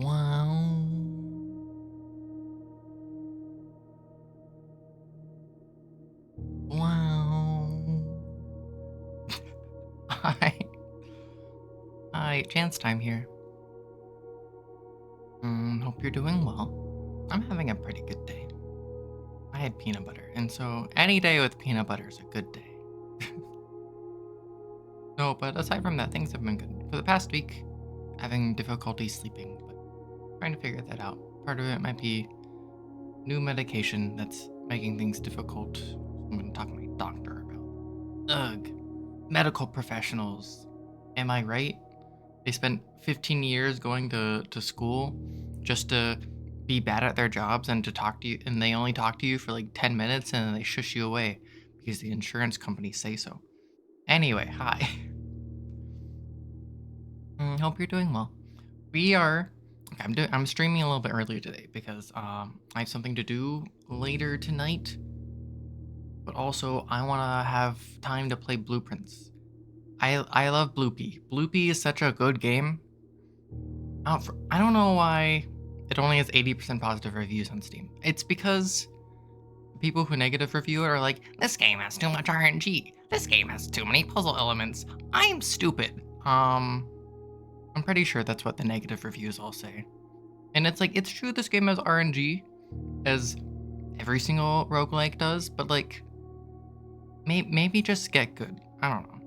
Wow. Wow. Hi. Hi, Chance Time here. Hope you're doing well. I'm having a pretty good day. I had peanut butter, and so any day with peanut butter is a good day. No, but aside from that, things have been good. For the past week, having difficulty sleeping, but trying to figure that out. Part of it might be new medication that's making things difficult. I'm going to talk to my doctor about. Ugh. Medical professionals. Am I right? They spent 15 years going to school just to be bad at their jobs and to talk to you, and they only talk to you for like 10 minutes and then they shush you away because the insurance companies say so. Anyway, hi. Hope you're doing well. We are. Okay, I'm streaming a little bit earlier today because I have something to do later tonight, but also I want to have time to play Blueprints. I love Bloopy. Bloopy is such a good game. I don't know why it only has 80% positive reviews on Steam. It's because people who negative review it are like, this game has too much RNG. This game has too many puzzle elements. I'm stupid. I'm pretty sure that's what the negative reviews all say. And it's like, it's true this game has RNG, as every single roguelike does, but like, maybe just get good. I don't know.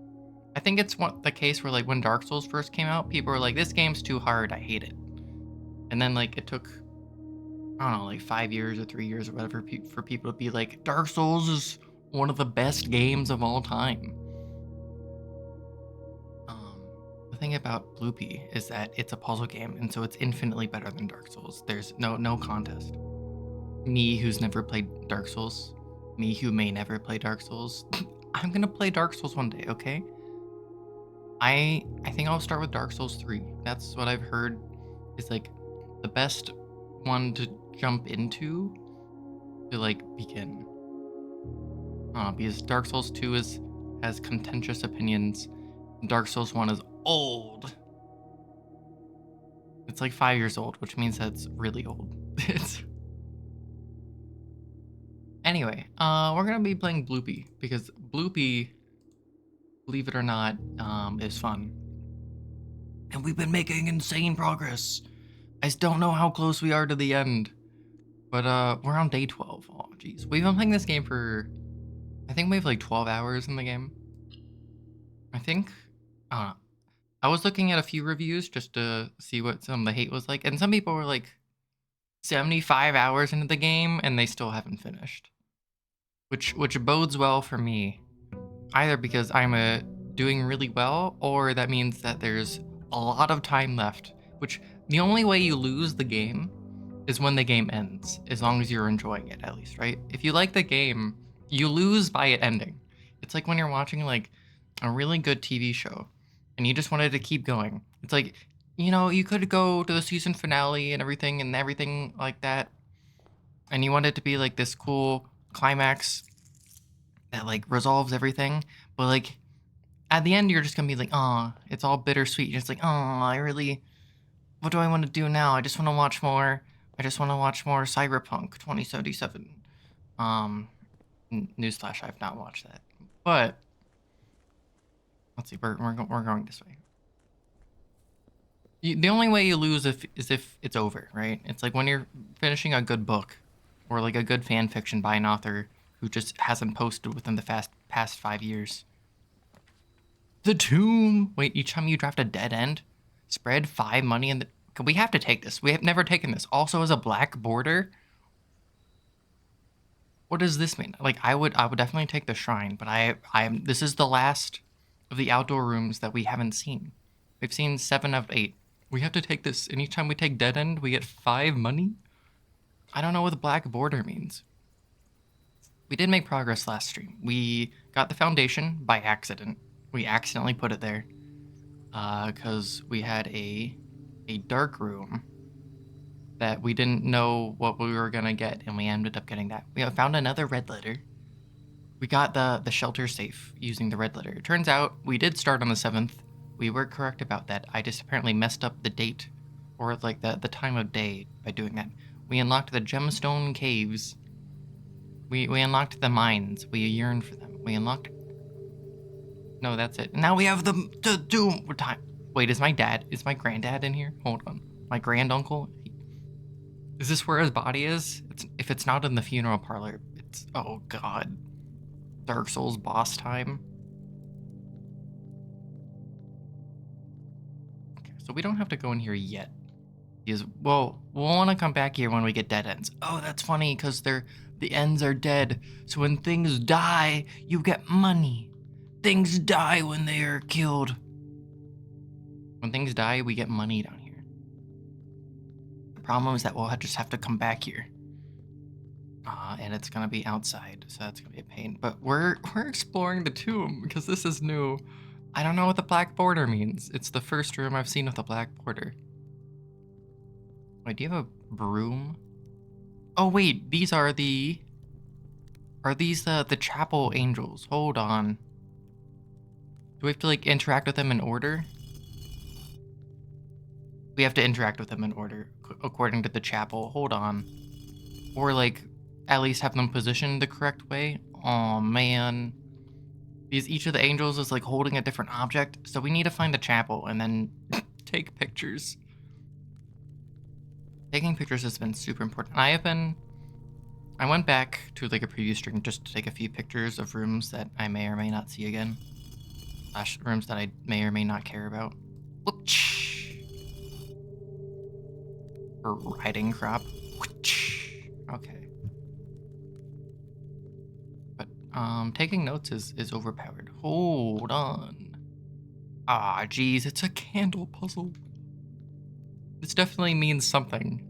I think it's the case where like when Dark Souls first came out, people were like, this game's too hard, I hate it. And then like it took, I don't know, like 5 years or 3 years or whatever for people to be like, Dark Souls is one of the best games of all time. The thing about Bloopy is that it's a puzzle game, and so it's infinitely better than Dark Souls. There's no contest. Me, who's never played Dark Souls, me who may never play Dark Souls, I'm gonna play Dark Souls one day, okay? I think I'll start with Dark Souls 3. That's what I've heard is like the best one to jump into to like begin. Because Dark Souls 2 has contentious opinions. And Dark Souls 1 is old. It's like 5 years old, which means that's really old. Anyway, we're gonna be playing Bloopy because Bloopy, believe it or not, is fun. And we've been making insane progress. I just don't know how close we are to the end. But we're on day 12. Oh, jeez. We've been playing this game for, I think we have like 12 hours in the game. I think. I was looking at a few reviews just to see what some of the hate was like, and some people were like 75 hours into the game and they still haven't finished. Which bodes well for me. Either because I'm doing really well, or that means that there's a lot of time left. Which the only way you lose the game is when the game ends, as long as you're enjoying it, at least, right? If you like the game, you lose by it ending. It's like when you're watching like a really good TV show and you just wanted to keep going. It's like, you could go to the season finale and everything like that, and you want it to be like this cool climax that like resolves everything, but like at the end you're just gonna be like, oh, it's all bittersweet. You're just like, oh, what do I want to do now? I just want to watch more. I just want to watch more Cyberpunk 2077. Newsflash, I've not watched that. But let's see, we're going this way. The only way you lose is if it's over, right? It's like when you're finishing a good book or like a good fan fiction by an author who just hasn't posted within the past 5 years. The Tomb. Wait, each time you draft a dead end, spread 5 money in the. We have to take this. We have never taken this. Also, as a black border. What does this mean? Like, I would definitely take the shrine, but this is the last of the outdoor rooms that we haven't seen. We've seen 7 of 8. We have to take this. Anytime we take dead end, we get 5 money. I don't know what the black border means. We did make progress last stream. We got the foundation by accident. We accidentally put it there because we had a dark room that we didn't know what we were gonna get, and we ended up getting that. We found another red letter. We got the shelter safe using the red letter. It turns out we did start on the 7th. We were correct about that. I just apparently messed up the date or like the time of day by doing that. We unlocked the gemstone caves. We unlocked the mines. We yearned for them. We unlocked. No, that's it. Now we have the doom time. Wait, is my granddad in here? Hold on. My granduncle? Is this where his body is? If it's not in the funeral parlor, it's, oh god. Dark Souls boss time. Okay, so we don't have to go in here yet. Because, well, we'll want to come back here when we get dead ends. Oh, that's funny, because the ends are dead. So when things die, you get money. Things die when they are killed. When things die, we get money down here. The problem is that we'll just have to come back here. And it's gonna be outside, so that's gonna be a pain. But we're exploring the tomb because this is new. I don't know what the black border means. It's the first room I've seen with a black border. Wait, do you have a broom? Oh wait, these are the... Are these the chapel angels? Hold on. Do we have to like interact with them in order? We have to interact with them in order, according to the chapel. Hold on. Or like, at least have them positioned the correct way. Oh man. Because each of the angels is like holding a different object, so we need to find the chapel and then take pictures. Taking pictures has been super important. I went back to like a previous stream just to take a few pictures of rooms that I may or may not see again. Rooms that I may or may not care about. Or riding crop. Okay. But taking notes is overpowered. Hold on. Ah, geez, it's a candle puzzle. This definitely means something.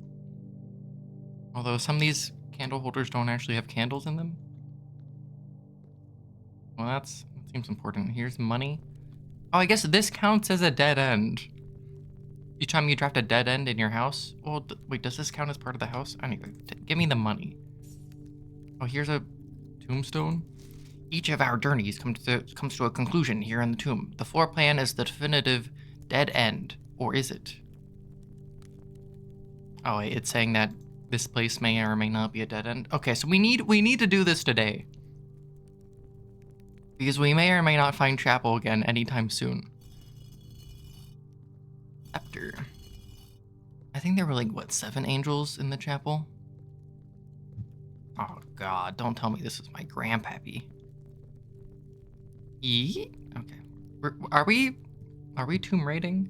Although some of these candle holders don't actually have candles in them. Well, that seems important. Here's money. Oh, I guess this counts as a dead end. Each time you draft a dead end in your house. Well, wait, does this count as part of the house? Anyway, give me the money. Oh, here's a tombstone. Each of our journeys comes to a conclusion here in the tomb. The floor plan is the definitive dead end, or is it? Oh, wait, it's saying that this place may or may not be a dead end. Okay, so we need to do this today. Because we may or may not find chapel again anytime soon. After. I think there were like, what, 7 angels in the chapel? Oh god, don't tell me this is my grandpappy. Okay. Are we tomb raiding?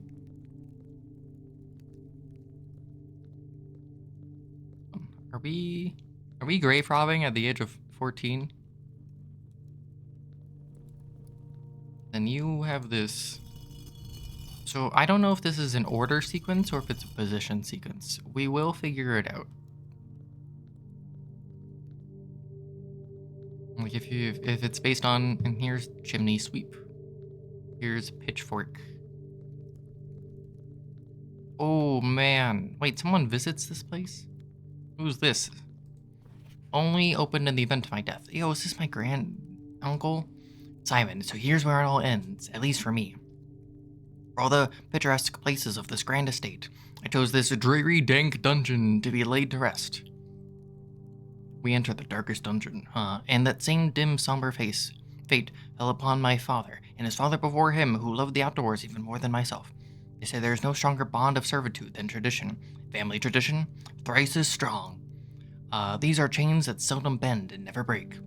Are we grave robbing at the age of 14? Then you have this. So I don't know if this is an order sequence or if it's a position sequence. We will figure it out. Like if it's based on, and here's chimney sweep. Here's pitchfork. Oh man. Wait, someone visits this place? Who's this? Only opened in the event of my death. Yo, is this my grand uncle? Simon, so here's where it all ends, at least for me. For all the picturesque places of this grand estate, I chose this dreary, dank dungeon to be laid to rest. We enter the darkest dungeon, and that same dim, somber fate fell upon my father, and his father before him, who loved the outdoors even more than myself. They say there is no stronger bond of servitude than tradition. Family tradition, thrice as strong. These are chains that seldom bend and never break.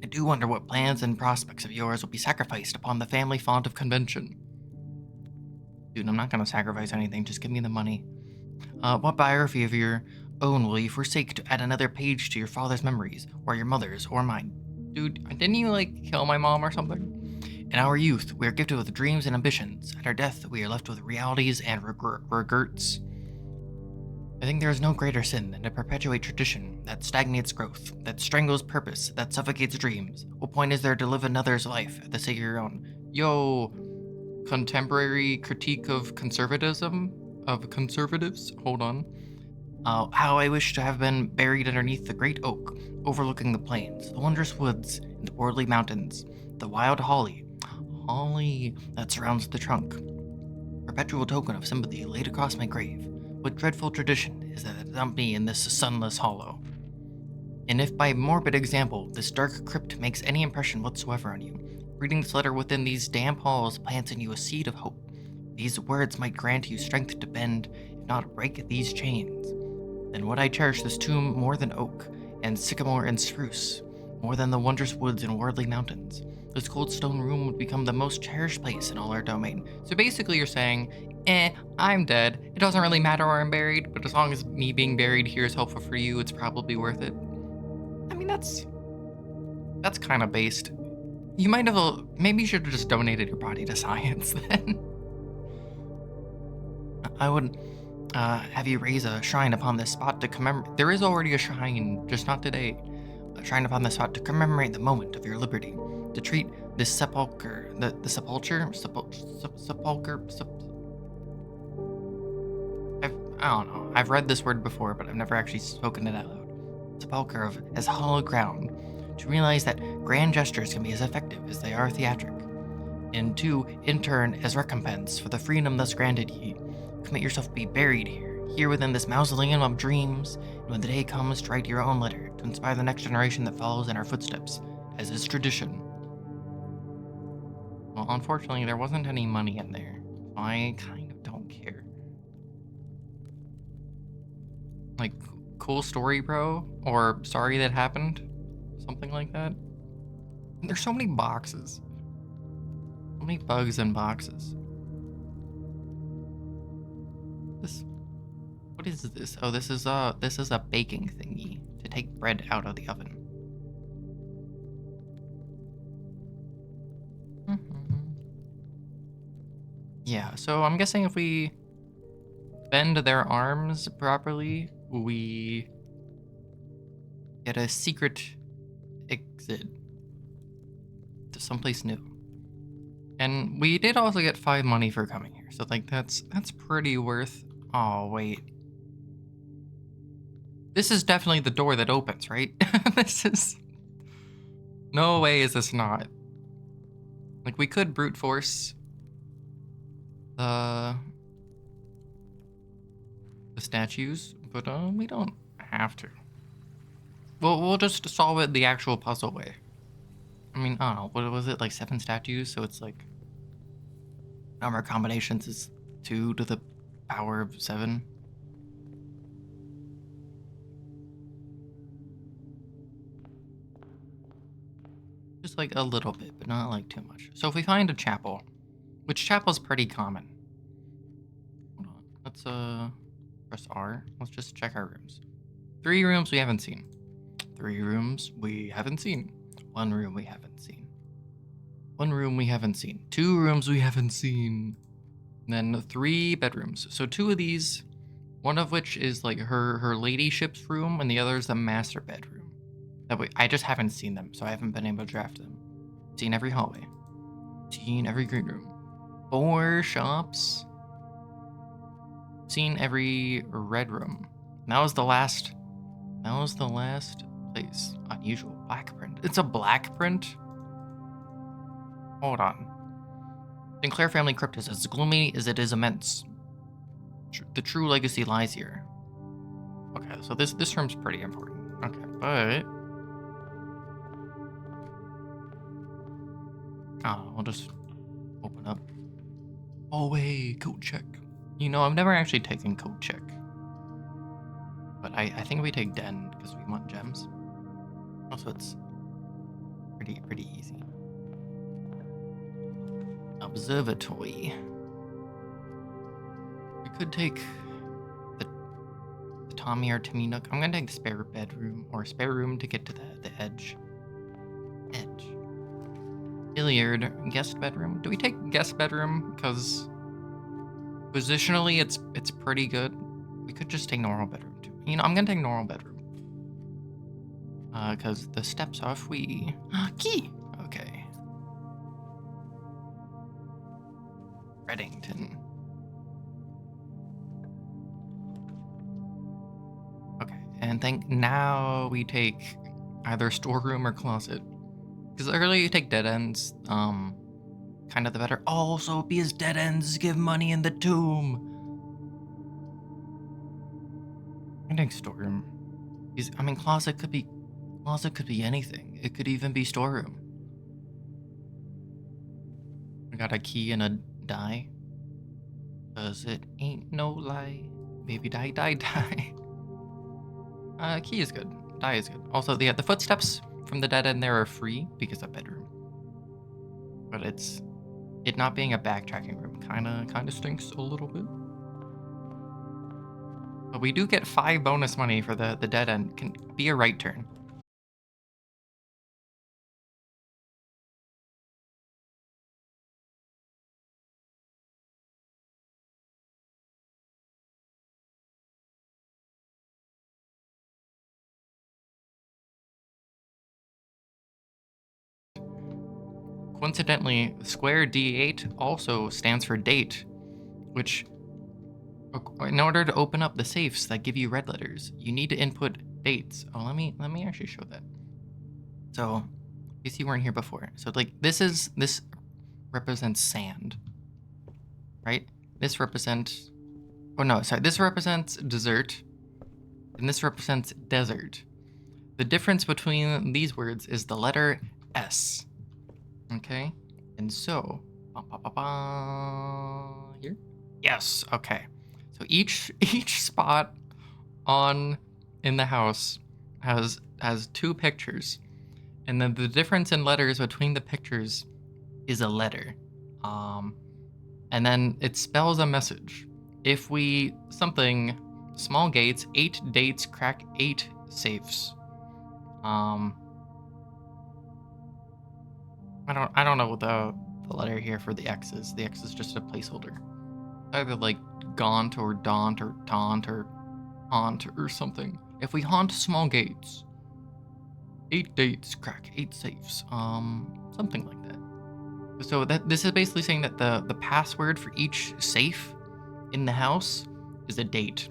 I do wonder what plans and prospects of yours will be sacrificed upon the family font of convention. Dude, I'm not gonna sacrifice anything, just give me the money. What biography of your own will you forsake to add another page to your father's memories, or your mother's, or mine? Dude, didn't you, like, kill my mom or something? In our youth, we are gifted with dreams and ambitions. At our death, we are left with realities and regrets. I think there is no greater sin than to perpetuate tradition that stagnates growth, that strangles purpose, that suffocates dreams. What point is there to live another's life at the sake of your own? Yo, contemporary critique of conservatism? Of conservatives? Hold on. How I wish to have been buried underneath the great oak, overlooking the plains, the wondrous woods, and the orderly mountains, the wild holly that surrounds the trunk. Perpetual token of sympathy laid across my grave. What dreadful tradition is that it dumped me in this sunless hollow? And if by morbid example, this dark crypt makes any impression whatsoever on you, reading this letter within these damp halls plants in you a seed of hope. These words might grant you strength to bend, if not break these chains. Then would I cherish this tomb more than oak, and sycamore and spruce, more than the wondrous woods and worldly mountains. This cold stone room would become the most cherished place in all our domain. So basically you're saying, I'm dead. It doesn't really matter where I'm buried, but as long as me being buried here is helpful for you, it's probably worth it. I mean, that's kind of based. You might have, maybe you should have just donated your body to science then. I would have you raise a shrine upon this spot to commemorate. There is already a shrine, just not today. A shrine upon this spot to commemorate the moment of your liberty. To treat this sepulcher, the sepulcher, I don't know. I've read this word before, but I've never actually spoken it out loud. Sepulcher of as hollow ground. To realize that grand gestures can be as effective as they are theatric. And to, in turn, as recompense for the freedom thus granted ye, commit yourself to be buried here within this mausoleum of dreams, and when the day comes to write your own letter, to inspire the next generation that follows in our footsteps, as is tradition. Well, unfortunately, there wasn't any money in there, so I kind of don't care. Like, cool story, bro, or sorry that happened, something like that. And there's so many boxes. So many bugs in boxes. What is this? Oh, this is a baking thingy to take bread out of the oven. Yeah, so I'm guessing if we bend their arms properly, we get a secret exit to someplace new. And we did also get 5 money for coming here, so like that's pretty worth. Oh wait, this is definitely the door that opens, right? This is no way is this not. Like we could brute force the statues, but we don't have to. We'll just solve it the actual puzzle way. I mean, I don't know, what was it, like 7 statues? So it's like number of combinations is 2 to the power of 7. Just like a little bit, but not like too much. So if we find a chapel, which chapel is pretty common. Hold on, let's press R. Let's just check our rooms. 3 rooms we haven't seen. 3 rooms we haven't seen. 1 room we haven't seen. 1 room we haven't seen. 2 rooms we haven't seen. And then 3 bedrooms. So 2 of these, one of which is like her ladyship's room, and the other is the master bedroom. That way, I just haven't seen them, so I haven't been able to draft them. Seen every hallway. Seen every green room. 4 shops. Seen every red room. And that was the last. That was the last place. Unusual black print. It's a black print. Hold on. Sinclair family crypt is as gloomy as it is immense. The true legacy lies here. Okay, so this room's pretty important. Okay, but we'll just open up. Hallway, code check. You know, I've never actually taken code check. But I think we take Den because we want gems. Also, it's pretty easy. Observatory. We could take the Tommy or Timmy Nook. I'm gonna take the spare bedroom or spare room to get to the edge. Hilliard, guest bedroom. Do we take guest bedroom? Because positionally it's pretty good. We could just take normal bedroom too. You know, I'm gonna take normal bedroom. Because the steps are free. Key! Okay. Reddington. Okay, and now we take either storeroom or closet. Because the earlier you take dead ends, kind of the better. Also, because dead ends give money in the tomb. finding storeroom. I mean, closet could be anything. It could even be storeroom. We got a key and a die. 'Cause it ain't no lie. Baby die, die, die. Key is good. Die is good. Also, the footsteps from the dead end there are free because of bedroom. But it not being a backtracking room kinda stinks a little bit. But we do get 5 bonus money for the dead end. Can be a right turn. Coincidentally, square D8 also stands for date, which in order to open up the safes that give you red letters, you need to input dates. Oh, let me actually show that. So, in case you weren't here before. So like this represents sand, right? This represents this represents dessert, and this represents desert. The difference between these words is the letter S. Okay? And so, here? Yes, okay. So each spot in the house has 2 pictures. And then the difference in letters between the pictures is a letter. And then it spells a message. If we small gates, 8 dates crack 8 safes. I don't know the letter here for the X is. The X is just a placeholder. Either like gaunt or daunt or taunt or haunt or something. If we haunt small gates, 8 dates crack 8 safes. Something like that. So this is basically saying that the password for each safe in the house is a date,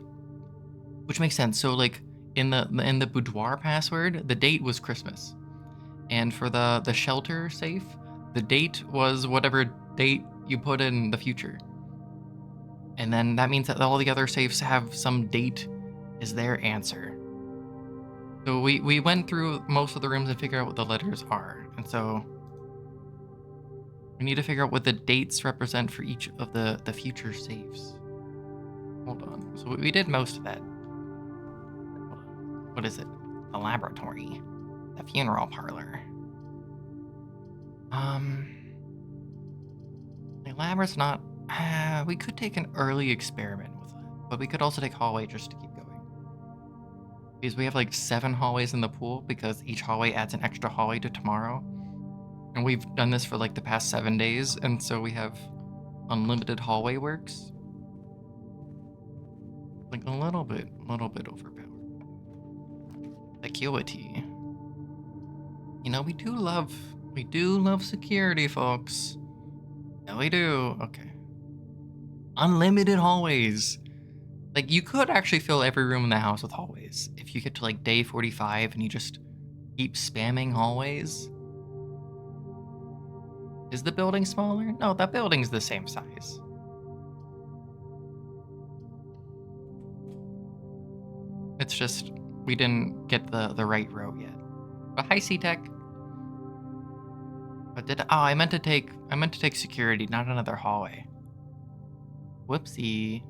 which makes sense. So like in the boudoir password, the date was Christmas, and for the shelter safe, the date was whatever date you put in the future, and then that means that all the other safes have some date as their answer. So we went through most of the rooms and figured out what the letters are, and so we need to figure out what the dates represent for each of the future saves. Hold on. So we did most of that. What is it? The laboratory. The funeral parlor. The lab is not... we could take an early experiment with it, but we could also take hallway just to keep going. Because we have like 7 hallways in the pool because each hallway adds an extra hallway to tomorrow. And we've done this for like the past 7 days, and so we have unlimited hallway works. Like a little bit overpowered. Security. You know, we do love security, folks. Yeah, we do. Okay. Unlimited hallways. Like, you could actually fill every room in the house with hallways if you get to like day 45 and you just keep spamming hallways. Is the building smaller? No, that building's the same size. It's just we didn't get the right row yet. But hi, C-Tech. But I meant to take security, not another hallway. Whoopsie.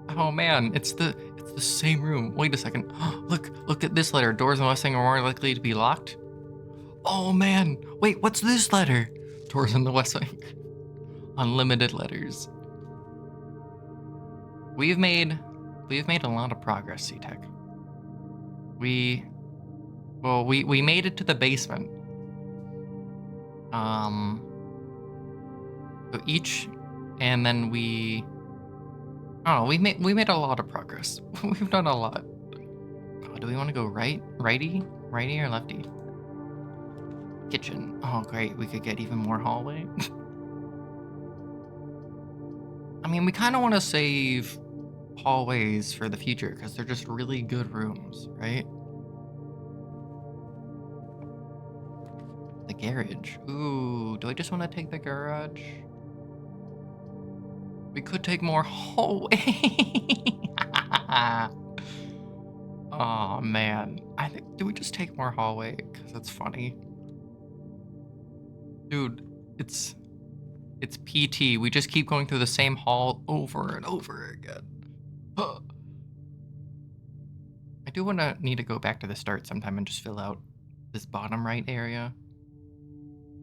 Oh man, it's the same room. Wait a second. Look at this letter. Doors in the West Wing are more likely to be locked. Oh man, wait, what's this letter? Doors in the West Wing. Unlimited letters. We've made a lot of progress, C-Tech. We made it to the basement. So and then we made a lot of progress. We've done a lot. Oh, do we want to go righty or lefty? Kitchen. Oh, great. We could get even more hallway. I mean, we kind of want to save hallways for the future because they're just really good rooms, right? The garage. Ooh, do I just want to take the garage? We could take more hallway. Oh man. I think, do we just take more hallway? Because it's funny. Dude, it's PT. We just keep going through the same hall over and over again. I do need to go back to the start sometime and just fill out this bottom right area.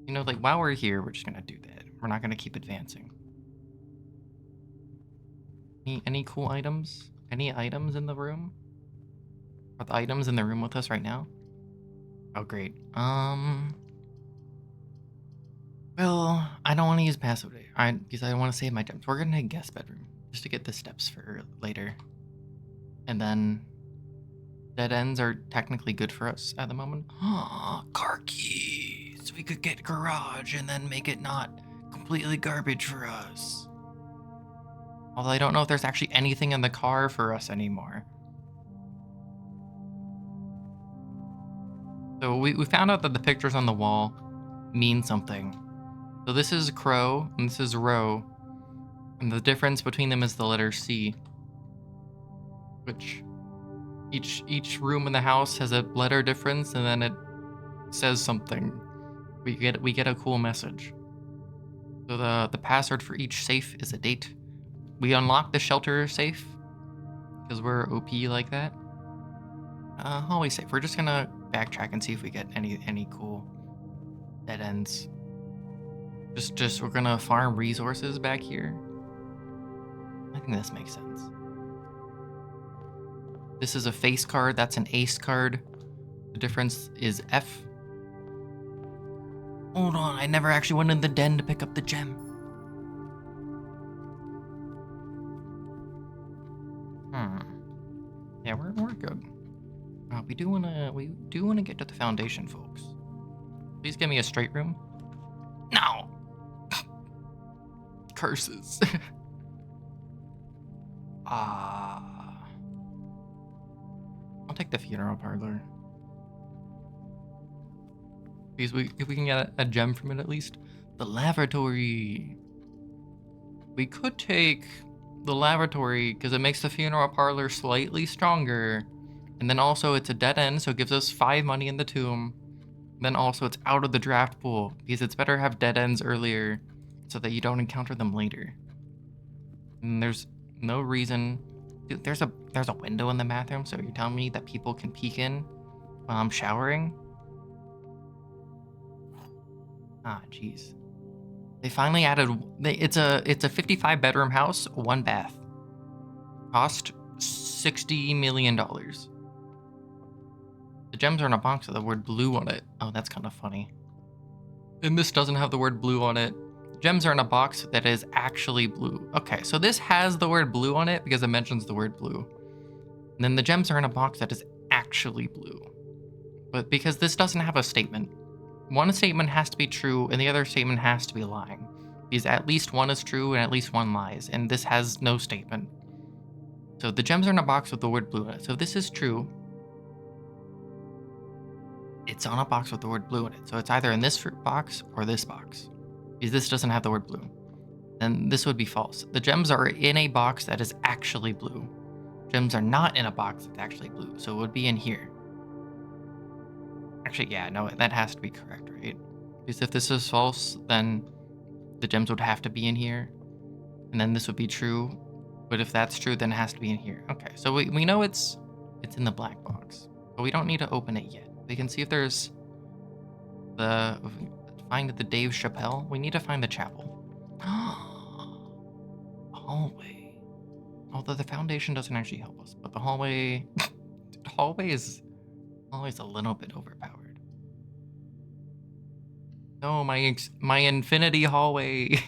You know, like while we're here, we're just gonna do that. We're not gonna keep advancing. Any cool items? Any items in the room? Are the items in the room with us right now? Oh, great. Well, I don't want to use passive because I want to save my gems. We're gonna guest bedroom just to get the steps for later, and then dead ends are technically good for us at the moment. Car keys. We could get garage and then make it not completely garbage for us. Although I don't know if there's actually anything in the car for us anymore. So we found out that the pictures on the wall mean something. So this is Crow and this is Row. And the difference between them is the letter C. Which each room in the house has a letter difference and then it says something. We get a cool message. So the password for each safe is a date. We unlock the shelter safe because we're OP like that. Hallway safe. We're just gonna backtrack and see if we get any cool dead ends. Just we're gonna farm resources back here. I think this makes sense. This is a face card. That's an ace card. The difference is F. Hold on, I never actually went in the den to pick up the gem. Yeah, we're good. We do wanna get to the foundation, folks. Please give me a straight room. No. Curses. I'll take the funeral parlor. Because if we can get a gem from it at least. The lavatory. We could take the lavatory because it makes the funeral parlor slightly stronger. And then also it's a dead end, so it gives us 5 money in the tomb. Then also it's out of the draft pool because it's better to have dead ends earlier so that you don't encounter them later. And there's no reason. Dude, there's a window in the bathroom, so you're telling me that people can peek in while I'm showering? Ah, jeez. They finally added. It's a 55 bedroom house, 1 bath. Cost $60 million. The gems are in a box with the word blue on it. Oh, that's kind of funny. And this doesn't have the word blue on it. Gems are in a box that is actually blue. Okay, so this has the word blue on it because it mentions the word blue. And then the gems are in a box that is actually blue. But because this doesn't have a statement, one statement has to be true and the other statement has to be lying. Because at least one is true and at least one lies, and this has no statement. So the gems are in a box with the word blue in it. So if this is true, it's on a box with the word blue in it. So it's either in this box or this box. Because this doesn't have the word blue. Then this would be false. The gems are in a box that is actually blue. Gems are not in a box that's actually blue, so it would be in here. Actually, yeah, no, that has to be correct, right? Because if this is false, then the gems would have to be in here, and then this would be true. But if that's true, then it has to be in here. Okay, so we know it's in the black box, but we don't need to open it yet. We can see if there's find the Dave Chappelle. We need to find the chapel. Hallway. Although the foundation doesn't actually help us, but the hallway, hallway is always a little bit overpowered. No, my infinity hallway.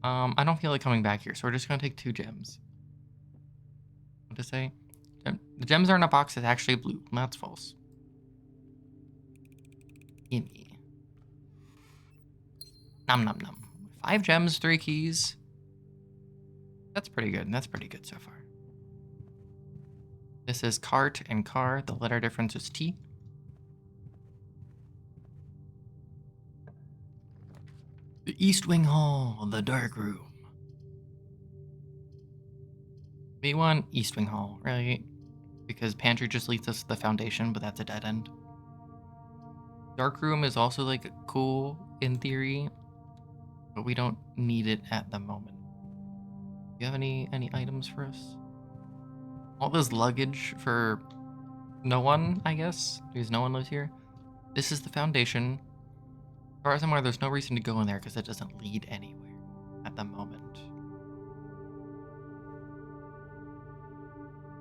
I don't feel like coming back here, so we're just gonna take 2 gems. What to say? The gems are in a box that's actually blue. That's false. Gimme. Nom nom nom. 5 gems, 3 keys. That's pretty good. That's pretty good so far. This is cart and car. The letter difference is T. The East Wing Hall, the dark room. We want East Wing Hall, right? Because Pantry just leads us to the foundation, but that's a dead end. Dark Room is also like cool in theory, but we don't need it at the moment. Do you have any items for us? All this luggage for no one, I guess, because no one lives here. This is the foundation. As far as I'm aware, there's no reason to go in there because it doesn't lead anywhere at the moment.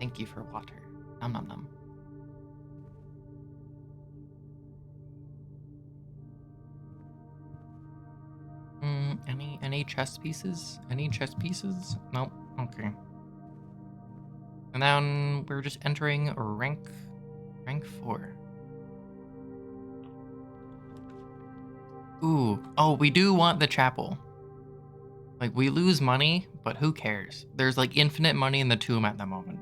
Thank you for water. Nom nom nom. Any chess pieces? Any chess pieces? Nope. Okay. And then we're just entering rank 4. Ooh. Oh, we do want the chapel. Like, we lose money, but who cares? There's like infinite money in the tomb at the moment.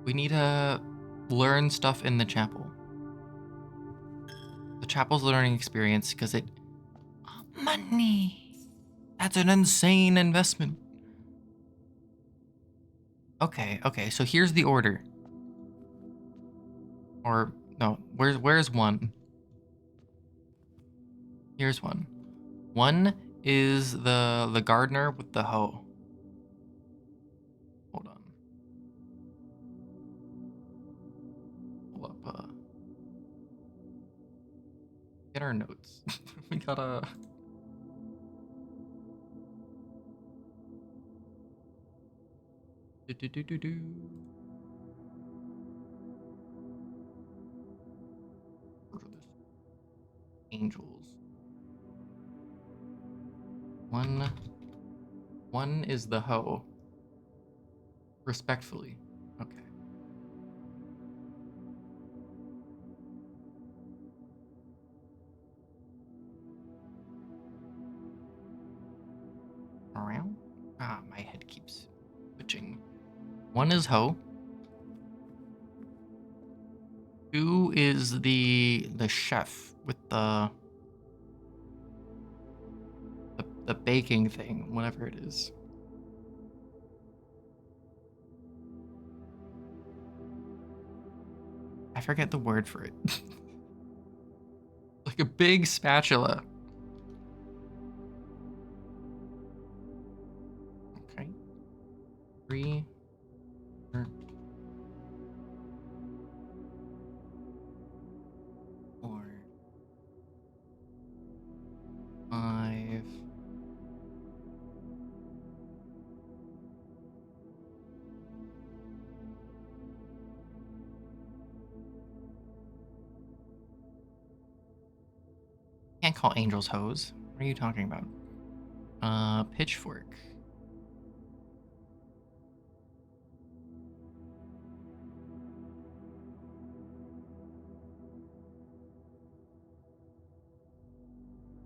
We need to learn stuff in the chapel. The chapel's a learning experience because it... Money! That's an insane investment. Okay, so here's the order. Or, no, where's 1? Here's 1. 1 is the gardener with the hoe. Hold on. Pull up, get our notes. We gotta... Do. Angels. 1 is the hoe. Respectfully. Okay. Around? Ah, my head keeps switching. 1 is hoe. 2 is the chef with the baking thing, whatever it is. I forget the word for it. Like a big spatula. Okay. 3. 4. 5. Can't call angels hoes. What are you talking about? Pitchfork.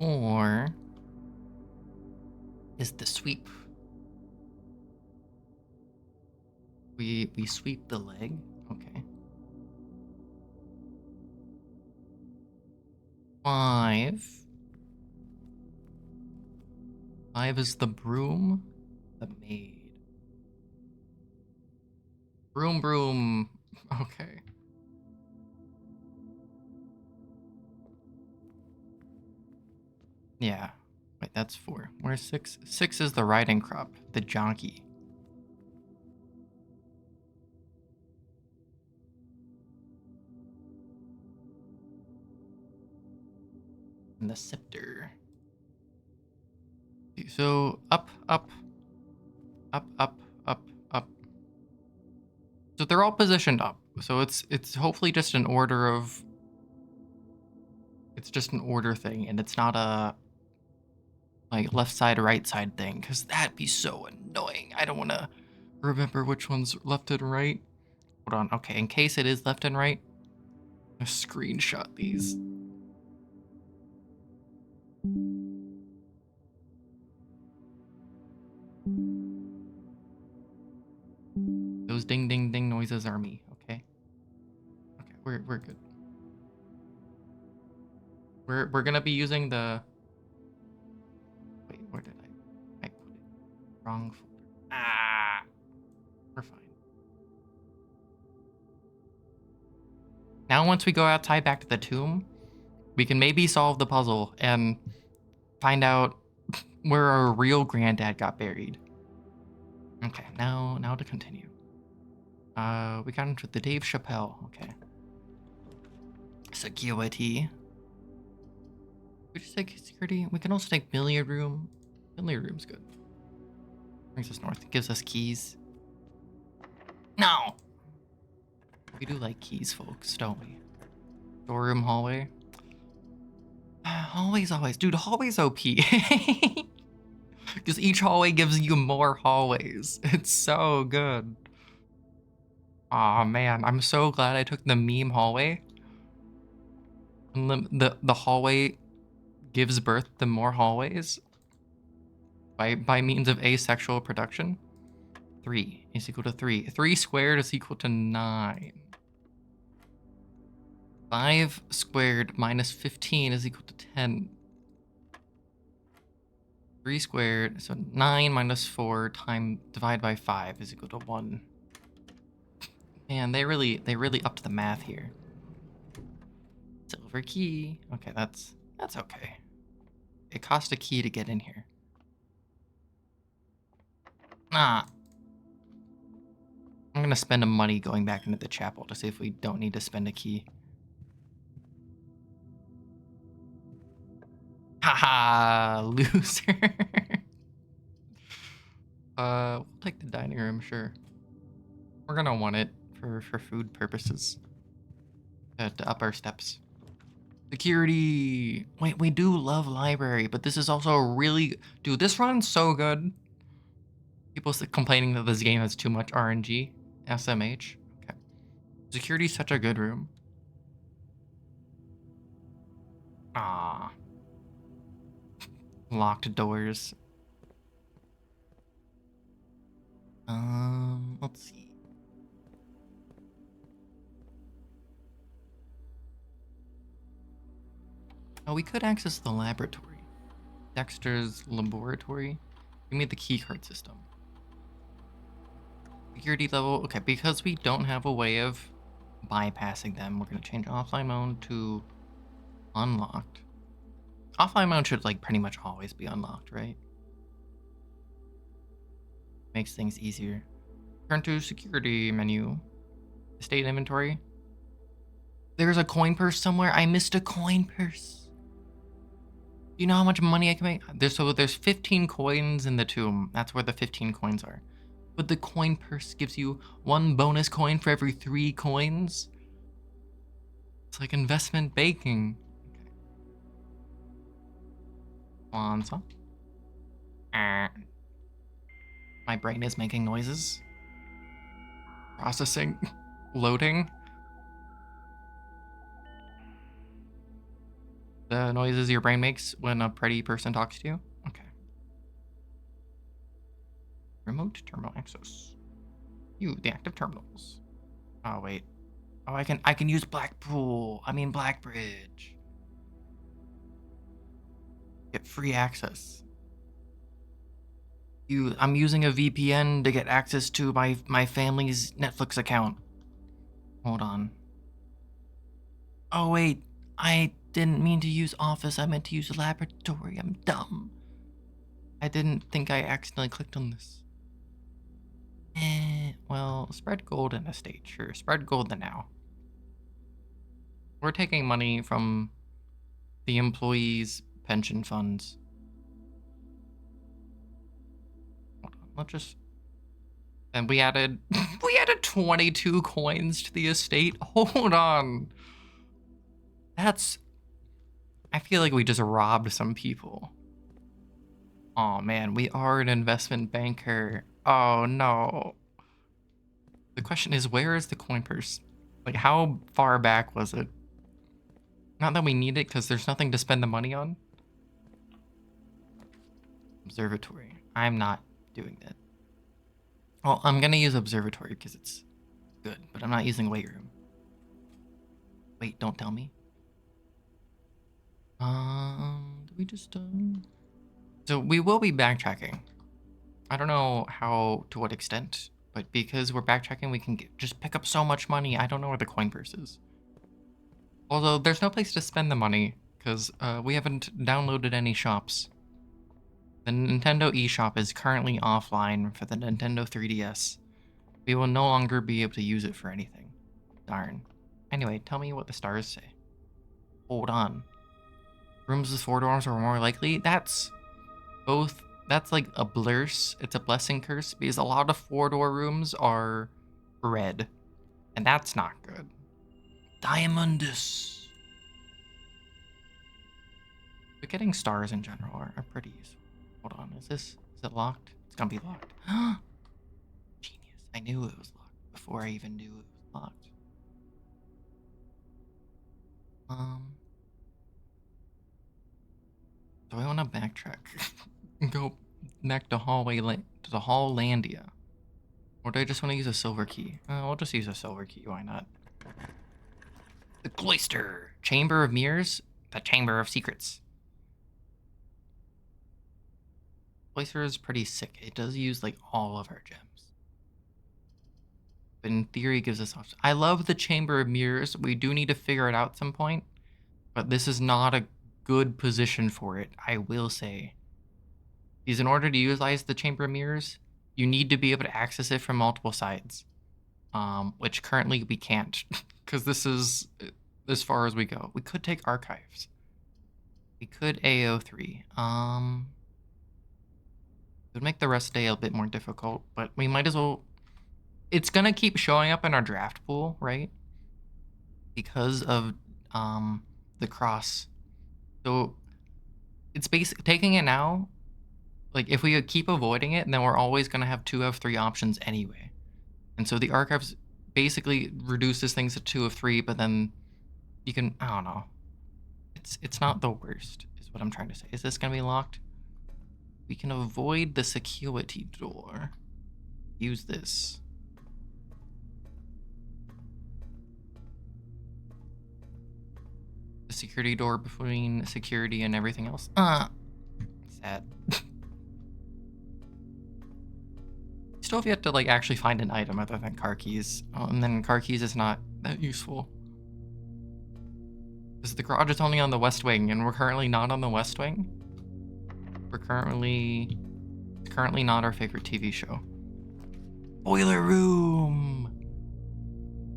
Or is the sweep. We sweep the leg. Okay. 5. 5 is the broom. The maid. Broom. Okay. Yeah. Wait, that's 4. Where's 6? 6 is the riding crop. The jockey. And the scepter. So up. So they're all positioned up. So it's hopefully just an order of... It's just an order thing, and it's not a like left side, right side thing, because that'd be so annoying. I don't want to remember which one's left and right. Hold on. Okay, in case it is left and right, I screenshot these. Those ding ding ding noises are me. Okay. Okay, we're good. We're gonna be using the... Wait, where did I put it? Wrong folder. Ah. We're fine. Now once we go outside back to the tomb, we can maybe solve the puzzle and find out where our real granddad got buried. Okay, now to continue. We got into the Dave Chappelle. Okay. Security. We just take security. We can also take billiard room. Billiard room's good. Brings us north. Gives us keys. No! We do like keys, folks, don't we? Storeroom, hallway. Hallways always. Dude, hallways OP. Because each hallway gives you more hallways. It's so good. Aw, man. I'm so glad I took the meme hallway. And the hallway gives birth to more hallways by means of asexual production. 3 is equal to 3. 3 squared is equal to 9. 5 squared minus 15 is equal to 10. 3 squared, so 9 minus 4 divided by 5 is equal to 1. Man, they really upped the math here. Silver key. Okay, that's okay. It cost a key to get in here. Ah. I'm gonna spend money going back into the chapel to see if we don't need to spend a key. Haha, loser. We'll take the dining room, sure. We're gonna want it for food purposes. To up our steps. Security. Wait, we do love library, but this is also really... Dude, this run's so good. People complaining that this game has too much RNG. SMH. Okay. Security's such a good room. Ah. Locked doors. Let's see. Oh, we could access the laboratory. Dexter's laboratory. Give me the keycard system. Security level. Okay, because we don't have a way of bypassing them, we're gonna change offline mode to unlocked. Offline mode should like pretty much always be unlocked, right? Makes things easier. Turn to security menu. Estate inventory. There's a coin purse somewhere. I missed a coin purse. Do you know how much money I can make? There's 15 coins in the tomb. That's where the 15 coins are. But the coin purse gives you 1 bonus coin for every 3 coins. It's like investment banking. Okay. Kwanzaa. My brain is making noises. Processing. Loading. The noises your brain makes when a pretty person talks to you? Okay. Remote terminal access. The active terminals. Oh, wait. Oh, I can use Blackbridge. Get free access. I'm using a VPN to get access to my family's Netflix account. Hold on. Oh, wait. I didn't mean to use office. I meant to use laboratory. I'm dumb. I didn't think I accidentally clicked on this. Well, spread gold in estate. Sure, spread gold now. We're taking money from the employees' pension funds. Hold on, let's just... And we added 22 coins to the estate. Hold on. I feel like we just robbed some people. Oh man, we are an investment banker. Oh no. The question is, where is the coin purse? Like, how far back was it? Not that we need it, because there's nothing to spend the money on. Observatory. I'm not doing that. Well, I'm gonna use observatory because it's good, but I'm not using weight room. Wait, don't tell me. Did we just, So we will be backtracking. I don't know to what extent, but because we're backtracking, we can just pick up so much money. I don't know where the coin purse is. Although there's no place to spend the money because we haven't downloaded any shops. The Nintendo eShop is currently offline for the Nintendo 3DS. We will no longer be able to use it for anything. Darn. Anyway, tell me what the stars say. Hold on. Rooms with 4 doors are more likely? That's both. That's like a blurse. It's a blessing curse because a lot of 4-door rooms are red. And that's not good. Diamondus. But getting stars in general are pretty useful. Hold on, is it locked? It's gonna be locked. Genius. I knew it was locked before I even knew it was locked. Do I want to backtrack and go back to the Halllandia? Or do I just want to use a silver key? I'll just use a silver key, why not? The Cloister! Chamber of Mirrors? The Chamber of Secrets. Cloister is pretty sick. It does use like all of our gems. But in theory gives us options. I love the Chamber of Mirrors. We do need to figure it out at some point. But this is not a good position for it, I will say. Because in order to utilize the Chamber of Mirrors, you need to be able to access it from multiple sides. Which currently we can't. Because this is as far as we go. We could take archives. We could AO3. It would make the rest of the day a bit more difficult, but we might as well. It's gonna keep showing up in our draft pool, right? Because of the cross. So it's basically taking it now. Like if we keep avoiding it, then we're always gonna have 2 of 3 options anyway. And so the archives basically reduces things to 2 of 3, but then you can, I don't know. It's not the worst, is what I'm trying to say. Is this gonna be locked? We can avoid the security door. Use this. The security door between security and everything else. Sad. Still have yet to like actually find an item other than car keys. And then car keys is not that useful. Because the garage is only on the west wing and we're currently not on the west wing. It's currently not our favorite TV show. Boiler room!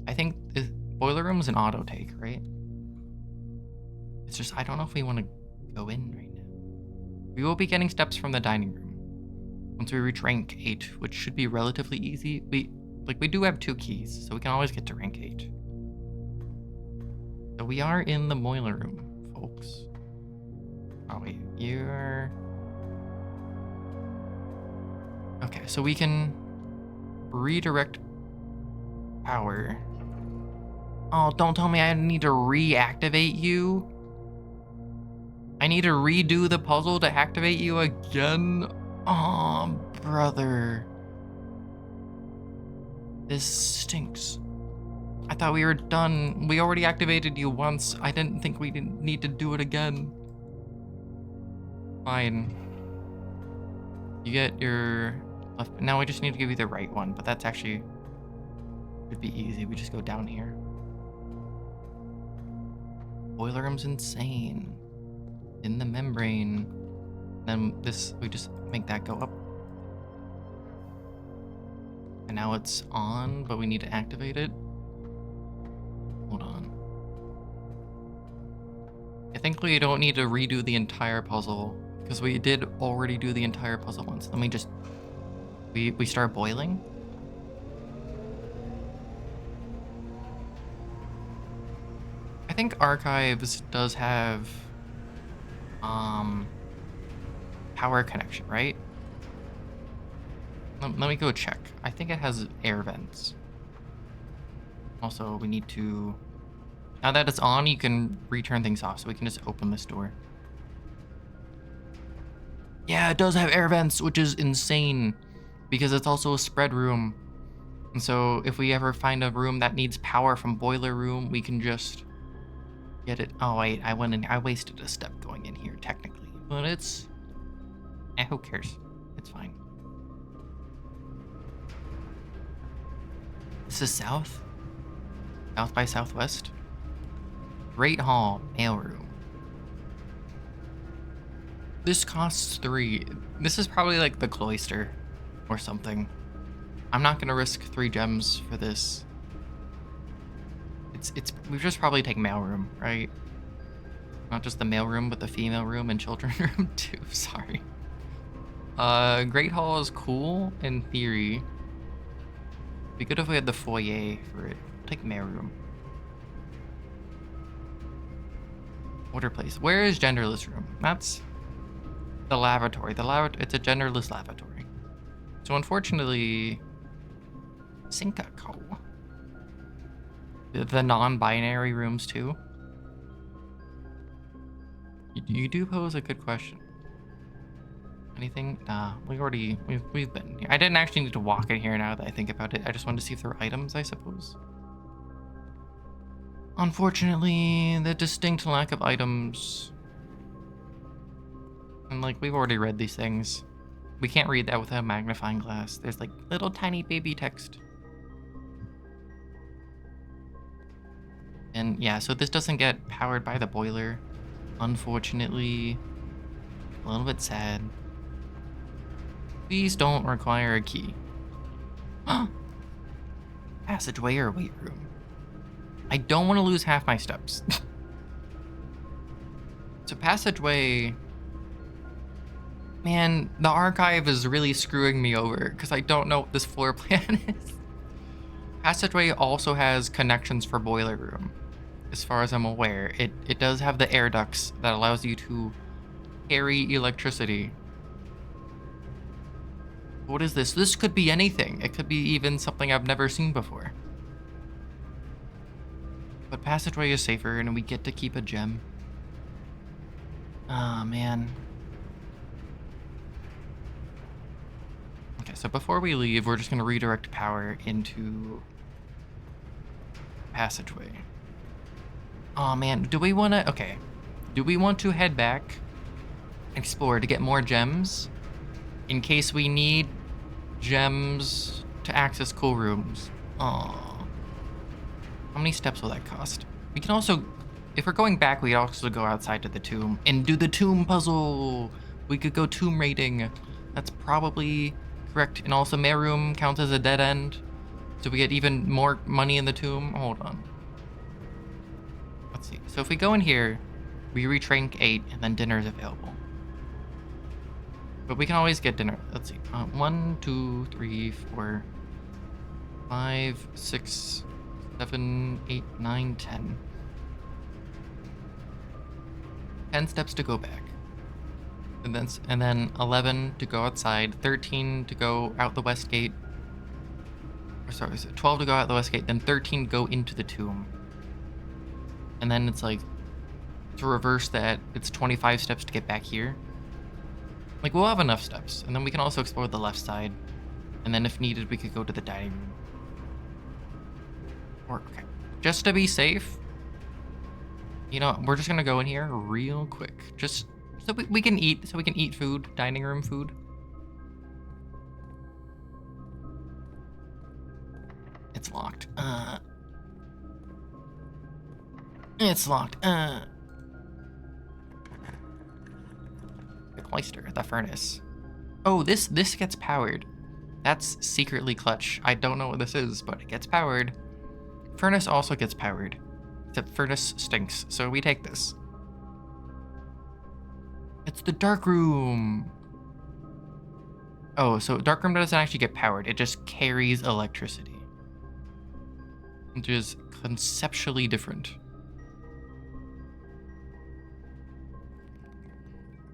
I think the boiler room is an auto take, right? It's just, I don't know if we want to go in right now. We will be getting steps from the dining room. Once we reach rank 8, which should be relatively easy. We do have 2 keys, so we can always get to rank 8. So we are in the boiler room, folks. Oh wait, you're... Okay, so we can redirect power. Oh, don't tell me I need to reactivate you. I need to redo the puzzle to activate you again? Oh, brother. This stinks. I thought we were done. We already activated you once. I didn't think we didn't need to do it again. Fine. You get your left. Now we just need to give you the right one, but that's actually would be easy. We just go down here. Boiler room's insane. In the membrane. Then this, we just make that go up. And now it's on, but we need to activate it. Hold on. I think we don't need to redo the entire puzzle because we did already do the entire puzzle once. Let me just, we start boiling. I think archives does have power connection, right? Let me go check. I think it has air vents. Also, we need to... Now that it's on, you can return things off, so we can just open this door. Yeah, it does have air vents, which is insane, because it's also a spread room. And so if we ever find a room that needs power from boiler room, we can just get it. Oh wait, I wasted a step going in here, technically. But it's... who cares? It's fine. This is south? South by southwest? Great Hall, mailroom. This costs 3. This is probably like the cloister or something. I'm not gonna risk 3 gems for this. We just probably take mailroom, right? Not just the mailroom, but the female room and children room too. Sorry. Great Hall is cool in theory. It'd be good if we had the foyer for it. I'll take mailroom. Order place. Where is genderless room? That's the lavatory. It's a genderless lavatory. So unfortunately, Sinkako. The non-binary rooms too. You do pose a good question. Anything? Nah, we've been here. I didn't actually need to walk in here now that I think about it. I just wanted to see if there were items, I suppose. Unfortunately, the distinct lack of items. And like, we've already read these things. We can't read that without a magnifying glass. There's like little tiny baby text. And yeah, so this doesn't get powered by the boiler. Unfortunately, a little bit sad. These don't require a key. Passageway or weight room. I don't want to lose half my steps. So passageway... Man, the archive is really screwing me over because I don't know what this floor plan is. Passageway also has connections for boiler room. As far as I'm aware, it does have the air ducts that allows you to carry electricity. What is this? This could be anything. It could be even something I've never seen before. But passageway is safer and we get to keep a gem. Ah, man. Okay, so before we leave, we're just going to redirect power into passageway. Oh man, do we want to... Okay. Do we want to head back, explore to get more gems, in case we need gems to access cool rooms? Aww. How many steps will that cost? We can also... If we're going back, we can also go outside to the tomb and do the tomb puzzle. We could go tomb raiding. That's probably correct. And also, mailroom counts as a dead end. So we get even more money in the tomb. Hold on. Let's see. So if we go in here, we reach rank 8, and then dinner is available. But we can always get dinner. Let's see. 1, 2, 3, 4, 5, 6, 7, 8, 9, 10. 10 steps to go back. And then 11 to go outside, 13 to go out the west gate. Or sorry, 12 to go out the west gate, then 13 go into the tomb. And then it's like, to reverse that, it's 25 steps to get back here. Like, we'll have enough steps. And then we can also explore the left side. And then if needed, we could go to the dining room. Or, okay. Just to be safe, you know, we're just gonna go in here real quick. Just so we can eat, food, dining room food. It's locked. It's locked. The cloister, the furnace. Oh, this gets powered. That's secretly clutch. I don't know what this is, but it gets powered. Furnace also gets powered. Except furnace stinks, so we take this. It's the dark room. Oh, so dark room doesn't actually get powered. It just carries electricity. Which is conceptually different.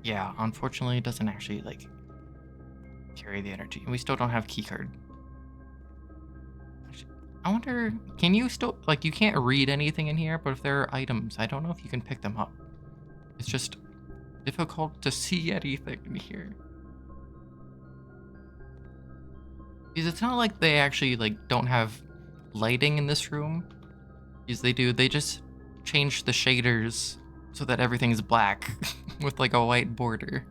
Yeah, unfortunately, it doesn't actually, like, carry the energy. And we still don't have keycard. I wonder, can you still, like, you can't read anything in here, but if there are items, I don't know if you can pick them up. It's just difficult to see anything in here. Because it's not like they actually, like, don't have lighting in this room. Because they do, they just change the shaders so that everything's black with, like, a white border.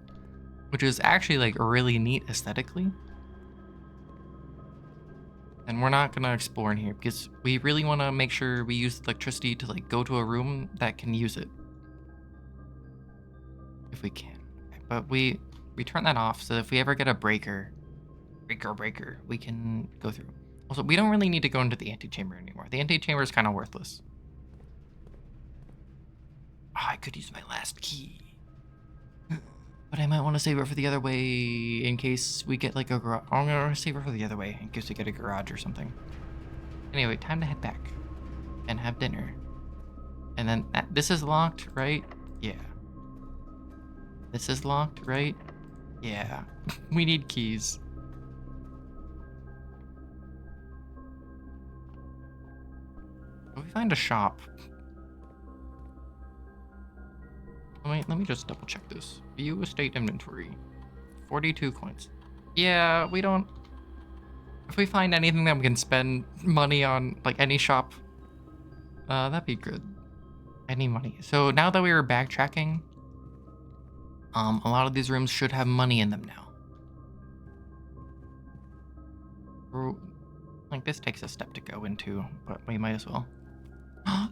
Which is actually, like, really neat aesthetically. And we're not gonna explore in here because we really want to make sure we use electricity to like go to a room that can use it. If we can. Okay, but we turn that off so if we ever get a breaker, we can go through. Also, we don't really need to go into the antechamber anymore. The antechamber is kind of worthless. Oh, I could use my last key. But I might want to save it for the other way in case we get like a garage. Oh, I'm going to save it for the other way in case we get a garage or something. Anyway, time to head back and have dinner. And then this is locked, right? Yeah. This is locked, right? Yeah. We need keys. If we find a shop. Wait, let me just double check this. View estate inventory. 42 coins. Yeah, we don't... If we find anything that we can spend money on, like any shop, that'd be good. Any money. So now that we were backtracking, a lot of these rooms should have money in them now. Like this takes a step to go into, but we might as well.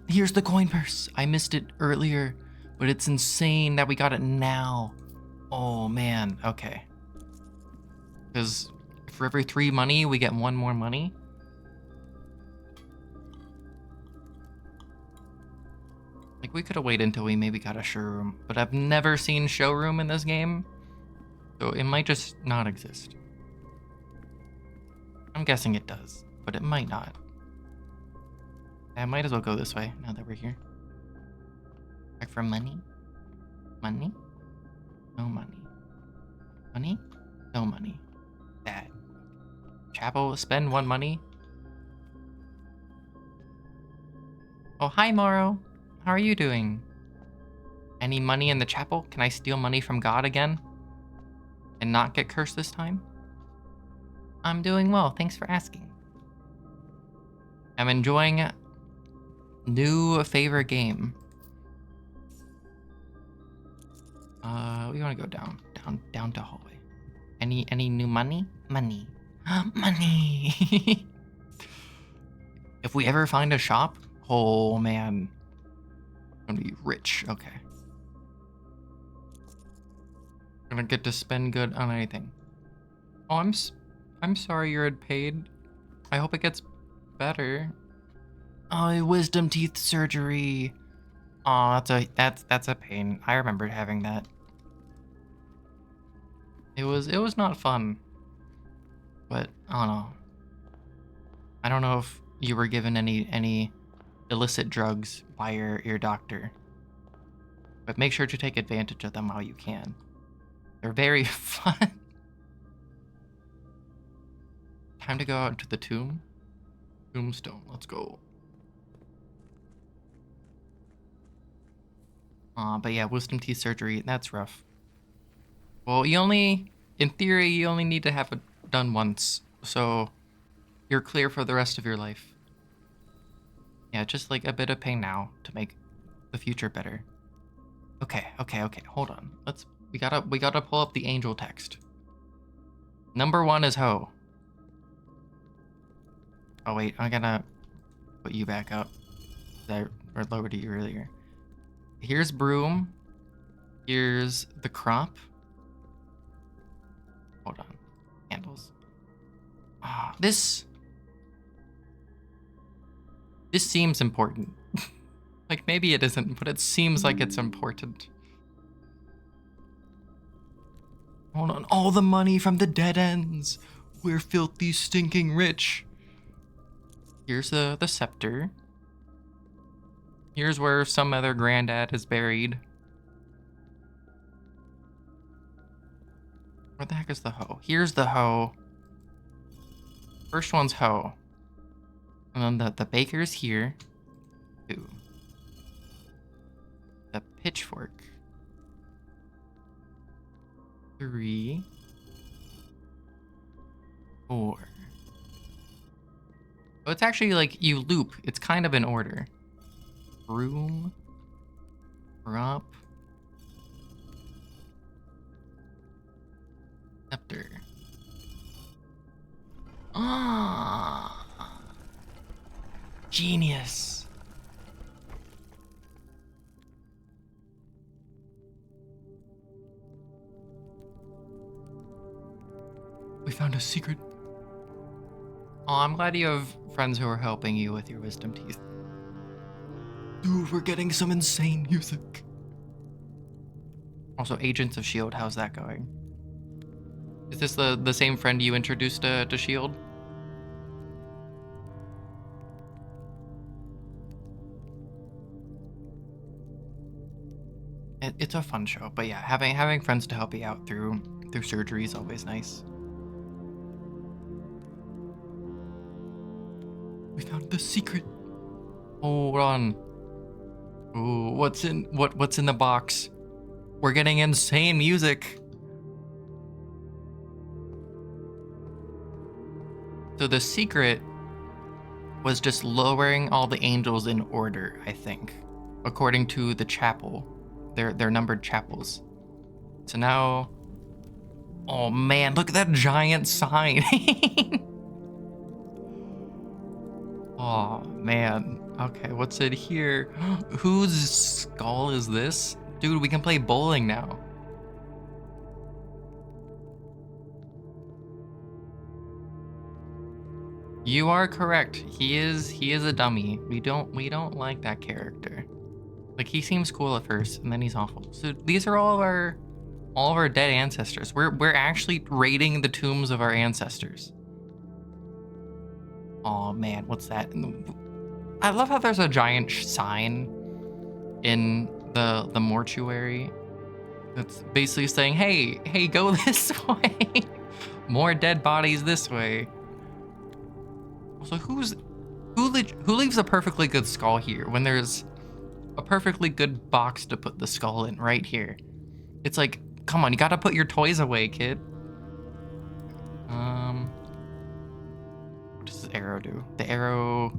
Here's the coin purse. I missed it earlier, but it's insane that we got it now. Oh man, okay. Because for every 3 money, we get 1 more money. Like we could have waited until we maybe got a showroom, but I've never seen showroom in this game, so it might just not exist. I'm guessing it does, but it might not. I might as well go this way now that we're here. Check for money. Money? No money. Money? No money. Bad. Chapel, spend 1 money. Oh, hi, Morrow. How are you doing? Any money in the chapel? Can I steal money from God again? And not get cursed this time? I'm doing well, thanks for asking. I'm enjoying new favorite game. We want to go down to hallway. Any new money? Money. Money! If we ever find a shop, oh man. I'm gonna be rich, okay. Gonna get to spend good on anything. Oh, I'm sorry you're paid. I hope it gets better. Oh, wisdom teeth surgery. Oh, that's a pain. I remember having that. It was not fun. But I don't know. I don't know if you were given any illicit drugs by your doctor. But make sure to take advantage of them while you can. They're very fun. Time to go out into the tomb. Tombstone, let's go. But yeah, wisdom teeth surgery, that's rough. Well, in theory, you only need to have it done once. So you're clear for the rest of your life. Yeah, just like a bit of pain now to make the future better. Okay, hold on. We gotta pull up the angel text. Number 1 is hoe. Oh wait, I'm gonna put you back up. I lowered you earlier. Here's broom. Here's the crop. Hold on. Handles. This seems important. Like maybe it isn't, but it seems like it's important. Hold on. All the money from the dead ends. We're filthy, stinking rich. Here's the scepter. Here's where some other granddad is buried. Where the heck is the hoe? Here's the hoe. First one's hoe. And then the baker's here. 2. The pitchfork. 3. 4. Oh, it's actually like you loop. It's kind of in order. Broom. Prop. Scepter. Genius. We found a secret. Oh, I'm glad you have friends who are helping you with your wisdom teeth. Dude, we're getting some insane music. Also, Agents of S.H.I.E.L.D., how's that going? Is this the same friend you introduced to S.H.I.E.L.D.? It's a fun show, but yeah, having friends to help you out through surgery is always nice. We found the secret. Hold on. Ooh, what's in the box? We're getting insane music. So the secret was just lowering all the angels in order, I think, according to the chapel. They're numbered chapels. So now, oh man, look at that giant sign. Oh man. Okay, what's in here? Whose skull is this? Dude, we can play bowling now. You are correct. He is a dummy. We don't like that character. Like, he seems cool at first and then he's awful. So these are all of our dead ancestors. We're actually raiding the tombs of our ancestors. Oh man, what's that? I love how there's a giant sign in the mortuary that's basically saying, hey, go this way. More dead bodies this way. Also, who leaves a perfectly good skull here when there's a perfectly good box to put the skull in right here? It's like, come on, you gotta put your toys away, kid. What does this arrow do? The arrow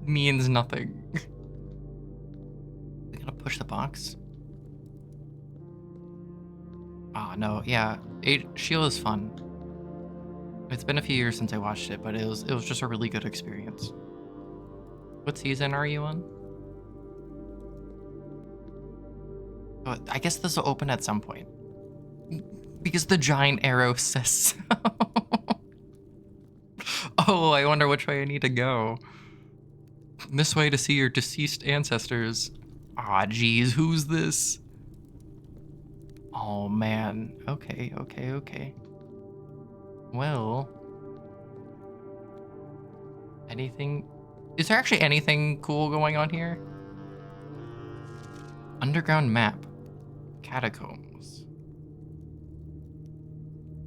means nothing. We gotta push the box. Ah, no, yeah. S.H.I.E.L.D. is fun. It's been a few years since I watched it, but it was just a really good experience. What season are you on? Oh, I guess this will open at some point. Because the giant arrow says so. Oh, I wonder which way I need to go. This way to see your deceased ancestors. Aw, geez, who's this? Oh, man. Okay. Well... anything... Is there actually anything cool going on here? Underground map. Catacombs.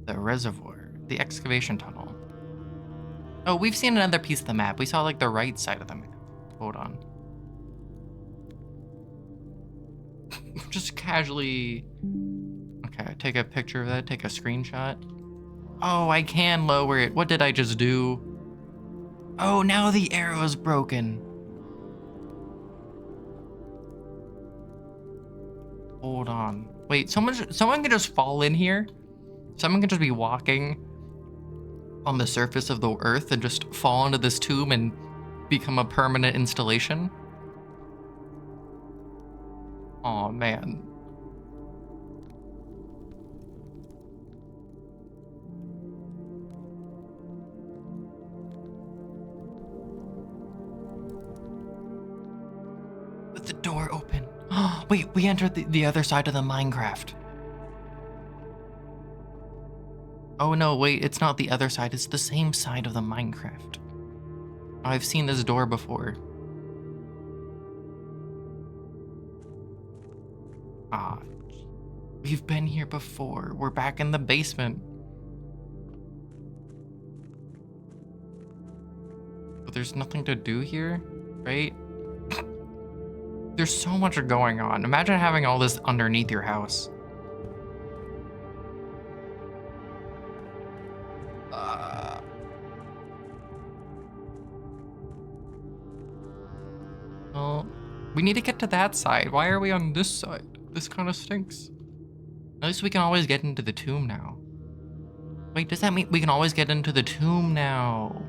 The reservoir. The excavation tunnel. Oh, we've seen another piece of the map. We saw, like, the right side of the map. Hold on. Just casually... Okay, take a picture of that. Take a screenshot. Oh, I can lower it. What did I just do? Oh, now the arrow is broken. Hold on. Wait, someone can just fall in here? Someone can just be walking on the surface of the earth and just fall into this tomb and become a permanent installation? Oh man. With the door open. Wait, we entered the other side of the Minecraft. Oh no, wait, it's not the other side, it's the same side of the Minecraft. I've seen this door before. Ah, we've been here before. We're back in the basement. But there's nothing to do here, right? There's so much going on. Imagine having all this underneath your house. Well, we need to get to that side. Why are we on this side? This kind of stinks. At least we can always get into the tomb now. Wait, does that mean we can always get into the tomb now?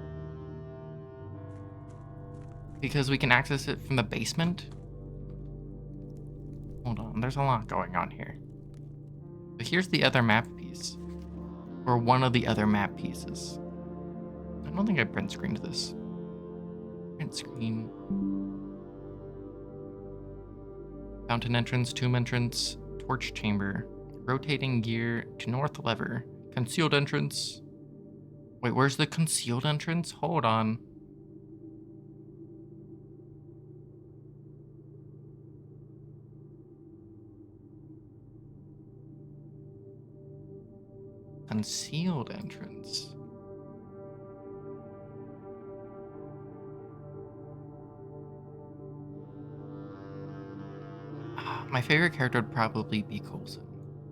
because we can access it from the basement. Hold on, there's a lot going on here. But here's the other map piece. Or one of the other map pieces. I don't think I print screened this. Print screen. Fountain entrance, tomb entrance, torch chamber, rotating gear to north lever, concealed entrance. Wait, where's the concealed entrance? Hold on. Concealed entrance. My favorite character would probably be Coulson.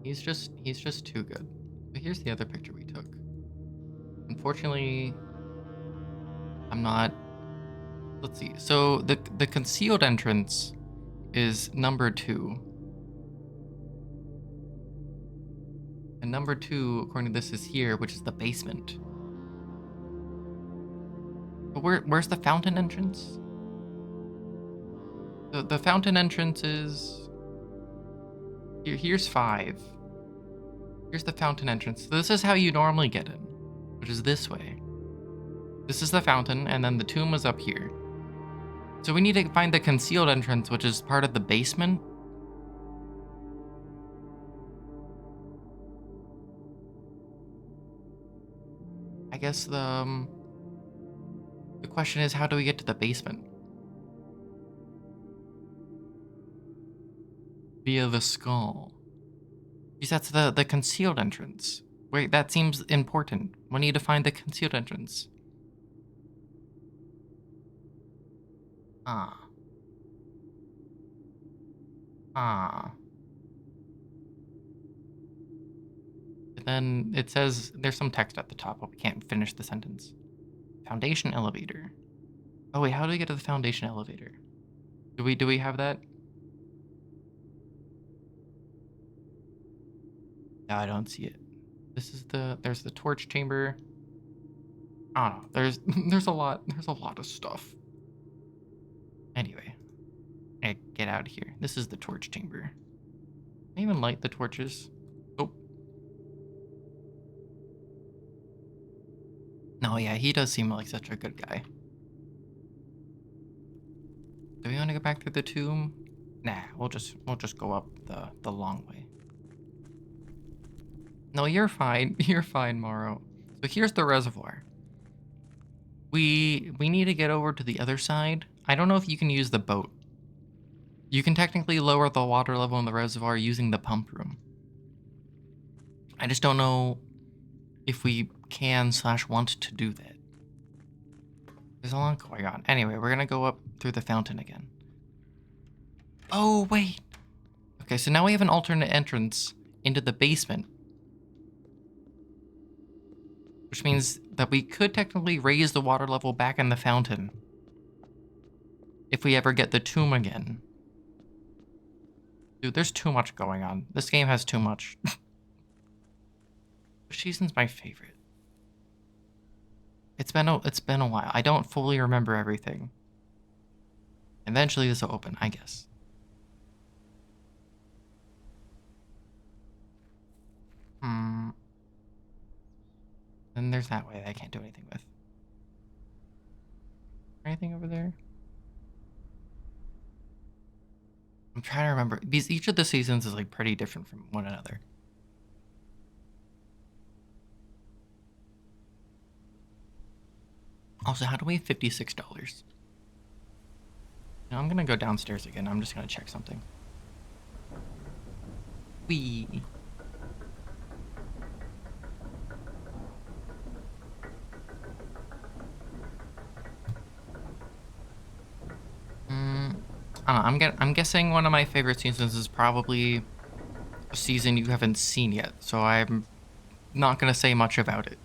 He's just too good. But here's the other picture we took. Unfortunately, I'm not. Let's see. So the concealed entrance is number 2. And number 2, according to this, is here, which is the basement. But where's the fountain entrance? The fountain entrance is here's 5. Here's the fountain entrance. So this is how you normally get in, which is this way. This is the fountain, and then the tomb is up here. So we need to find the concealed entrance, which is part of the basement. I guess the question is, how do we get to the basement? Via the skull. Because that's the concealed entrance. Wait, that seems important. We need to find the concealed entrance. Ah. And then it says there's some text at the top, but we can't finish the sentence. Foundation elevator. Oh wait, how do we get to the foundation elevator? Do we have that? No, I don't see it. This is there's the torch chamber. I don't know. There's a lot of stuff. Anyway, I get out of here. This is the torch chamber. Can I even light the torches? Oh. No, yeah, he does seem like such a good guy. Do we want to go back through the tomb? Nah, we'll just go up the long way. No, you're fine. You're fine, Morrow. So here's the reservoir. We need to get over to the other side. I don't know if you can use the boat. You can technically lower the water level in the reservoir using the pump room. I just don't know if we can/want to do that. There's a lot going on. Anyway, we're gonna go up through the fountain again. Oh, wait. Okay, so now we have an alternate entrance into the basement. Which means that we could technically raise the water level back in the fountain. If we ever get the tomb again. Dude, there's too much going on. This game has too much. Which season's my favorite? It's been a while. I don't fully remember everything. Eventually this will open, I guess. Then there's that way that I can't do anything with. Anything over there? I'm trying to remember. Because each of the seasons is like pretty different from one another. Also, how do we have $56? Now I'm gonna go downstairs again. I'm just gonna check something. Wee. I don't know, I'm guessing one of my favorite seasons is probably a season you haven't seen yet, so I'm not gonna say much about it.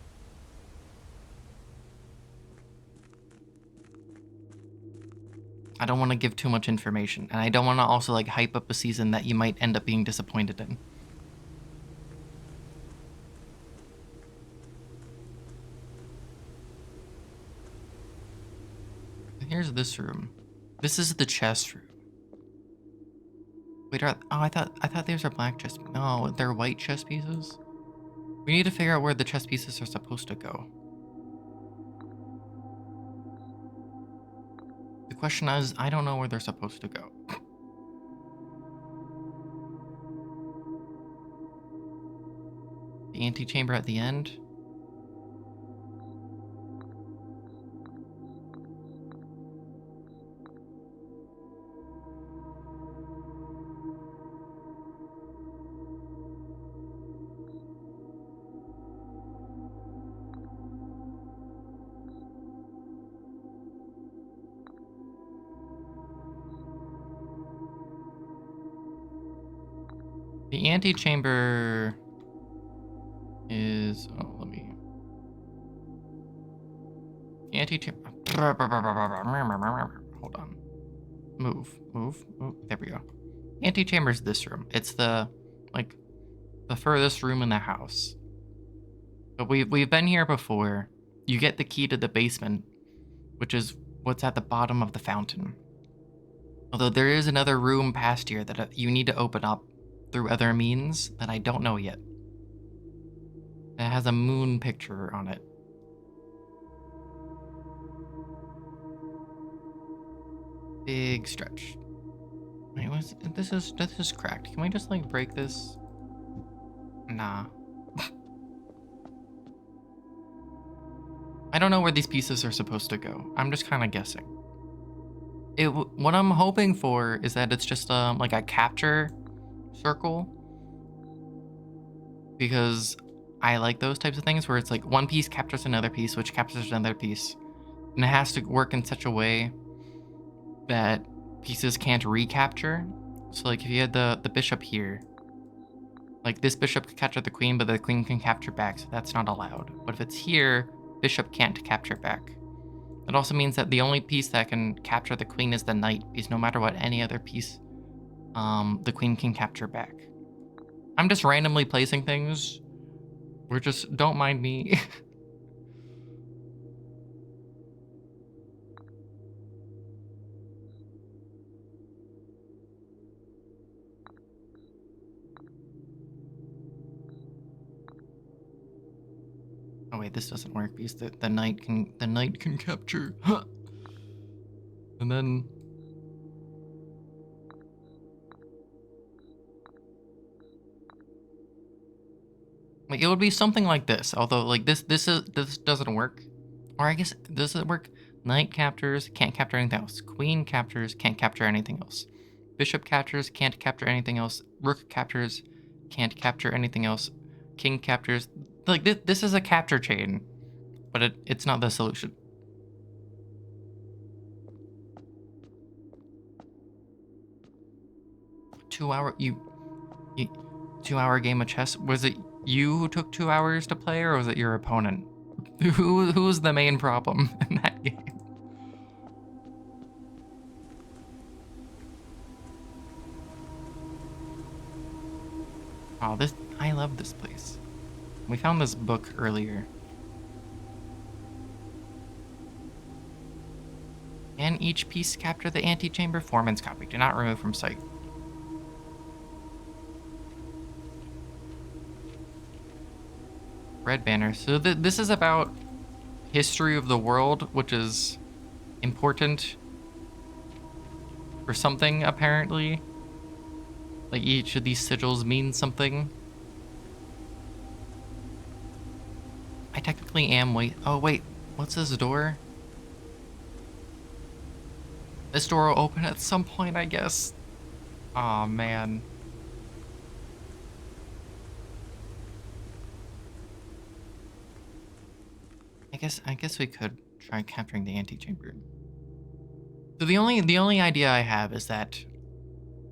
I don't want to give too much information, and I don't want to also like hype up a season that you might end up being disappointed in. here's this room. This is the chest room. Wait, I thought these are black chest. No, they're white chess pieces. We need to figure out where the chess pieces are supposed to go. The question is, I don't know where they're supposed to go. The antechamber at the end. The antechamber is... Oh, let me... Antechamber... Hold on. Move. There we go. Antechamber is this room. It's the, like, the furthest room in the house. But we've been here before. You get the key to the basement, which is what's at the bottom of the fountain. Although there is another room past here that you need to open up through other means that I don't know yet. It has a moon picture on it. Big stretch. Wait, this is cracked. Can we just like break this? Nah. I don't know where these pieces are supposed to go. I'm just kind of guessing. What I'm hoping for is that it's just like a capture circle, because I like those types of things where it's like one piece captures another piece, which captures another piece, and it has to work in such a way that pieces can't recapture. So like if you had the bishop here, like this bishop could capture the queen, but the queen can capture back, so that's not allowed. But if it's here, bishop can't capture back. That also means that the only piece that can capture the queen is the knight, because no matter what any other piece the queen can capture back. I'm just randomly placing things. Don't mind me. Oh wait, this doesn't work because the knight can capture. And then like it would be something like this. Although like this doesn't work. Or I guess does it work? Knight captures, can't capture anything else. Queen captures, can't capture anything else. Bishop captures, can't capture anything else. Rook captures, can't capture anything else. King captures. Like this is a capture chain, but it's not the solution. You 2-hour game of chess. Was it you who took 2 hours to play, or was it your opponent? Who's the main problem in that game? Oh, I love this place. We found this book earlier. Can each piece capture the antechamber? Foreman's copy. Do not remove from sight. Red banner. So this is about history of the world, which is important for something, apparently. Like each of these sigils means something. I technically am oh wait, what's this door? This door will open at some point, I guess. Aw, man. I guess we could try capturing the antechamber. So the only idea I have is that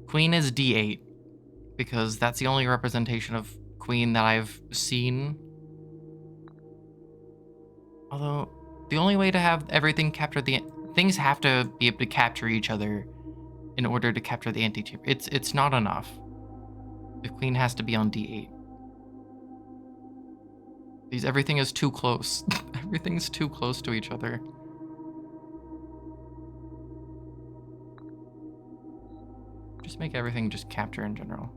queen is d8, because that's the only representation of queen that I've seen. Although the only way to have everything capture things have to be able to capture each other in order to capture the antechamber. It's not enough. The queen has to be on d8. Everything is too close. Everything's too close to each other. Just make everything just capture in general.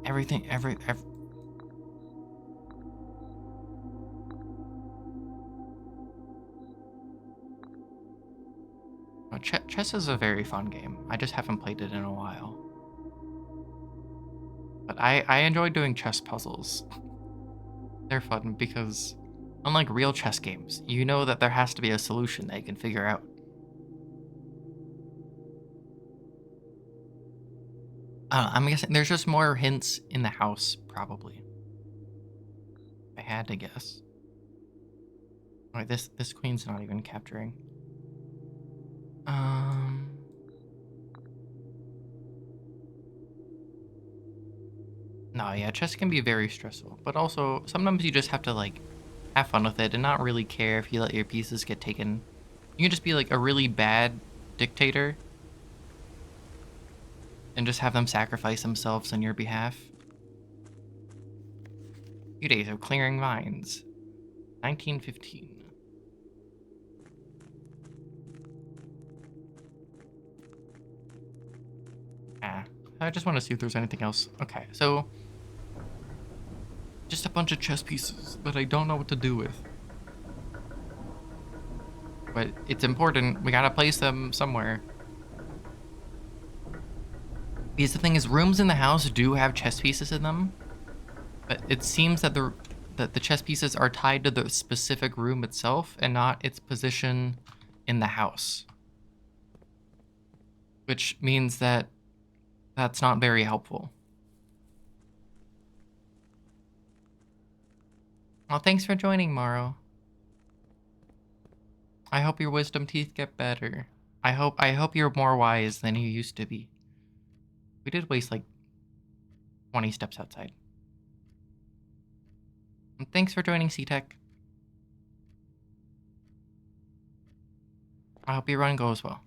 Everything, every chess is a very fun game. I just haven't played it in a while. But I enjoy doing chess puzzles. They're fun because, unlike real chess games, you know that there has to be a solution they can figure out. I'm guessing there's just more hints in the house, probably. I had to guess. Alright, this queen's not even capturing. No, yeah, chess can be very stressful, but also sometimes you just have to like have fun with it and not really care if you let your pieces get taken. You can just be like a really bad dictator and just have them sacrifice themselves on your behalf. Few days of clearing vines. 1915. Ah, I just want to see if there's anything else. Okay, so just a bunch of chess pieces that I don't know what to do with. But it's important. We gotta place them somewhere. Because the thing is, rooms in the house do have chess pieces in them, but it seems that the chess pieces are tied to the specific room itself and not its position in the house. Which means that that's not very helpful. Well, thanks for joining, Morrow. I hope your wisdom teeth get better. I hope you're more wise than you used to be. We did waste like 20 steps outside. And thanks for joining, C-Tech. I hope your run goes well.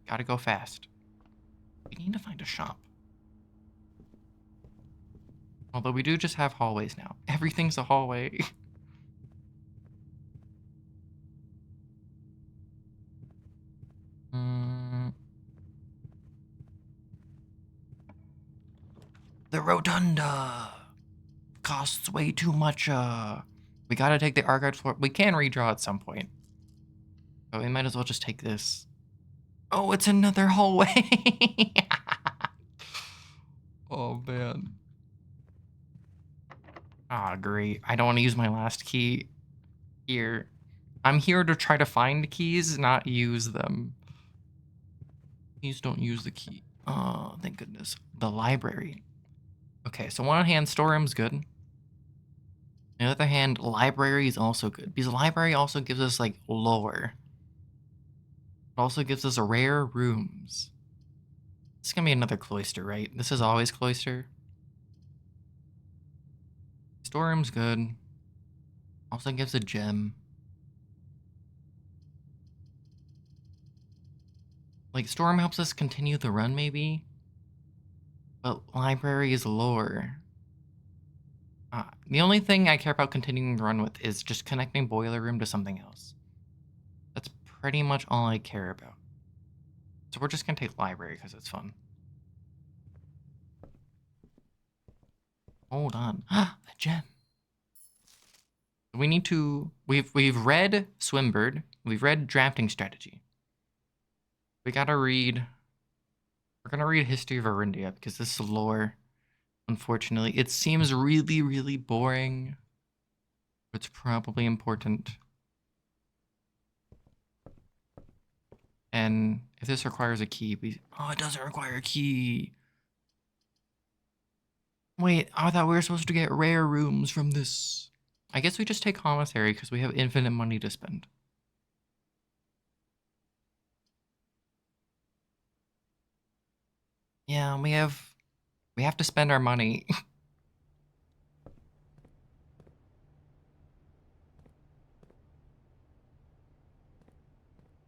Gotta go fast. We need to find a shop. Although we do just have hallways now. Everything's a hallway. The rotunda costs way too much. We gotta take the archive floor. We can redraw at some point. But we might as well just take this. Oh, it's another hallway. Oh, man. Ah, great. I don't want to use my last key here. I'm here to try to find keys, not use them. Please don't use the key. Oh, thank goodness. The library. Okay, so one hand, storeroom's good. On the other hand, library is also good. Because library also gives us, like, lore. It also gives us rare rooms. This is gonna be another cloister, right? This is always cloister. Storeroom's good. Also gives a gem. Like, storeroom helps us continue the run, maybe? But library is lore. The only thing I care about continuing the run with is just connecting boiler room to something else. That's pretty much all I care about. So we're just gonna take library because it's fun. Hold on. A gem. We need to... We've read Swimbird. We've read Drafting Strategy. We gotta read... We're gonna read History of Arindia because this is lore. Unfortunately, it seems really, really boring. But it's probably important. And if this requires a key, oh, it doesn't require a key. Wait, I thought we were supposed to get rare rooms from this. I guess we just take commissary because we have infinite money to spend. Yeah, we have to spend our money.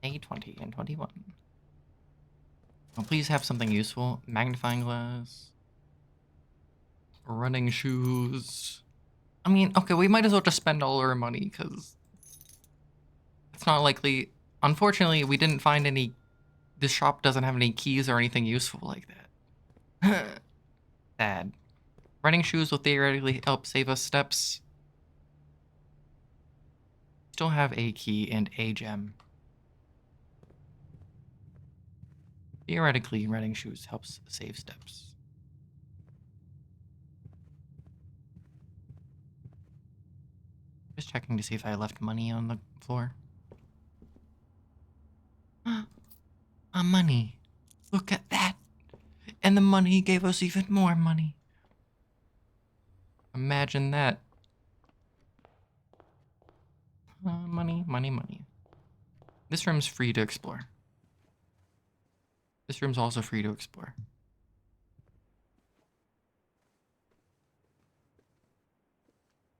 A20 and 21. Oh, please have something useful. Magnifying glass. Running shoes. I mean, okay, we might as well just spend all our money, because it's not likely. Unfortunately, we didn't find any. This shop doesn't have any keys or anything useful like that. Sad. Running shoes will theoretically help save us steps. Still have a key and a gem. Theoretically, running shoes helps save steps. Just checking to see if I left money on the floor. Money. Look at that. And the money gave us even more money. Imagine that. Money, money, money. This room's free to explore. This room's also free to explore.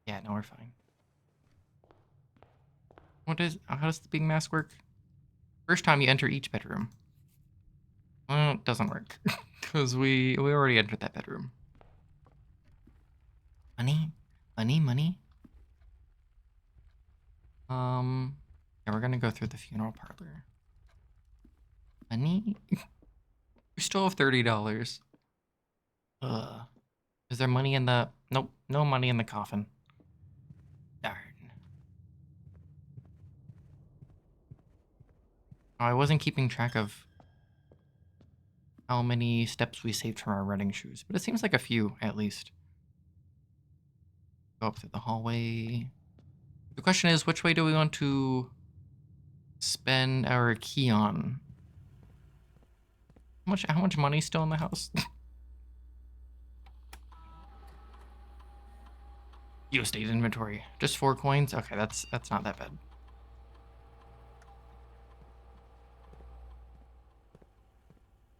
Yeah, no, we're fine. How does the big mask work? First time you enter each bedroom. Well, it doesn't work. Because we already entered that bedroom. Money? Money, money? Yeah, we're gonna go through the funeral parlor. Money? We still have $30. Ugh. Is there money in the... Nope, no money in the coffin. Darn. Oh, I wasn't keeping track of how many steps we saved from our running shoes, but it seems like a few, at least. Go up through the hallway. The question is, which way do we want to spend our key on? How much money's still in the house? Real estate inventory. Just 4 coins? Okay, that's not that bad.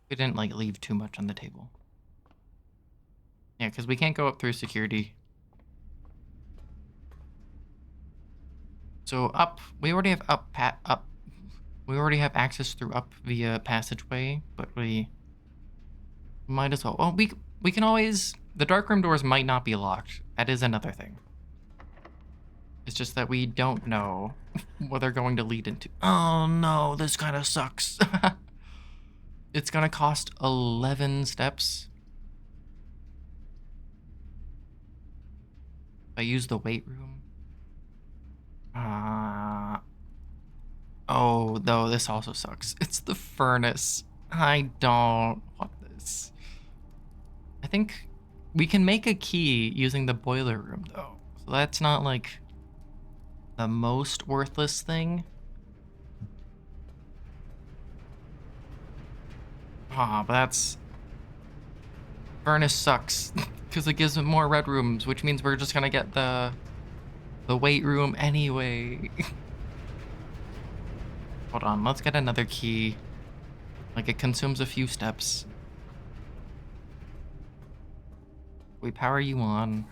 We didn't like leave too much on the table. Yeah, because we can't go up through security. So up, we already have up. We already have access through up via passageway, but we might as well. Well, we can always. The darkroom doors might not be locked. That is another thing. It's just that we don't know what they're going to lead into. Oh no, this kind of sucks. It's gonna cost 11 steps. I use the weight room. Oh, no, this also sucks. It's the furnace. I don't want this. I think we can make a key using the boiler room, though. So that's not, like, the most worthless thing. But that's... Furnace sucks. Because it gives it more red rooms, which means we're just gonna get the weight room anyway. Hold on, let's get another key. Like, it consumes a few steps. We power you on.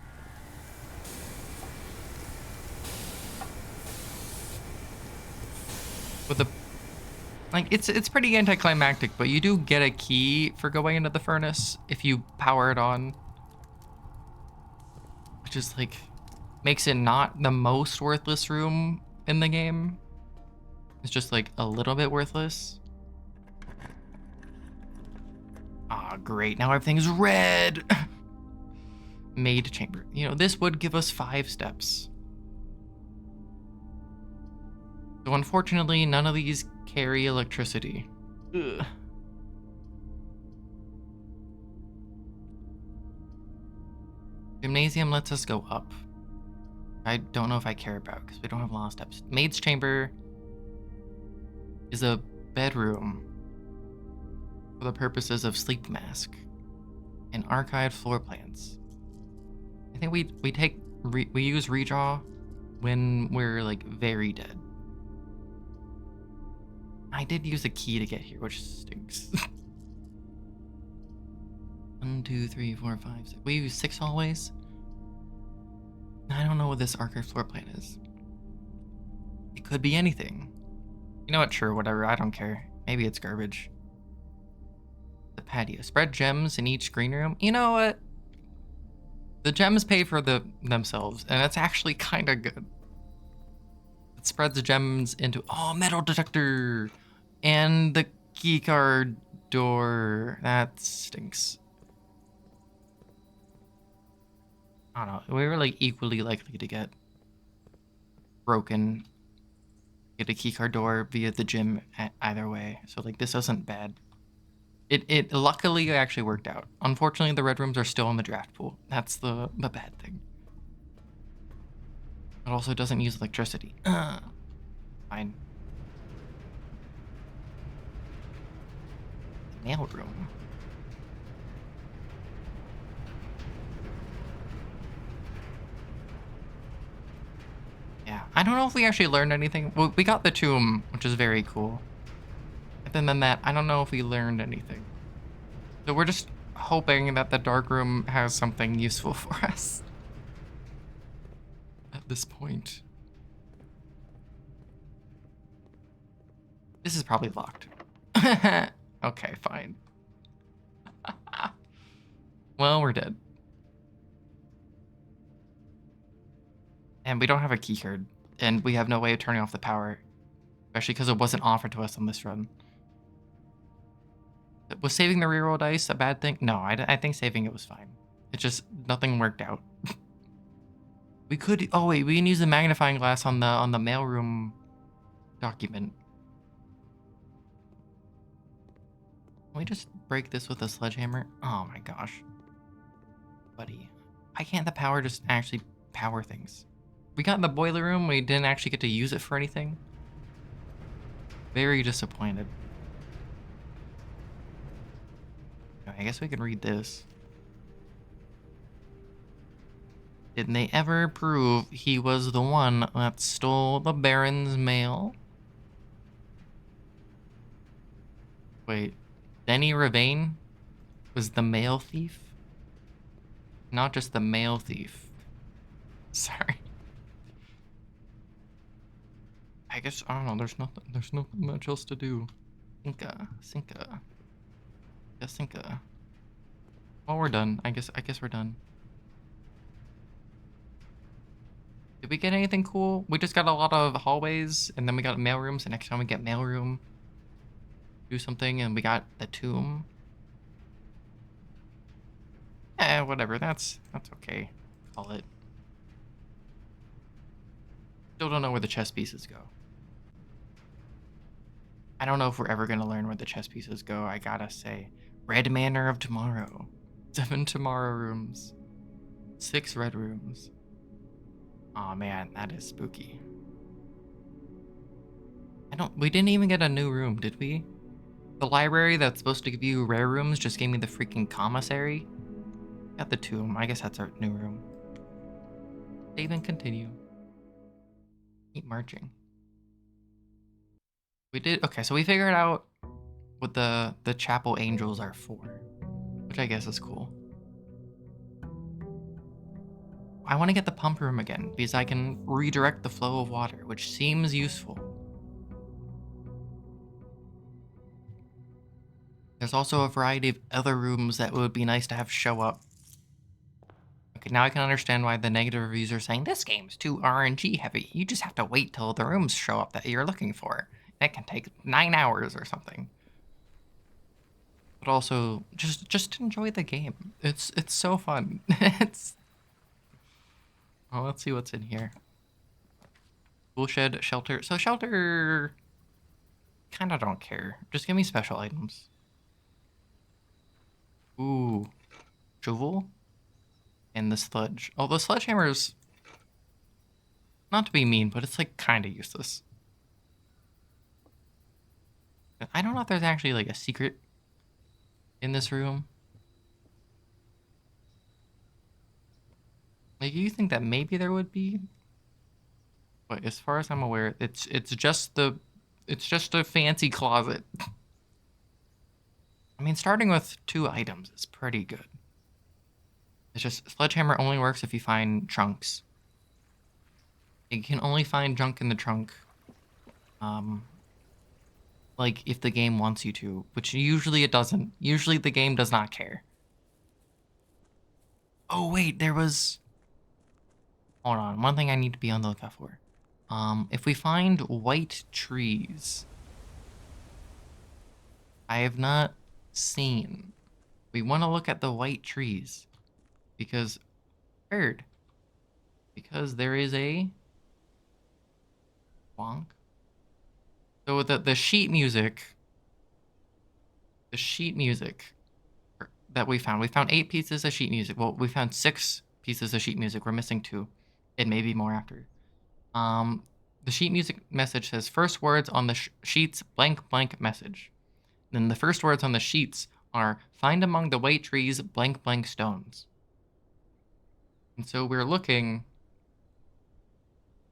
With the... Like, it's pretty anticlimactic, but you do get a key for going into the furnace if you power it on. Which is, like, makes it not the most worthless room in the game. It's just, like, a little bit worthless. Ah, great. Now everything's red. Maid chamber. You know, this would give us 5 steps. So unfortunately, none of these carry electricity. Ugh. Gymnasium lets us go up. I don't know if I care about because we don't have a lot of steps. Maid's chamber is a bedroom for the purposes of sleep mask and archived floor plans. I think we use redraw when we're like very dead. I did use a key to get here, which stinks. 1, 2, 3, 4, 5, 6. We use 6 hallways. I don't know what this archive floor plan is. It could be anything. You know what? Sure, whatever. I don't care. Maybe it's garbage. The patio. Spread gems in each green room. You know what? The gems pay for themselves, and it's actually kind of good. It spreads the gems into metal detector, and the keycard door. That stinks. I don't know. We were like equally likely to get broken, get a keycard door via the gym either way. So like this isn't bad. It luckily actually worked out. Unfortunately, the red rooms are still in the draft pool. That's the bad thing. It also doesn't use electricity. Fine. Mail room. Yeah, I don't know if we actually learned anything. Well, we got the tomb, which is very cool. And then that, I don't know if we learned anything. So we're just hoping that the dark room has something useful for us at this point. This is probably locked. Okay, fine. Well, we're dead. And we don't have a keycard. And we have no way of turning off the power. Especially because it wasn't offered to us on this run. Was saving the reroll dice a bad thing? No, I think saving it was fine. It just, nothing worked out. We could, oh wait, we can use the magnifying glass on the mailroom document. Can we just break this with a sledgehammer? Oh my gosh. Buddy. Why can't the power just actually power things? We got in the boiler room, we didn't actually get to use it for anything. Very disappointed. I guess we can read this. Didn't they ever prove he was the one that stole the Baron's mail? Wait, Denny Ravane was the mail thief? Not just the mail thief. Sorry. I guess, I don't know, there's nothing much else to do. Sinka. Well, we're done. I guess we're done. Did we get anything cool? We just got a lot of hallways, and then we got mail rooms, and next time we get mail room, do something, and we got the tomb. Whatever, that's okay. Call it. Still don't know where the chess pieces go. I don't know if we're ever gonna learn where the chess pieces go, I gotta say. Red Manor of Tomorrow. 7 tomorrow rooms. 6 red rooms. Aw, man, that is spooky. We didn't even get a new room, did we? The library that's supposed to give you rare rooms just gave me the freaking commissary. Got the tomb, I guess that's our new room. Save and continue. Keep marching. We did, okay, so we figured out what the chapel angels are for, which I guess is cool. I want to get the pump room again because I can redirect the flow of water, which seems useful. There's also a variety of other rooms that would be nice to have show up. Okay, now I can understand why the negative reviews are saying this game's too RNG heavy. You just have to wait till the rooms show up that you're looking for. That can take 9 hours or something. But also, just enjoy the game. It's so fun. Well, let's see what's in here. Toolshed, shelter. So shelter, kind of don't care. Just give me special items. Ooh, shovel, and the sludge. Oh, the sledgehammer is, not to be mean, but it's like kind of useless. I don't know if there's actually like a secret in this room. Like, you think that maybe there would be? But as far as I'm aware, it's just a fancy closet. I mean, starting with 2 items is pretty good. It's just sledgehammer only works if you find trunks. You can only find junk in the trunk. Like if the game wants you to, which usually it doesn't. Usually the game does not care. Oh, wait, there was... Hold on. One thing I need to be on the lookout for. If we find white trees... I have not seen. We want to look at the white trees. Because... Bird. Because there is a... Bonk. So the sheet music... The sheet music that we found 8 pieces of sheet music. Well, we found 6 pieces of sheet music. We're missing 2. It may be more after. The sheet music message says first words on the sheets blank blank message. Then the first words on the sheets are find among the white trees blank blank stones. And so we're looking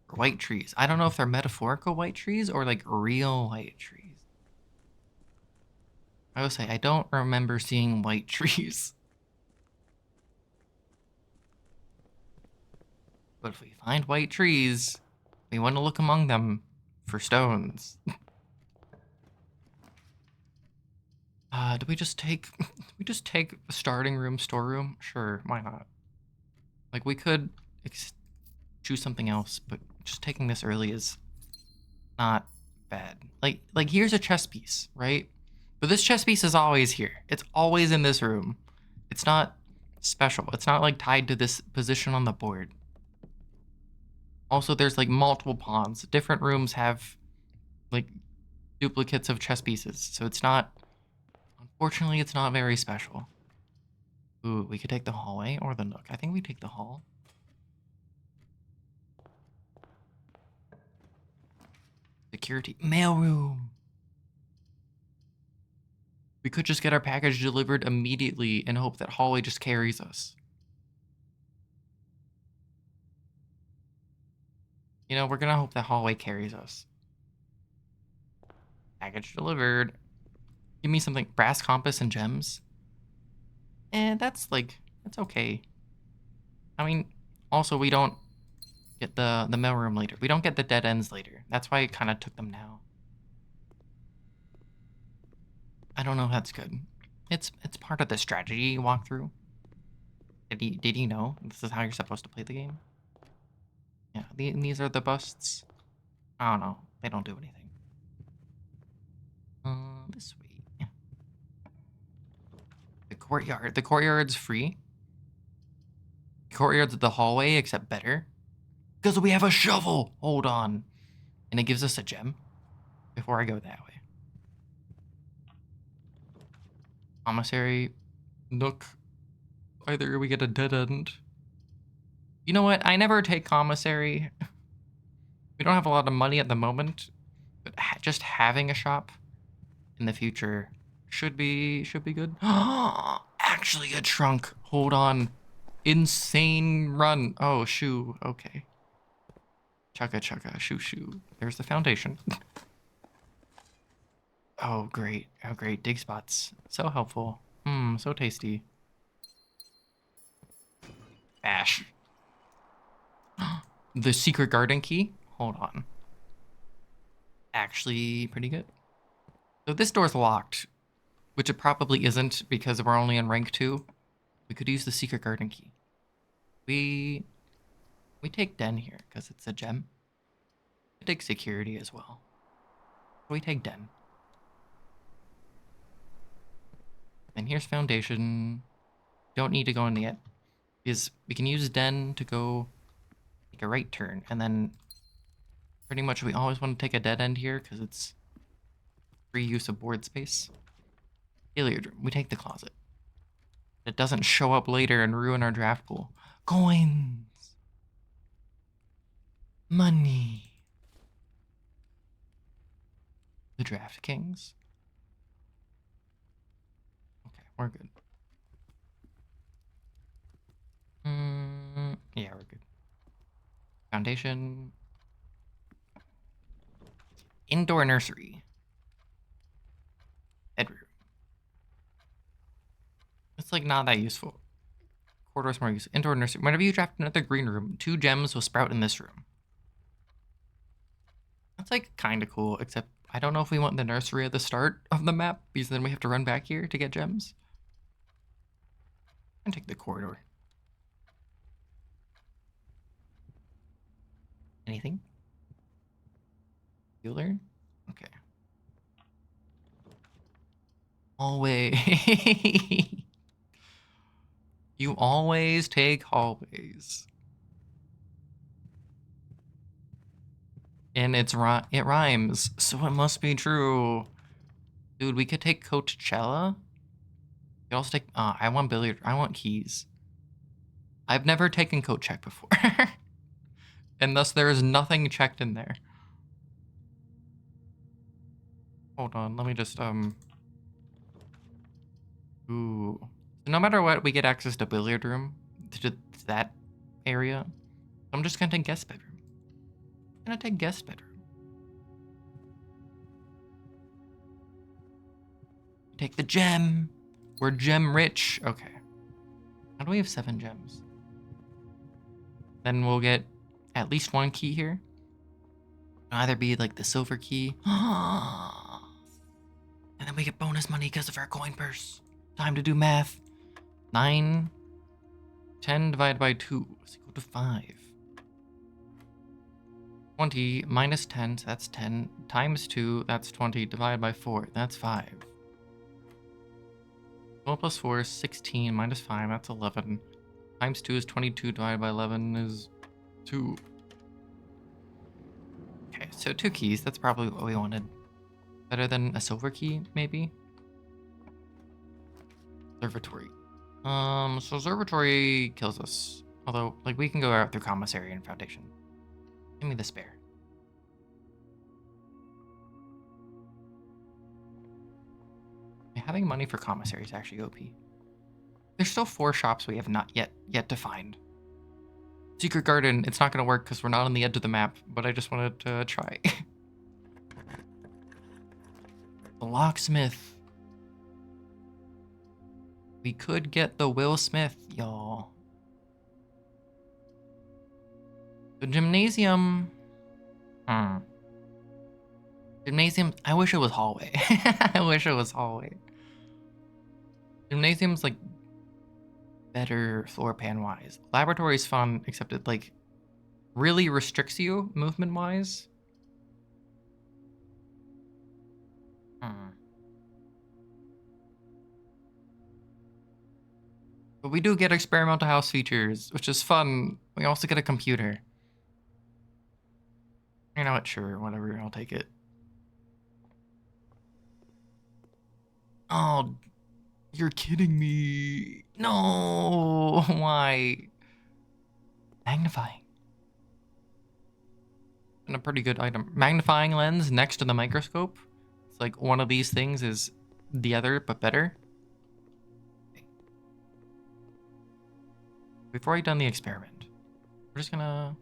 for white trees. I don't know if they're metaphorical white trees or like real white trees. I will say, I don't remember seeing white trees. But if we find white trees, we want to look among them for stones. Do we just take the starting room, storeroom? Sure, why not? Like, we could choose something else, but just taking this early is not bad. Like here's a chess piece, right? But this chess piece is always here. It's always in this room. It's not special. It's not like tied to this position on the board. Also, there's like multiple pawns. Different rooms have like duplicates of chess pieces. So it's not, unfortunately, it's not very special. Ooh, we could take the hallway or the nook. I think we take the hall. Security. Mailroom. We could just get our package delivered immediately and hope that hallway just carries us. You know, we're gonna hope that hallway carries us. Package delivered. Give me something. Brass compass and gems. And that's okay. I mean, also we don't get the mailroom later. We don't get the dead ends later. That's why I kind of took them now. I don't know if that's good. It's part of the strategy walkthrough. Did you know this is how you're supposed to play the game? Yeah, these are the busts. I don't know. They don't do anything. This way. Yeah. The courtyard. The courtyard's free. The courtyard's the hallway, except better. Because we have a shovel! Hold on. And it gives us a gem. Before I go that way. Commissary. Nook. Either we get a dead end. You know what? I never take commissary. We don't have a lot of money at the moment. But just having a shop in the future should be good. Actually a trunk. Hold on. Insane run. Oh, shoe. Okay. Chugga chugga. Shoo shoo. There's the foundation. Oh, great. Oh, great. Dig spots. So helpful. So tasty. Bash. The secret garden key? Hold on. Actually pretty good. So this door's locked, which it probably isn't because we're only in rank 2. We could use the secret garden key. We take Den here because it's a gem. We take security as well. We take Den. And here's foundation. Don't need to go in yet. Because we can use Den to go take a right turn. And then pretty much we always want to take a dead end here because it's free use of board space. Billiard room. We take the closet. It doesn't show up later and ruin our draft pool. Coins. Money. The draft kings. Okay, we're good. Yeah, we're good. Foundation. Indoor nursery. Bedroom. It's like not that useful. Corridors more useful. Indoor nursery. Whenever you draft another green room, 2 gems will sprout in this room. That's like kind of cool, except I don't know if we want the nursery at the start of the map because then we have to run back here to get gems. And take the corridor. Anything? Bueller? Okay. Hallway. You always take hallways. And it rhymes, so it must be true. Dude, we could take Coachella. We could also take, I want billiard, I want keys. I've never taken coat check before. And thus there is nothing checked in there. Hold on, let me just, ooh. So no matter what, we get access to billiard room, to that area. I'm just gonna take guest bedroom. I'm gonna take guest bedroom. Take the gem. We're gem rich. Okay. How do we have 7 gems? Then we'll get at least 1 key here. It'll either be like the silver key. And then we get bonus money because of our coin purse. Time to do math. 9, 10 divided by 2 is equal to 5. 20 minus 10, so that's 10. Times 2, that's 20. Divided by 4, that's 5. 12 plus 4 is 16. Minus 5, that's 11. Times 2 is 22. Divided by 11 is 2. Okay, so 2 keys. That's probably what we wanted. Better than a silver key, maybe? Observatory. So observatory kills us. Although, like, we can go out through commissary and foundation. Give me the spare. Having money for commissary is actually OP. There's still 4 shops we have not yet to find. Secret Garden, it's not going to work because we're not on the edge of the map, but I just wanted to try. The locksmith. We could get the Will Smith, y'all. The gymnasium. Gymnasium, I wish it was hallway. I wish it was hallway. Gymnasium's like better floor pan wise. Laboratory's fun, except it like really restricts you movement wise. But we do get experimental house features, which is fun. We also get a computer. You know what? Sure, whatever. I'll take it. Oh, you're kidding me. No, why? Magnifying. And a pretty good item. Magnifying lens next to the microscope. It's like one of these things is the other, but better. Before I've done the experiment, we're gonna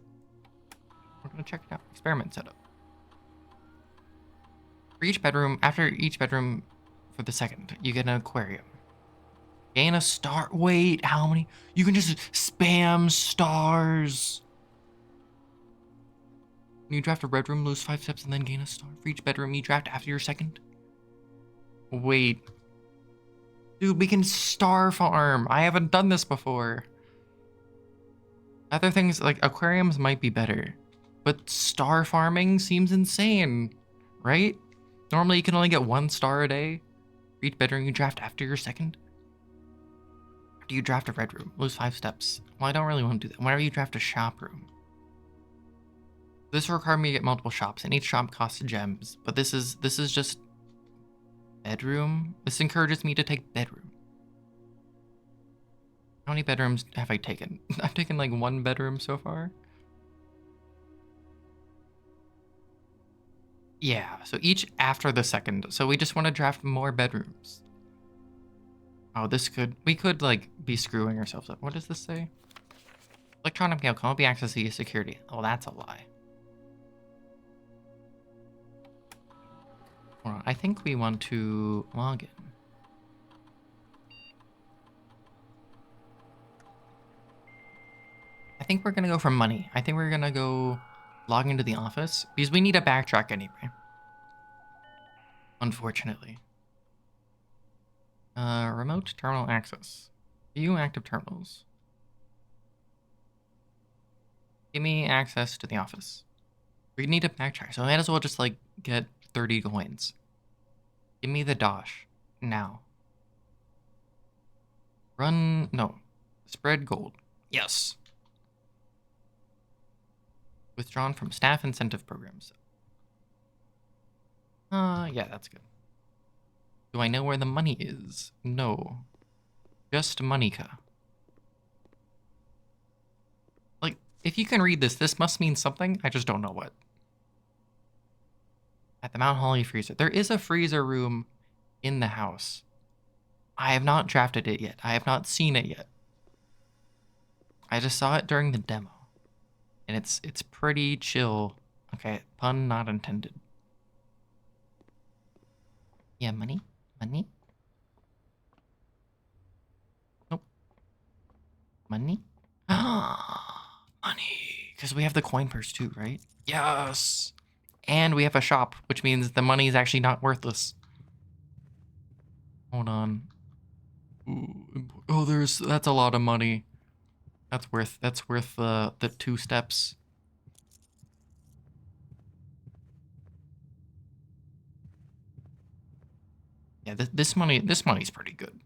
check it out. Experiment setup. For each bedroom, after each bedroom for the second, you get an aquarium. Gain a star. Wait, how many? You can just spam stars. When you draft a red room, lose 5 steps and then gain a star. For each bedroom you draft after your second. Wait. Dude, we can star farm. I haven't done this before. Other things like aquariums might be better, but star farming seems insane, right? Normally you can only get 1 star a day. For each bedroom you draft after your second. After you draft a red room, lose 5 steps. Well, I don't really want to do that. Whenever you draft a shop room. This requires me to get multiple shops, and each shop costs gems. But this is just bedroom. This encourages me to take bedroom. How many bedrooms have I taken? I've taken like 1 bedroom so far. Yeah, so each after the second. So we just want to draft more bedrooms. Oh, we could like be screwing ourselves up. What does this say? Electronic mail cannot be accessed via security. Oh, that's a lie. Hold on, I think we want to log in. I think we're gonna go for money. I think we're gonna go log into the office because we need a backtrack anyway. Unfortunately. Remote terminal access. View active terminals. Give me access to the office. We need to backtrack, so I might as well just, like, get 30 coins. Give me the dosh. Now. Run... No. Spread gold. Yes. Withdrawn from staff incentive programs. Yeah, that's good. Do I know where the money is? No. Just Monica. Like, if you can read this, this must mean something. I just don't know what. At the Mount Holly freezer. There is a freezer room in the house. I have not drafted it yet. I have not seen it yet. I just saw it during the demo. And it's pretty chill. Okay, pun not intended. Yeah, money? Money? Nope. Money? Money. Because we have the coin purse too, right? Yes! And we have a shop, which means the money is actually not worthless. Hold on. Ooh, oh, that's a lot of money. That's worth the 2 steps. Yeah, this money's pretty good.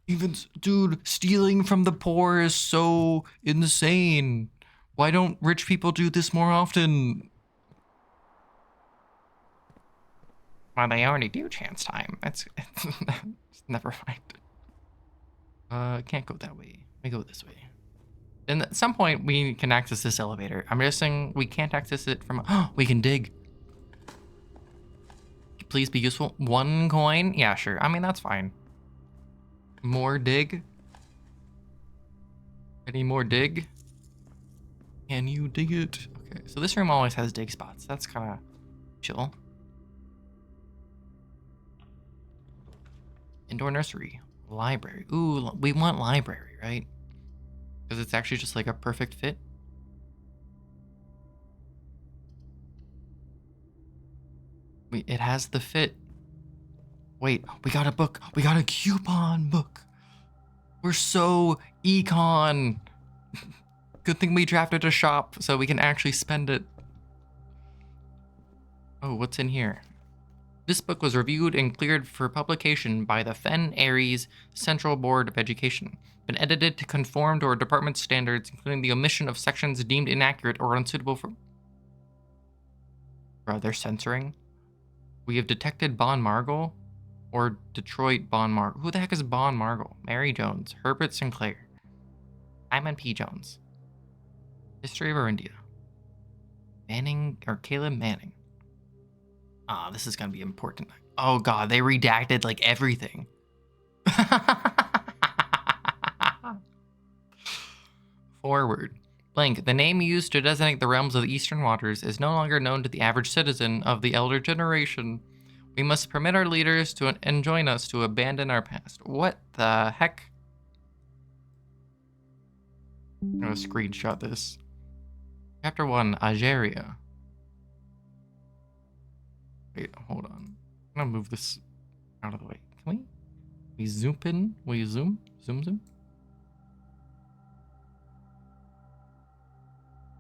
Even, dude, stealing from the poor is so insane. Why don't rich people do this more often? Well, they already do chance time. It's never mind. Can't go that way. We go this way. And at some point, we can access this elevator. I'm guessing we can't access it from... Oh, we can dig. Please be useful. 1 coin? Yeah, sure. I mean, that's fine. More dig? Any more dig? Can you dig it? Okay, so this room always has dig spots. That's kind of chill. Indoor nursery. Library. Ooh, we want library, right? Because it's actually just like a perfect fit. It has the fit. Wait, we got a book. We got a coupon book. We're so econ. Good thing we drafted a shop so we can actually spend it. Oh, what's in here? This book was reviewed and cleared for publication by the Fen Aries Central Board of Education. Been edited to conform to our department's standards, including the omission of sections deemed inaccurate or unsuitable for... Bro, they're censoring? We have detected Bon Margle or Detroit Bon Margle. Who the heck is Bon Margle? Mary Jones, Herbert Sinclair, Simon P. Jones. History of our India. Manning or Caleb Manning. Ah, this is gonna be important. Oh god, they redacted like everything. Forward. Blank. The name used to designate the realms of the Eastern Waters is no longer known to the average citizen of the elder generation. We must permit our leaders to enjoin us to abandon our past. What the heck? I'm gonna screenshot this. Chapter 1, Algeria. Wait, hold on. I'm gonna move this out of the way. Can we zoom in? Will you zoom? Zoom?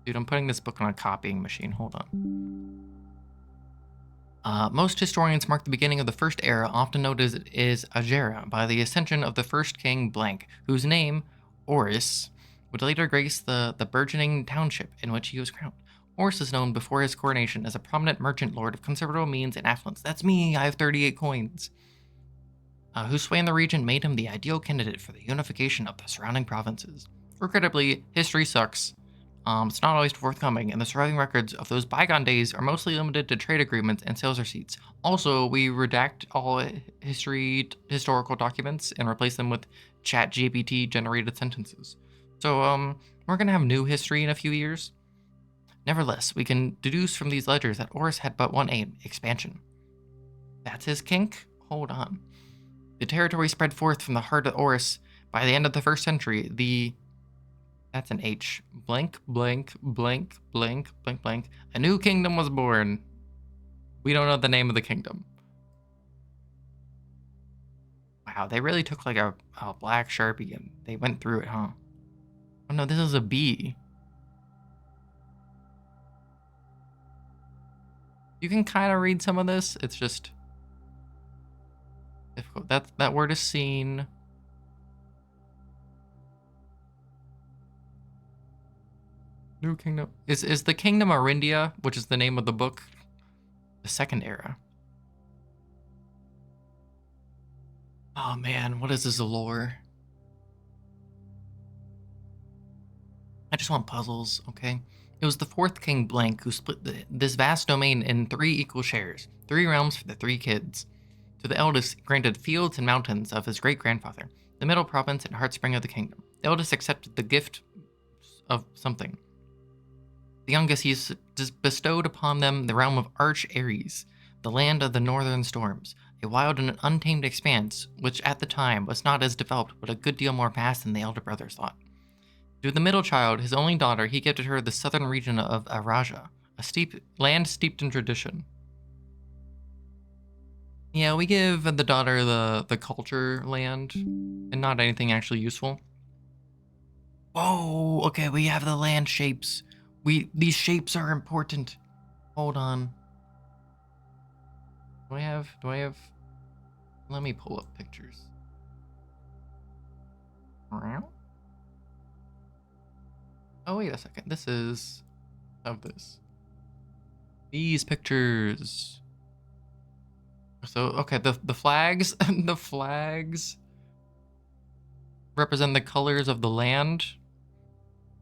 Dude, I'm putting this book on a copying machine. Hold on. Most historians mark the beginning of the first era, often noted as Algeria, by the ascension of the first king Blank, whose name, Oris, would later grace the burgeoning township in which he was crowned. Oris is known before his coronation as a prominent merchant lord of considerable means and affluence. That's me, I have 38 coins. Whose sway in the region made him the ideal candidate for the unification of the surrounding provinces. Regrettably, history sucks. It's not always forthcoming, and the surviving records of those bygone days are mostly limited to trade agreements and sales receipts. Also, we redact all historical documents and replace them with ChatGPT generated sentences. So, we're gonna have new history in a few years. Nevertheless, we can deduce from these ledgers that Oris had but one aim: expansion. That's his kink? Hold on. The territory spread forth from the heart of Oris. By the end of the 1st century, that's an H. Blank, blank, blank, blank, blank, blank. A new kingdom was born. We don't know the name of the kingdom. Wow, they really took like a black Sharpie and they went through it, huh? Oh no, this is a B. You can kind of read some of this. It's just difficult. That word is seen. New Kingdom. Is the Kingdom Arindia, which is the name of the book, the second era? Oh man, what is this lore? I just want puzzles, okay? It was the fourth king Blank who split this vast domain in 3 equal shares, 3 realms for the 3 kids. To the eldest, granted fields and mountains of his great-grandfather, the middle province and heartspring of the kingdom. The eldest accepted the gift of something. The youngest, he bestowed upon them the realm of Arch Ares, the land of the northern storms, a wild and untamed expanse, which at the time was not as developed, but a good deal more vast than the elder brothers thought. To the middle child, his only daughter, he gifted her the southern region of Araja, a land steeped in tradition. Yeah, we give the daughter the culture land, and not anything actually useful. Whoa, okay, we have the land shapes. These shapes are important. Hold on. Do I have, let me pull up pictures. Oh, wait a second. This is of this. These pictures. So, okay, the flags, the flags represent the colors of the land.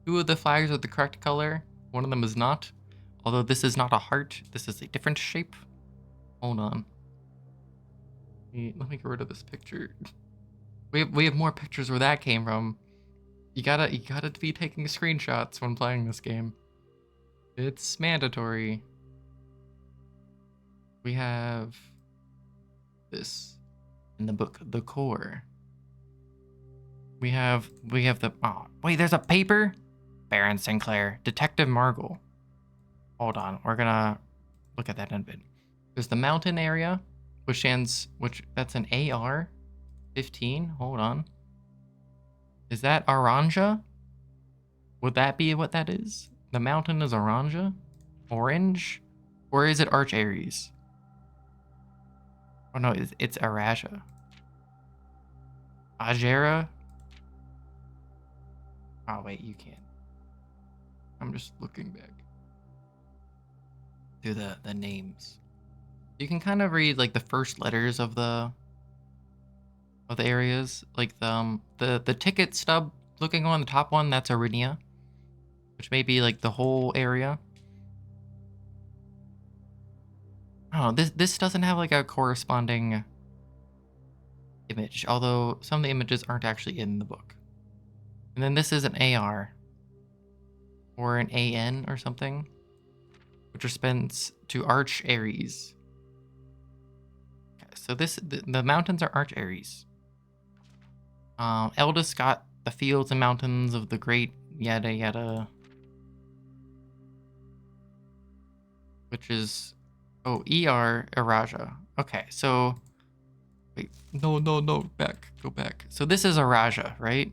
2 of the flags are the correct color. 1 of them is not. Although this is not a heart, this is a different shape. Hold on. Let me get rid of this picture. We have more pictures where that came from. You gotta be taking screenshots when playing this game. It's mandatory. We have this in the book, The Core. We have the, oh, wait, there's a paper? Baron Sinclair, Detective Margle. Hold on, we're gonna look at that in a bit. There's the mountain area, which that's an AR 15. Hold on. Is that Aranja? Would that be what that is? The mountain is Aranja? Orange? Or is it Arch Ares? Oh no, it's Araja. Ajera? Oh wait, you can't. I'm just looking back through the names. You can kind of read like the first letters of the areas, like the ticket stub looking on the top one, that's Arinia, which may be like the whole area. Oh, this doesn't have like a corresponding image, although some of the images aren't actually in the book. And then this is an AR or an AN or something, which responds to Arch Ares. Okay, so the mountains are Arch Ares. Eldest got the fields and mountains of the great yada yada, which is, oh, ER Araja. Okay, so wait, no, go back. So this is Araja, right?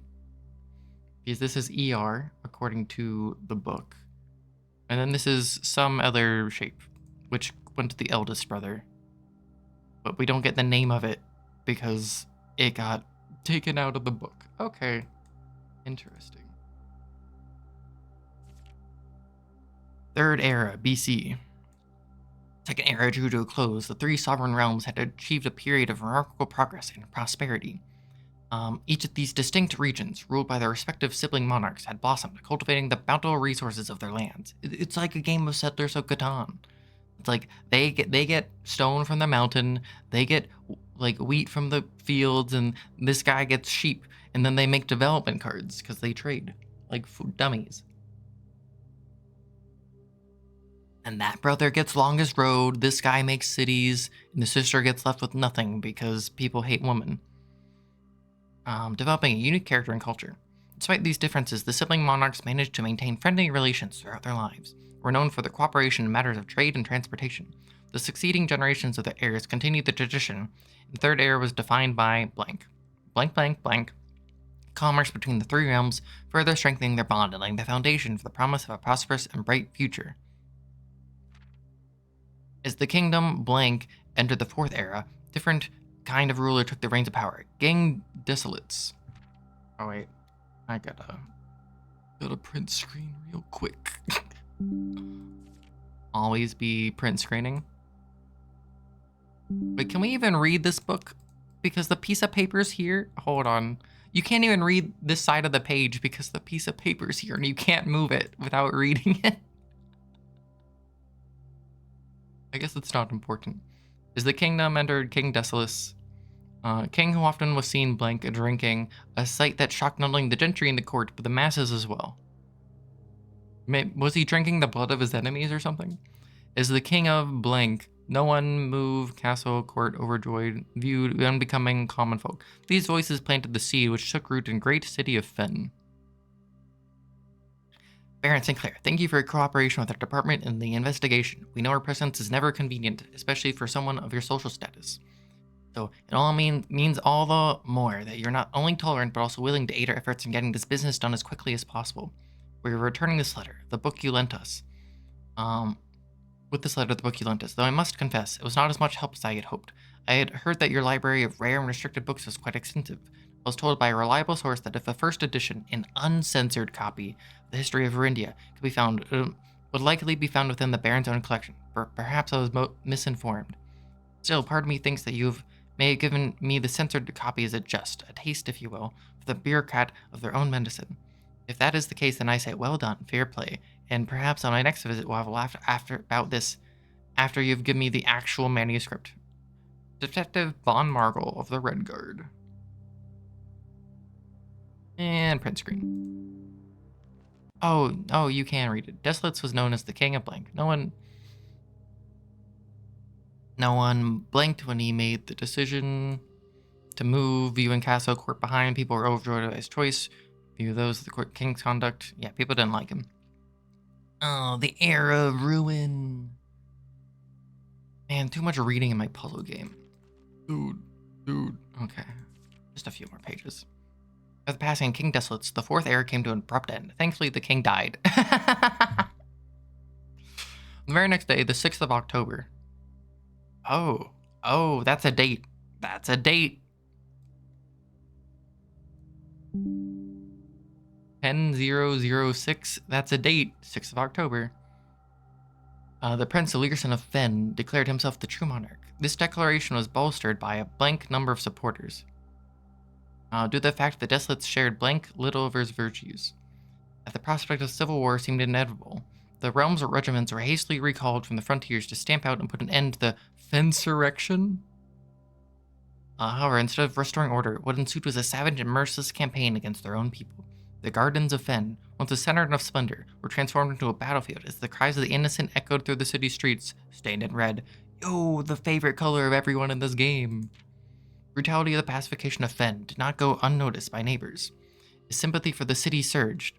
Because this is ER according to the book. And then this is some other shape, which went to the eldest brother. But we don't get the name of it because it got taken out of the book. Okay, interesting. Third era, BC. Second era drew to a close. The 3 sovereign realms had achieved a period of remarkable progress and prosperity. Each of these distinct regions, ruled by their respective sibling monarchs, had blossomed, cultivating the bountiful resources of their lands. It's like a game of Settlers of Catan. It's like they get stone from the mountain, they get like wheat from the fields, and this guy gets sheep, and then they make development cards because they trade like food dummies. And that brother gets longest road, this guy makes cities, and the sister gets left with nothing because people hate women. Developing a unique character and culture. Despite these differences, the sibling monarchs managed to maintain friendly relations throughout their lives, were known for their cooperation in matters of trade and transportation. The succeeding generations of the heirs continued the tradition, and the third era was defined by blank. Commerce between the 3 realms, further strengthening their bond and laying the foundation for the promise of a prosperous and bright future. As the kingdom blank entered the fourth era, different kind of ruler took the reins of power. Gang desolates. Oh wait, I gotta print screen real quick. Always be print screening. Wait, can we even read this book? Because the piece of paper's here. Hold on. You can't even read this side of the page because the piece of paper's here and you can't move it without reading it. I guess it's not important. As the kingdom entered King Desolus, king who often was seen blank drinking, a sight that shocked not only the gentry in the court, but the masses as well. Was he drinking the blood of his enemies or something? As the king of blank, no one moved, castle, court, overjoyed, viewed, unbecoming common folk. These voices planted the seed which took root in great city of Fen. Baron Sinclair, thank you for your cooperation with our department in the investigation. We know our presence is never convenient, especially for someone of your social status. So it all means all the more that you're not only tolerant, but also willing to aid our efforts in getting this business done as quickly as possible. We're returning this letter, the book you lent us. With this letter, the book you lent us, though I must confess, it was not as much help as I had hoped. I had heard that your library of rare and restricted books was quite extensive. I was told by a reliable source that if a first edition, an uncensored copy of the history of Verindia could be found, would likely be found within the Baron's own collection. Perhaps I was misinformed. Still, part of me thinks that may have given me the censored copy as a jest, a taste, if you will, for the bureaucrat of their own medicine. If that is the case, then I say, well done, fair play, and perhaps on my next visit we'll have a laugh after you've given me the actual manuscript. Detective Von Margle of the Red Guard. And print screen. Oh, you can read it. Desolates was known as the King of Blank. No one blinked when he made the decision to move viewing Castle Court behind. People were overjoyed at his choice. View those of the court king's conduct. Yeah, people didn't like him. Oh, the era of ruin. Man, too much reading in my puzzle game. Dude. Okay. Just a few more pages. After passing King Desolates, the fourth era came to an abrupt end. Thankfully, the king died. The very next day, the 6th of October. Oh, that's a date. That's a date. 10006, that's a date. 6th of October. The Prince Learson of Fen declared himself the true monarch. This declaration was bolstered by a blank number of supporters, due to the fact that the Desolates shared blank little of his virtues. As the prospect of civil war seemed inevitable, the realms or regiments were hastily recalled from the frontiers to stamp out and put an end to the Fensurrection. However, instead of restoring order, what ensued was a savage and merciless campaign against their own people. The gardens of Fen, once a center of splendor, were transformed into a battlefield as the cries of the innocent echoed through the city streets, stained in red. Yo, the favorite color of everyone in this game. Brutality of the pacification of Fen did not go unnoticed by neighbors. As sympathy for the city surged,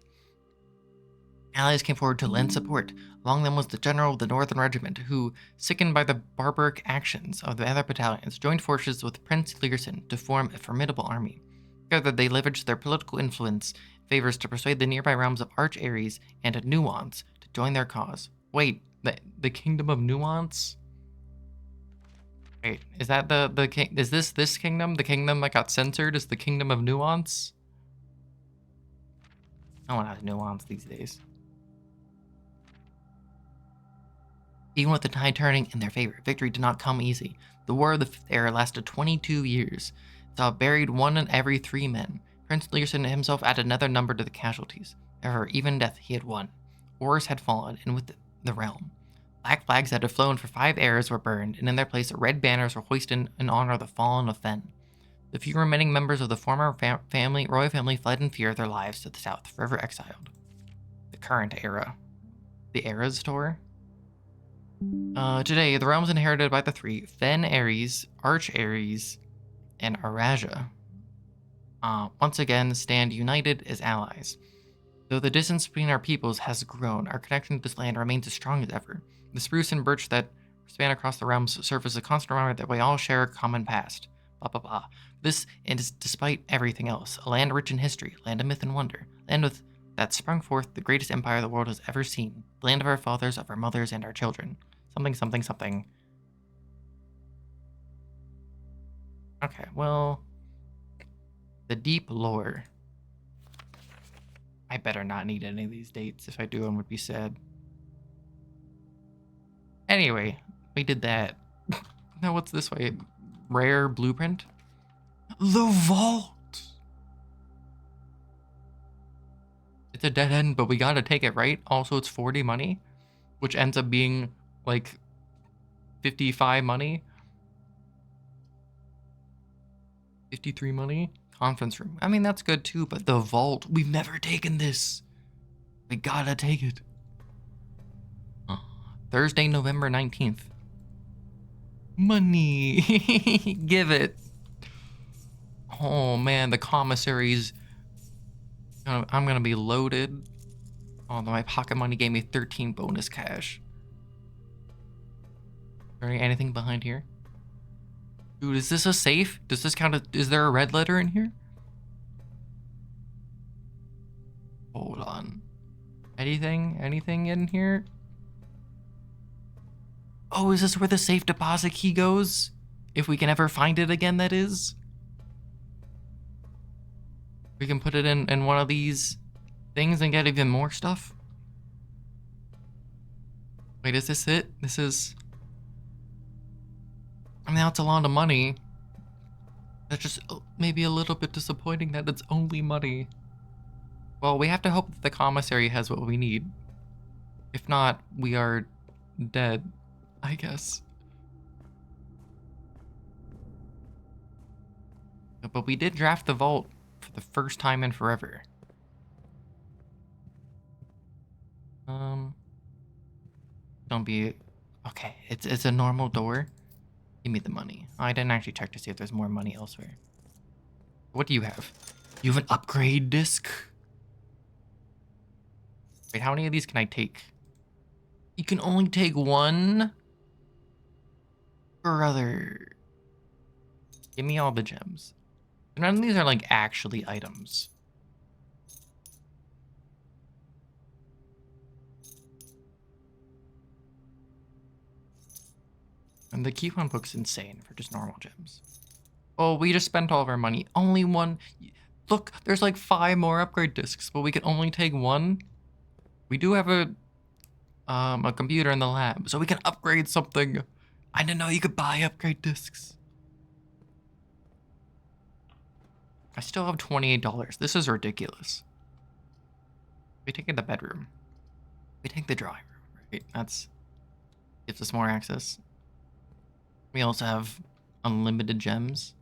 allies came forward to lend support. Among them was the general of the Northern Regiment, who, sickened by the barbaric actions of the other battalions, joined forces with Prince Learson to form a formidable army. Together, they leveraged their political influence and favors to persuade the nearby realms of Arch Ares and Nuance to join their cause. Wait, the Kingdom of Nuance? Wait, is that the king? Is this kingdom? The kingdom that got censored is the Kingdom of Nuance? No one has nuance these days. Even with the tide turning in their favor, victory did not come easy. The War of the Fifth Era lasted 22 years. It saw buried 1 in every 3 men. Prince Learson himself added another number to the casualties. However, even in death, he had won. Wars had fallen, and with the realm. Black flags that had flown for 5 eras were burned, and in their place, red banners were hoisted in honor of the fallen of Fen. The few remaining members of the former royal family fled in fear of their lives to the south, forever exiled. The current era. The Eras Tour? Today, the realms inherited by the 3, Fen Ares, Arch Ares, and Araja, once again stand united as allies. Though the distance between our peoples has grown, our connection to this land remains as strong as ever. The spruce and birch that span across the realms serve as a constant reminder that we all share a common past. Blah, blah, blah. This is despite everything else, a land rich in history, land of myth and wonder, land with that sprung forth the greatest empire the world has ever seen, the land of our fathers, of our mothers, and our children. Something, something, something. Okay, well... The deep lore. I better not need any of these dates. If I do, I would be sad. Anyway, we did that. Now what's this way? Rare blueprint? The vault! It's a dead end, but we gotta take it, right? Also, it's 40 money, which ends up being like 55 money. 53 money. Conference room. I mean, that's good too, but the vault, we've never taken this. We gotta take it. Thursday, November 19th. Money. Give it. Oh man, the commissaries. I'm gonna be loaded. Oh, my pocket money gave me 13 bonus cash. Is there anything behind here? Dude, is this a safe? Does this count as, is there a red letter in here? Hold on. Anything in here? Oh, is this where the safe deposit key goes? If we can ever find it again, that is. We can put it in one of these things and get even more stuff. Wait, is this it? This is... I mean, that's a lot of money. That's just maybe a little bit disappointing that it's only money. Well, we have to hope that the commissary has what we need. If not, we are dead, I guess. But we did draft the vault for the first time in forever. Don't be... Okay, it's a normal door. Give me the money. I didn't actually check to see if there's more money elsewhere. What do you have? You have an upgrade disc? Wait, how many of these can I take? You can only take one? Brother. Give me all the gems. None of these are like actually items. And the coupon book's insane for just normal gems. Oh, we just spent all of our money. Only one. Look, there's like 5 more upgrade discs, but we can only take one. We do have a computer in the lab, so we can upgrade something. I didn't know you could buy upgrade discs. I still have $28. This is ridiculous. We take the bedroom. We take the drawing room, right? That's gives us more access. We also have unlimited gems.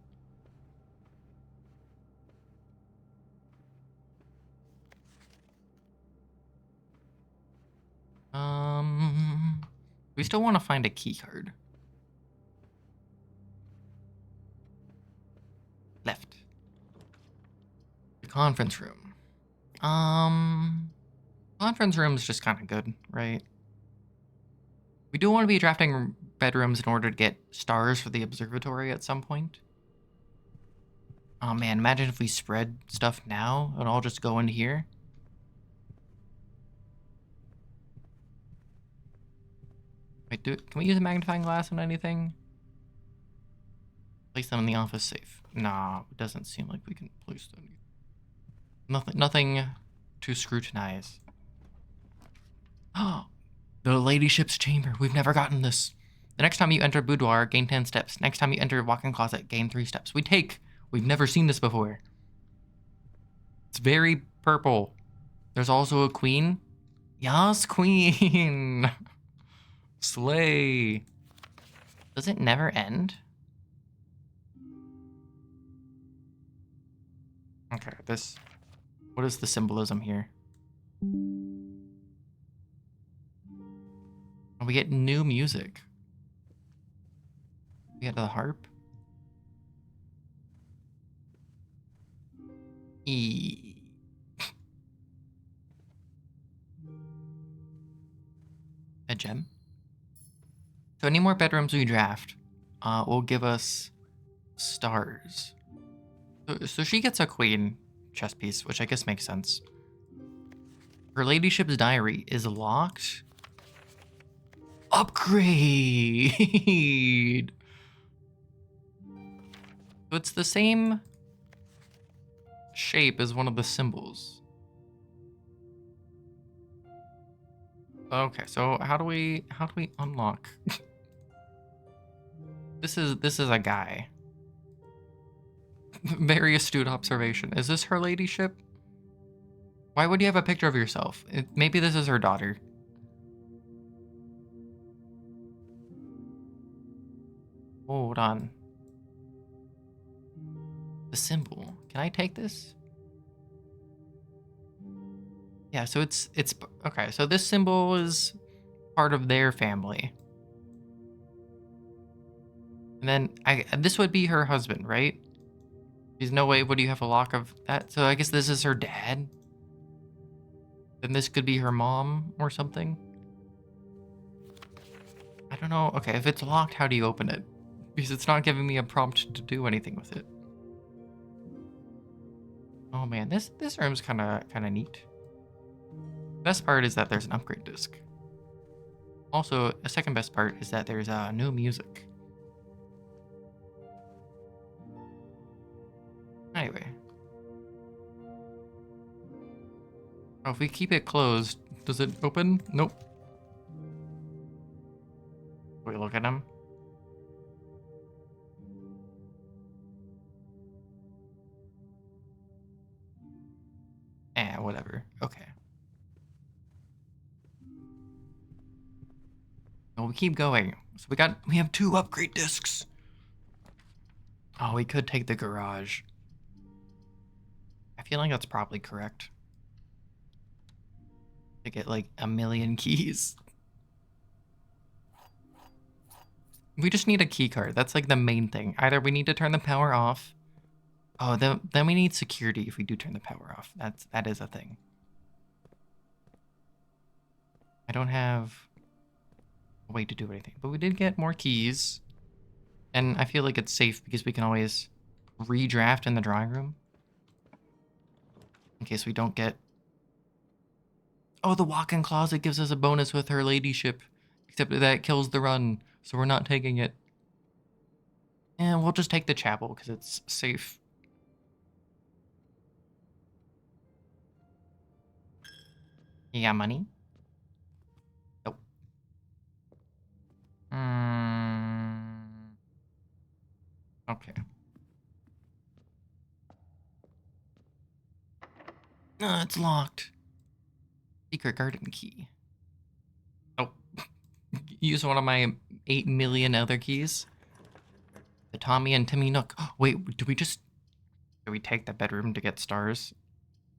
We still want to find a key card. Left. The conference room. Conference room is just kind of good, right? We do want to be drafting bedrooms in order to get stars for the observatory at some point. Oh man, imagine if we spread stuff now, it'll all just go in here. Wait, can we use a magnifying glass on anything? Place them in the office safe. Nah, it doesn't seem like we can place them. Nothing to scrutinize. Oh, the ladyship's chamber. We've never gotten this. The next time you enter boudoir, gain 10 steps. Next time you enter walk-in closet, gain 3 steps. We've never seen this before. It's very purple. There's also a queen. Yas, queen. Slay. Does it never end? Okay, what is the symbolism here? We get new music. We get the harp. A gem. So any more bedrooms we draft will give us stars. So she gets a queen chess piece, which I guess makes sense. Her ladyship's diary is locked. Upgrade! So it's the same shape as one of the symbols. Okay, so how do we unlock? This is a guy. Very astute observation. Is this her ladyship? Why would you have a picture of yourself? Maybe this is her daughter. Hold on. The symbol. Can I take this? Yeah, so it's okay, so this symbol is part of their family. And then this would be her husband, right? There's no way would you have a lock of that. So I guess this is her dad. Then this could be her mom or something. I don't know. Okay, if it's locked, how do you open it? Because it's not giving me a prompt to do anything with it. Oh man, this room's kind of neat. Best part is that there's an upgrade disc. Also, a second best part is that there's new music. Anyway. Oh, if we keep it closed, does it open? Nope. Wait, look at him. Whatever. Okay. Well, we keep going. So we have 2 upgrade discs. Oh, we could take the garage. I feel like that's probably correct. To get like 1,000,000 keys. We just need a key card. That's like the main thing. Either we need to turn the power off. Oh, then we need security if we do turn the power off. That is a thing. I don't have a way to do anything, but we did get more keys. And I feel like it's safe because we can always redraft in the drawing room. In case we don't get... Oh, the walk-in closet gives us a bonus with her ladyship. Except that kills the run, so we're not taking it. And we'll just take the chapel because it's safe. You got money? Nope. Okay. It's locked. Secret garden key. Oh. Use one of my 8,000,000 other keys. The Tommy and Timmy Nook. Wait, do we take the bedroom to get stars?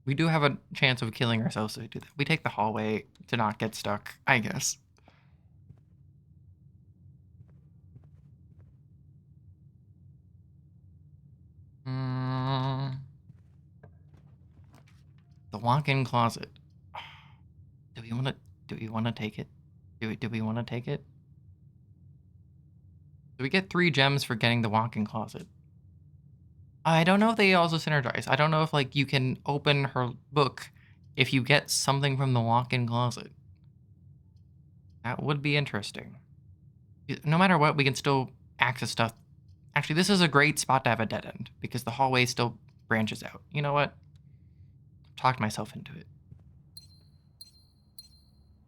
We do have a chance of killing ourselves if we do that. We take the hallway to not get stuck, I guess. The walk-in closet. Do we want to take it? Do we want to take it? Do we get 3 gems for getting the walk-in closet? I don't know if they also synergize. I don't know if like you can open her book if you get something from the walk-in closet. That would be interesting. No matter what, we can still access stuff. Actually, this is a great spot to have a dead end because the hallway still branches out. You know what? Talked myself into it.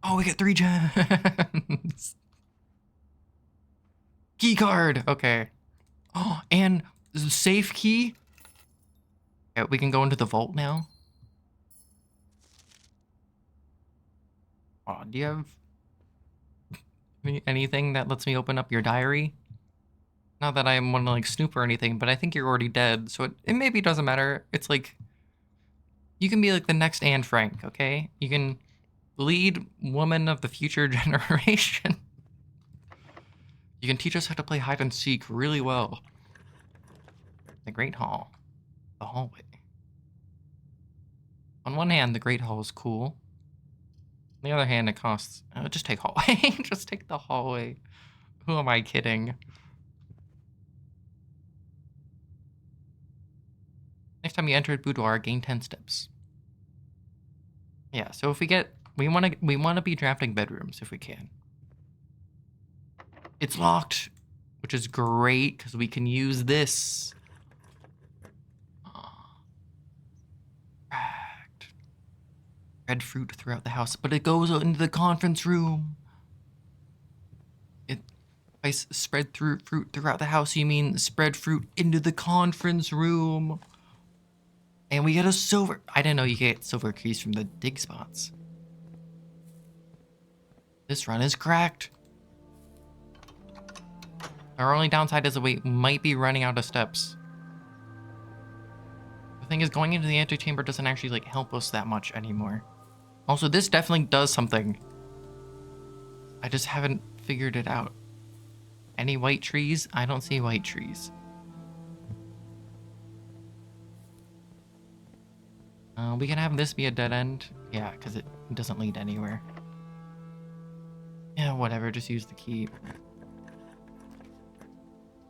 Oh, we get 3 gems. Key card. Okay. Oh, and safe key. Yeah, we can go into the vault now. Oh, do you have anything that lets me open up your diary? Not that I want to like snoop or anything, but I think you're already dead, so it maybe doesn't matter. It's like you can be like the next Anne Frank, okay? You can lead woman of the future generation. You can teach us how to play hide and seek really well. The Great Hall. The hallway. On one hand, the Great Hall is cool. On the other hand, it costs... just take hallway. Just take the hallway. Who am I kidding? Next time you enter a boudoir, gain 10 steps. Yeah, so if we get... We want to be drafting bedrooms if we can. It's locked, which is great because we can use this. Correct. Spread fruit throughout the house, but it goes into the conference room. By spread fruit throughout the house, you mean spread fruit into the conference room. And we get a silver. I didn't know you get silver keys from the dig spots. This run is cracked. Our only downside is that we might be running out of steps. The thing is, going into the antechamber doesn't actually like help us that much anymore. Also, this definitely does something. I just haven't figured it out. Any white trees? I don't see white trees. We can have this be a dead end. Yeah, because it doesn't lead anywhere. Yeah, whatever. Just use the key.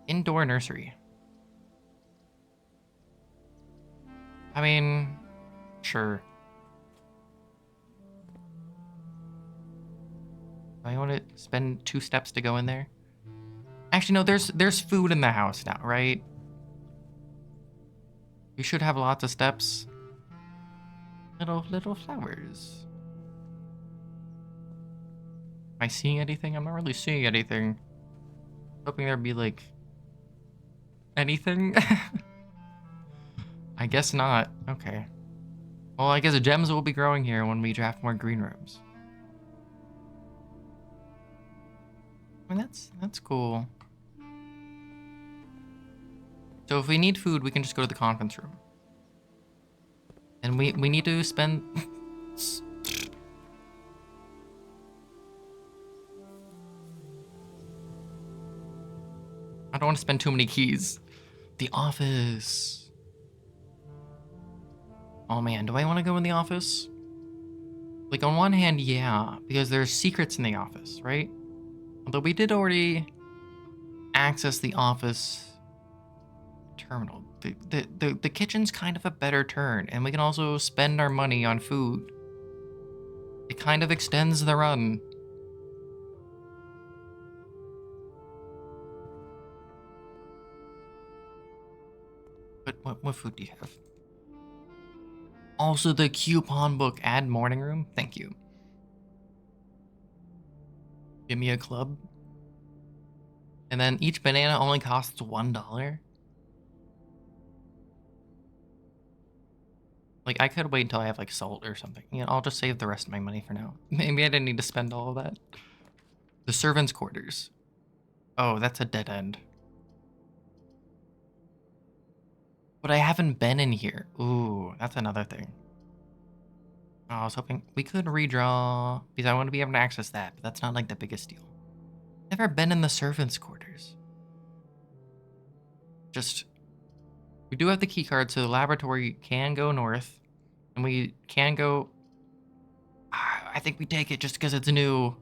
Indoor nursery. I mean, sure. Do I want to spend 2 steps to go in there? Actually, no, there's food in the house now, right? You should have lots of steps. Little flowers. Am I seeing anything? I'm not really seeing anything. Hoping there'd be like anything. I guess not. Okay. Well, I guess the gems will be growing here when we draft more green rooms. I mean, that's cool. So if we need food, we can just go to the conference room. And we need to spend... I don't want to spend too many keys. The office. Oh man, do I want to go in the office? Like on one hand, yeah, because there's secrets in the office, right? Although we did already access the office terminal. The kitchen's kind of a better turn, and we can also spend our money on food. It kind of extends the run. But what food do you have? Also the coupon book, add morning room. Thank you. Give me a club. And then each banana only costs $1. Like, I could wait until I have, like, salt or something. You know, I'll just save the rest of my money for now. Maybe I didn't need to spend all of that. The servants' quarters. Oh, that's a dead end. But I haven't been in here. Ooh, that's another thing. Oh, I was hoping we could redraw, because I want to be able to access that, but that's not, like, the biggest deal. Never been in the servants' quarters. Just... We do have the key card, so the laboratory can go north. And we can go... I think we take it just because it's new.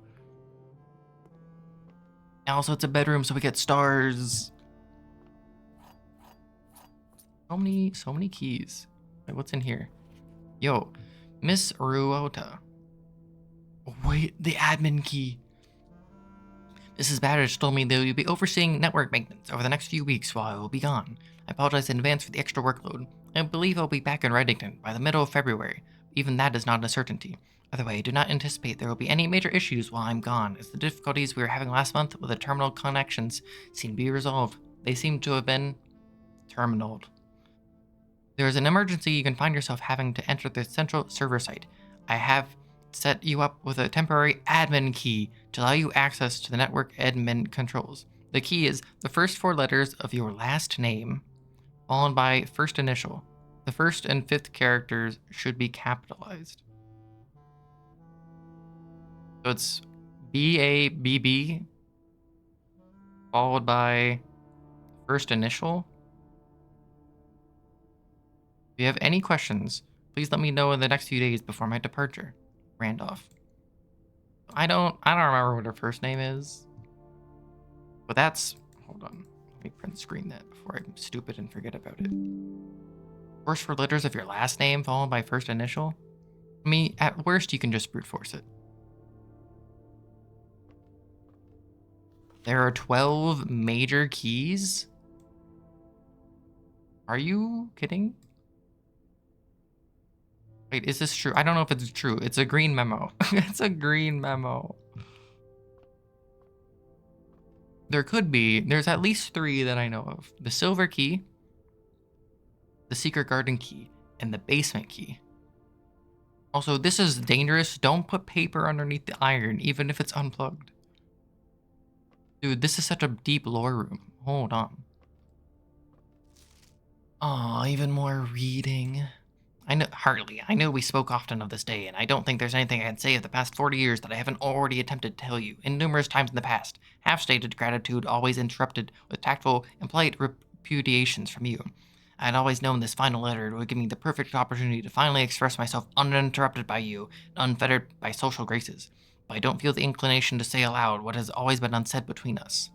And also, it's a bedroom, so we get stars. So many keys. Wait, what's in here? Yo, Miss Ruota. Wait, the admin key. Mrs. Batters told me that you'll be overseeing network maintenance over the next few weeks while I will be gone. I apologize in advance for the extra workload. I believe I'll be back in Reddington by the middle of February. Even that is not a certainty. Either way, I do not anticipate there will be any major issues while I'm gone, as the difficulties we were having last month with the terminal connections seem to be resolved. They seem to have been terminaled. There is an emergency, you can find yourself having to enter the central server site. I have set you up with a temporary admin key to allow you access to the network admin controls. The key is the first 4 letters of your last name, followed by first initial. The first and 5th characters should be capitalized. So it's BABB, followed by first initial. If you have any questions, please let me know in the next few days before my departure. Randolph. I don't remember what her first name is. But that's... Hold on. Let me print screen that before I'm stupid and forget about it. First 4 letters of your last name followed by first initial? I mean, at worst, you can just brute force it. There are 12 major keys? Are you kidding? Wait, is this true? I don't know if it's true. It's a green memo. It's a green memo. There could be. There's at least 3 that I know of. The silver key, the secret garden key, and the basement key. Also, this is dangerous. Don't put paper underneath the iron, even if it's unplugged. Dude, this is such a deep lore room. Hold on. Aw, even more reading. I know, hardly. I know we spoke often of this day, and I don't think there's anything I can say of the past 40 years that I haven't already attempted to tell you, in numerous times in the past. Half-stated gratitude, always interrupted with tactful and polite repudiations from you. I had always known this final letter would give me the perfect opportunity to finally express myself uninterrupted by you, and unfettered by social graces. But I don't feel the inclination to say aloud what has always been unsaid between us.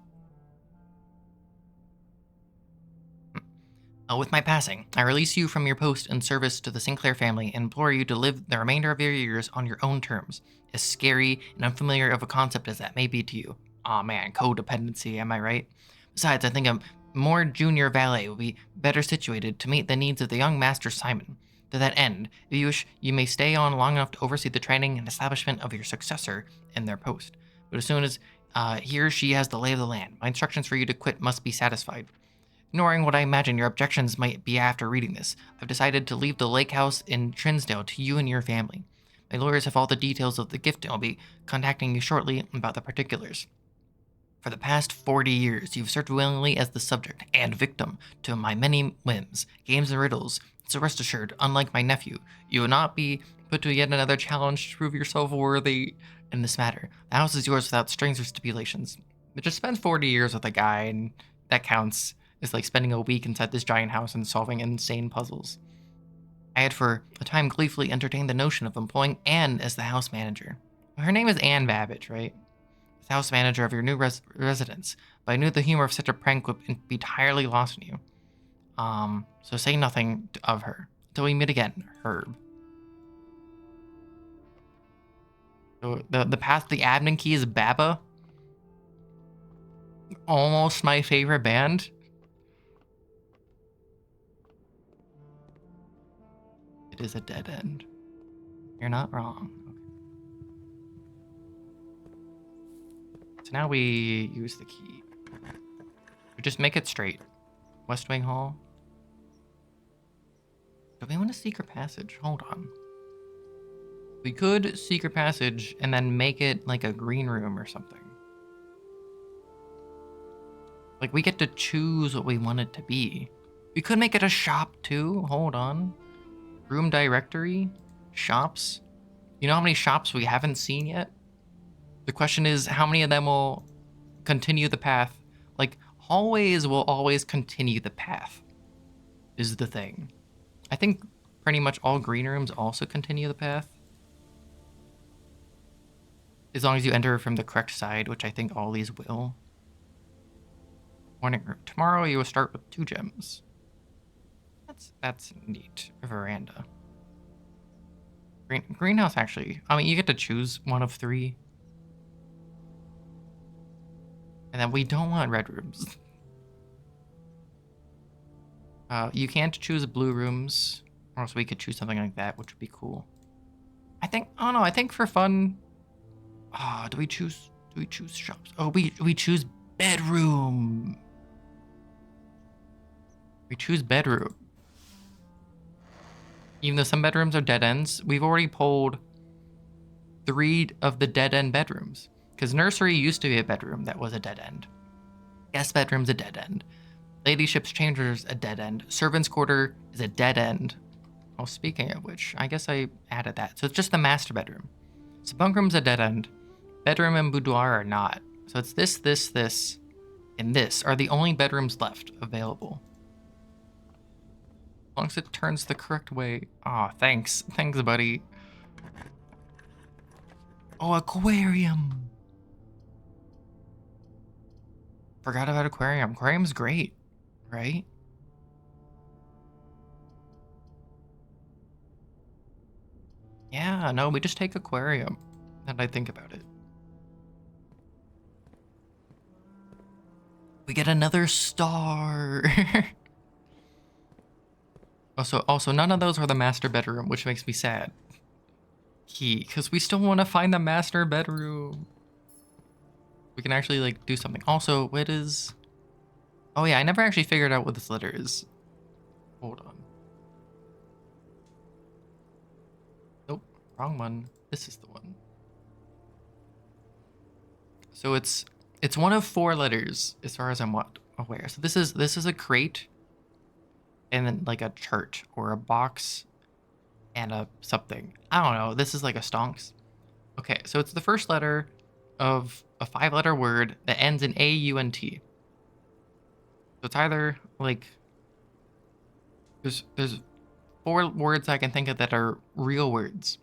With my passing, I release you from your post in service to the Sinclair family and implore you to live the remainder of your years on your own terms, as scary and unfamiliar of a concept as that may be to you. Aw man, codependency, am I right? Besides, I think a more junior valet will be better situated to meet the needs of the young master Simon. To that end, if you wish, you may stay on long enough to oversee the training and establishment of your successor in their post. But as soon as he or she has the lay of the land, my instructions for you to quit must be satisfied. Ignoring what I imagine your objections might be after reading this, I've decided to leave the lake house in Trinsdale to you and your family. My lawyers have all the details of the gift and I'll be contacting you shortly about the particulars. For the past 40 years, you've served willingly as the subject and victim to my many whims, games, and riddles. So rest assured, unlike my nephew, you will not be put to yet another challenge to prove yourself worthy in this matter. The house is yours without strings or stipulations. But just spend 40 years with a guy, and that counts. It's like spending a week inside this giant house and solving insane puzzles. I had for a time gleefully entertained the notion of employing Anne as the house manager. Her name is Anne Babbage, right? As house manager of your new residence, but I knew the humor of such a prank would be entirely lost on you. So say nothing of her. Until we meet again, Herb. So the path, the admin key is Baba. Almost my favorite band. It is a dead end. You're not wrong. Okay. So now we use the key. We just make it straight. West Wing Hall. Do we want a secret passage? Hold on. We could secret passage and then make it like a green room or something. Like we get to choose what we want it to be. We could make it a shop too. Hold on. Room directory, shops. You know how many shops we haven't seen yet? The question is, how many of them will continue the path? Like, hallways will always continue the path, is the thing. I think pretty much all green rooms also continue the path. As long as you enter from the correct side, which I think all these will. Morning room. Tomorrow you will start with 2 gems. That's neat. A veranda. Greenhouse, actually. I mean, you get to choose one of 3. And then we don't want red rooms. You can't choose blue rooms. Or else we could choose something like that, which would be cool. I think, oh no, I think for fun. Do we choose shops? Oh, we choose bedroom. We choose bedroom. Even though some bedrooms are dead ends, we've already pulled 3 of the dead end bedrooms. Because nursery used to be a bedroom that was a dead end. Guest bedroom's a dead end. Ladyship's chamber's a dead end. Servant's quarter is a dead end. Well, speaking of which, I guess I added that. So it's just the master bedroom. So bunk room's a dead end. Bedroom and boudoir are not. So it's this, and this are the only bedrooms left available. As long as it turns the correct way. Aw, thanks. Thanks, buddy. Oh, aquarium. Forgot about aquarium. Aquarium's great, right? Yeah, no, we just take aquarium. Now that I think about it. We get another star. Also, none of those are the master bedroom, which makes me sad. Because we still want to find the master bedroom. We can actually, like, do something. Also, what is... Oh, yeah, I never actually figured out what this letter is. Hold on. Nope, wrong one. This is the one. So it's one of 4 letters, as far as I'm aware. So this is a crate, and then like a chart or a box, and a something. I don't know. This is like a stonks. Okay, so it's the first letter of a 5-letter word that ends in A-U-N-T. So it's either like there's 4 words I can think of that are real words.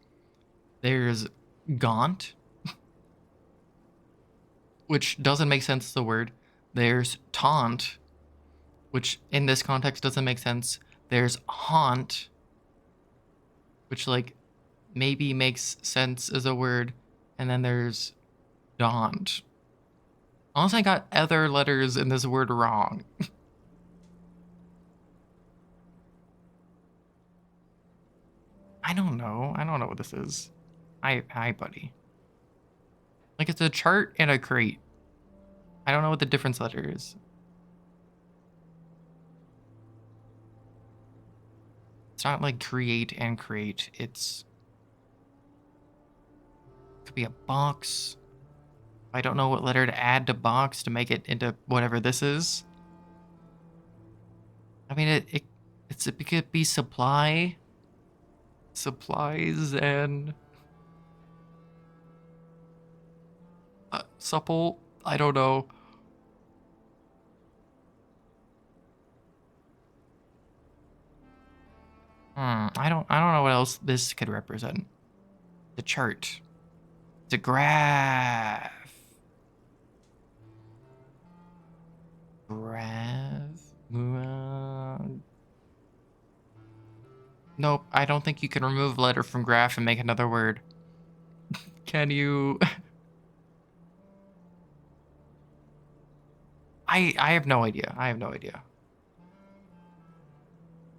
There's gaunt, which doesn't make sense as a word. There's taunt, which in this context doesn't make sense. There's haunt, which like maybe makes sense as a word. And then there's daunt. Unless I got other letters in this word wrong. I don't know. I don't know what this is. Hi, buddy. Like, it's a chart and a crate. I don't know what the difference letter is. It's not like create and crate. It's... Could be a box. I don't know what letter to add to box to make it into whatever this is. I mean, it could be supply. Supplies and... supple. I don't know. I don't know what else this could represent. The chart. It's a graph. Graph. Nope, I don't think you can remove letter from graph and make another word. Can you? I have no idea. I have no idea.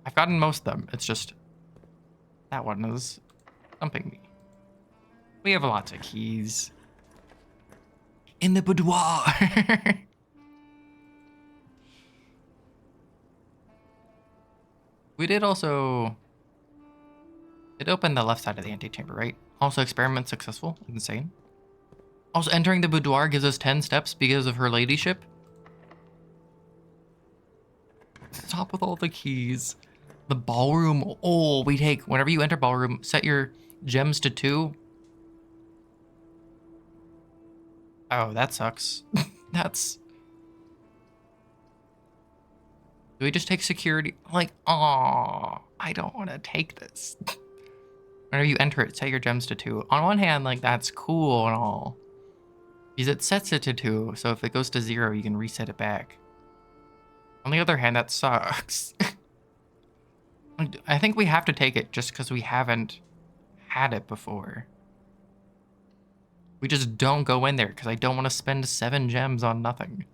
I've gotten most of them. It's just that one is stumping me. We have lots of keys. In the boudoir. We did also... It opened the left side of the antechamber, right? Also, experiment successful. Insane. Also, entering the boudoir gives us 10 steps because of her ladyship. Stop with all the keys. The ballroom. Oh, we take... Whenever you enter ballroom, set your gems to 2. Oh, that sucks. That's... Do we just take security? Like, oh, I don't want to take this. Whenever you enter it, set your gems to 2. On one hand, like, that's cool and all. Because it sets it to 2, so if it goes to 0, you can reset it back. On the other hand, that sucks. I think we have to take it just because we haven't had it before. We just don't go in there because I don't want to spend 7 gems on nothing.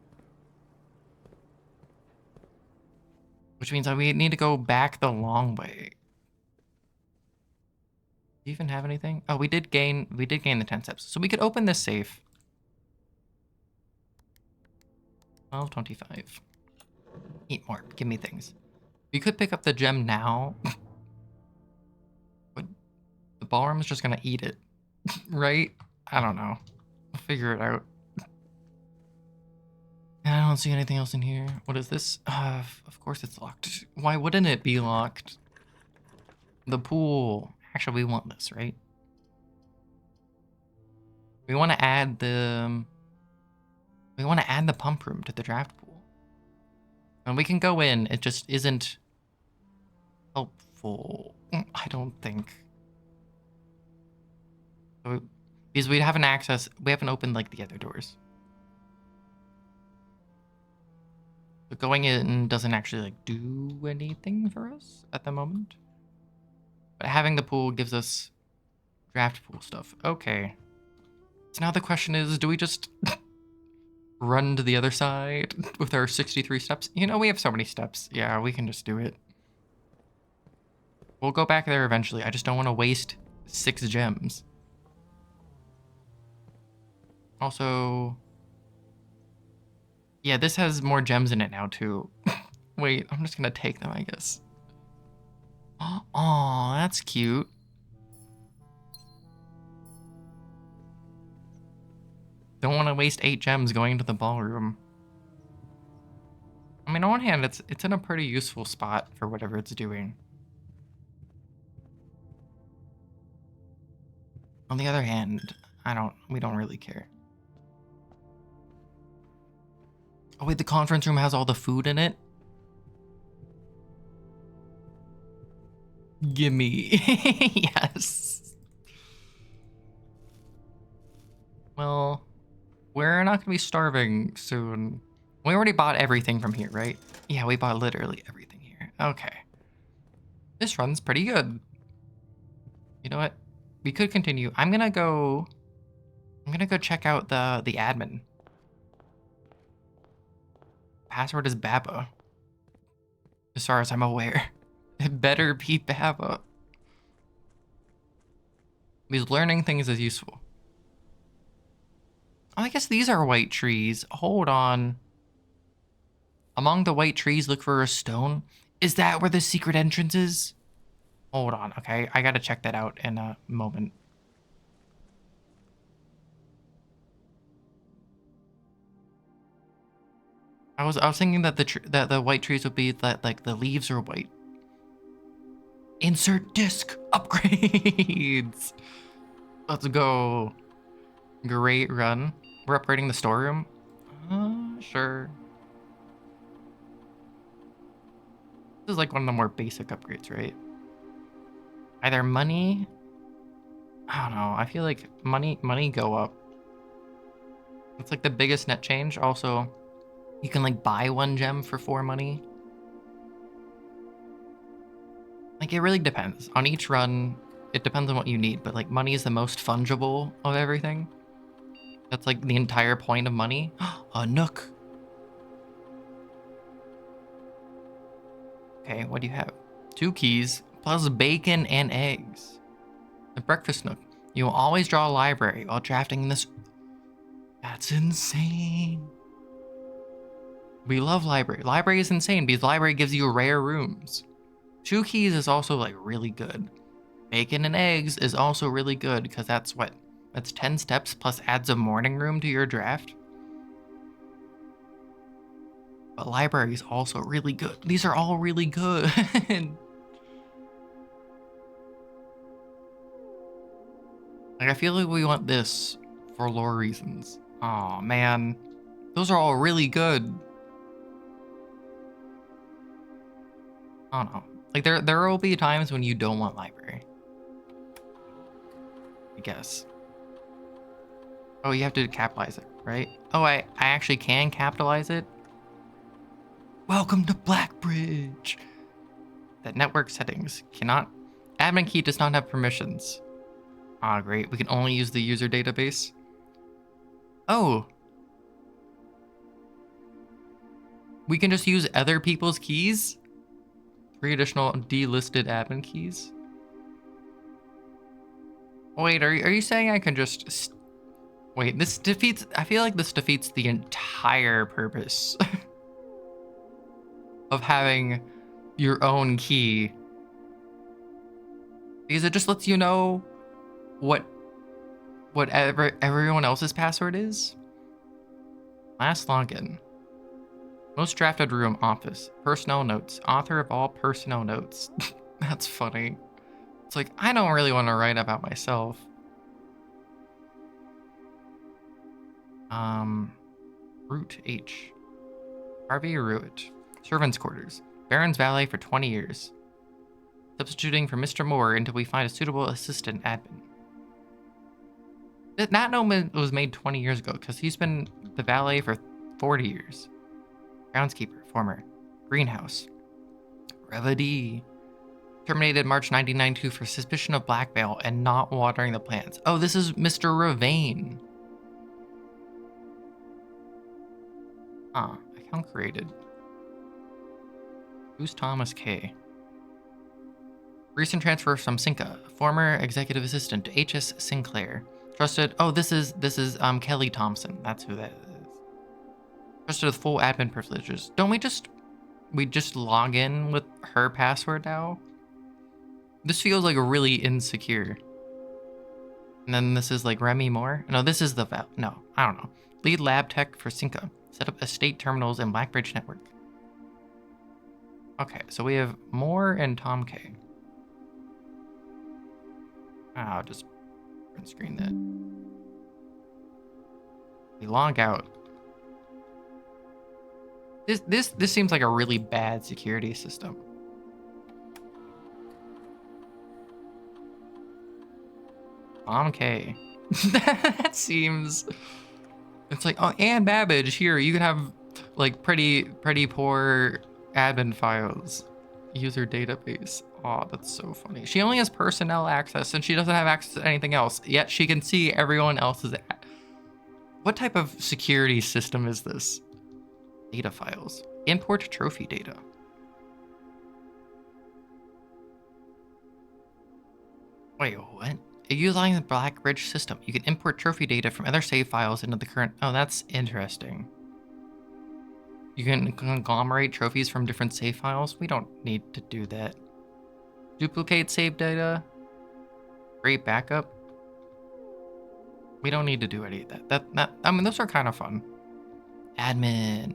Which means that we need to go back the long way. Do you even have anything? Oh, we did gain the 10 steps. So we could open this safe. 1225. Eat more. Give me things. We could pick up the gem now. But the ballroom's just gonna eat it. Right? I don't know. I'll figure it out. I don't see anything else in here. What is this? Of course it's locked. Why wouldn't it be locked? The pool. Actually, we want this, right? We want to add the... We want to add the pump room to the draft pool. And we can go in. It just isn't helpful. I don't think. Because we haven't opened like the other doors. But going in doesn't actually like do anything for us at the moment. But having the pool gives us draft pool stuff. Okay. So now the question is, do we just run to the other side with our 63 steps. You know, we have so many steps. Yeah, we can just do it. We'll go back there eventually. I just don't want to waste 6 gems. Also, yeah, this has more gems in it now too. Wait, I'm just gonna take them, I guess. Oh, that's cute. Don't want to waste 8 gems going to the ballroom. I mean, on one hand, it's in a pretty useful spot for whatever it's doing. On the other hand, we don't really care. Oh wait, the conference room has all the food in it? Gimme. Yes. Well, we're not gonna be starving soon. We already bought everything from here, right? Yeah, we bought literally everything here. Okay. This run's pretty good. You know what? We could continue. I'm gonna go check out the admin. Password is Baba. As far as I'm aware. It better be Baba. Because learning things is useful. Oh, I guess these are white trees. Hold on. Among the white trees, look for a stone. Is that where the secret entrance is? Hold on, okay. I gotta check that out in a moment. I was thinking that the white trees would be that like the leaves are white. Insert disc upgrades. Let's go. Great run. We're upgrading the storeroom. Sure. This is like one of the more basic upgrades, right? Either money. I don't know. I feel like money go up. It's like the biggest net change. Also, you can like buy 1 gem for 4 money. Like it really depends. On each run, it depends on what you need, but like money is the most fungible of everything. That's like the entire point of money. A nook. Okay, what do you have? 2 keys, plus bacon and eggs. The breakfast nook. You will always draw a library while drafting this. That's insane. We love library. Library is insane because library gives you rare rooms. 2 keys is also like really good. Bacon and eggs is also really good because that's 10 steps plus adds a morning room to your draft. But library is also really good. These are all really good. Like I feel like we want this for lore reasons. Oh man, those are all really good. I don't know. Like there will be times when you don't want library. I guess. Oh, you have to capitalize it, right? Oh, I actually can capitalize it. Welcome to Blackbridge. That network settings cannot. Admin key does not have permissions. Ah, great. We can only use the user database. Oh. We can just use other people's keys? 3 additional delisted admin keys? Wait, are you saying I can just... Wait, this defeats... I feel like this defeats the entire purpose of having your own key. Because it just lets you know whatever everyone else's password is. Last login. Most drafted room, office. Personnel notes. Author of all personnel notes. That's funny. It's like, I don't really want to write about myself. Route H. Harvey Ruitt. Servants' quarters. Baron's valet for 20 years. Substituting for Mr. Moore until we find a suitable assistant admin. That note was made 20 years ago because he's been the valet for 40 years. Groundskeeper, former. Greenhouse. Revady. Terminated March 1992 for suspicion of blackmail and not watering the plants. Oh, this is Mr. Ravane. Account created. Who's Thomas K? Recent transfer from Cinca, former executive assistant to H.S. Sinclair. Trusted. Oh, this is Kelly Thompson. That's who that is. Trusted with full admin privileges. Don't we just log in with her password now? This feels like really insecure. And then this is like Remy Moore. No, this is the no, I don't know. Lead lab tech for Cinca. Set up estate terminals in Blackbridge network. Okay, so we have Moore and Tom K. I'll just print screen that. We log out. This seems like a really bad security system. Tom K. That seems. It's like, oh, Ann Babbage, here, you can have like pretty poor admin files. User database. Oh, that's so funny. She only has personnel access and she doesn't have access to anything else, yet she can see everyone else's. What type of security system is this? Data files. Import trophy data. Wait, what? Utilizing the Blackbridge system, you can import trophy data from other save files into the current... Oh, that's interesting. You can conglomerate trophies from different save files. We don't need to do that. Duplicate save data. Create backup. We don't need to do any of that. I mean, those are kind of fun. Admin.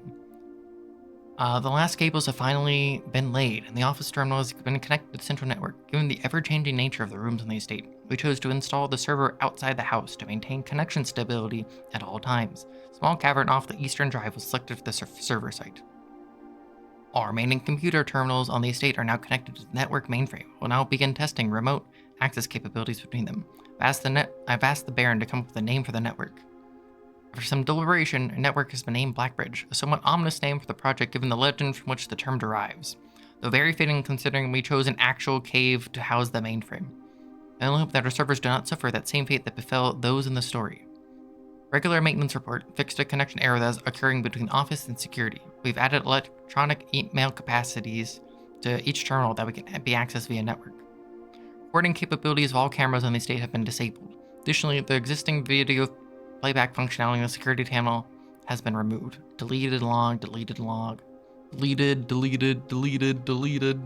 The last cables have finally been laid, and the office terminal has been connected to the central network. Given the ever-changing nature of the rooms on the estate, we chose to install the server outside the house to maintain connection stability at all times. A small cavern off the eastern drive was selected for the server site. All remaining computer terminals on the estate are now connected to the network mainframe. We'll now begin testing remote access capabilities between them. I've asked the Baron to come up with a name for the network. After some deliberation, a network has been named Blackbridge, a somewhat ominous name for the project given the legend from which the term derives, though very fitting considering we chose an actual cave to house the mainframe. I only hope that our servers do not suffer that same fate that befell those in the story. Regular maintenance report fixed a connection error that is occurring between office and security. We've added electronic email capacities to each terminal that we can be accessed via network. Recording capabilities of all cameras on the estate have been disabled. Additionally, the existing video playback functionality in the security panel has been removed. Deleted log, deleted log, deleted.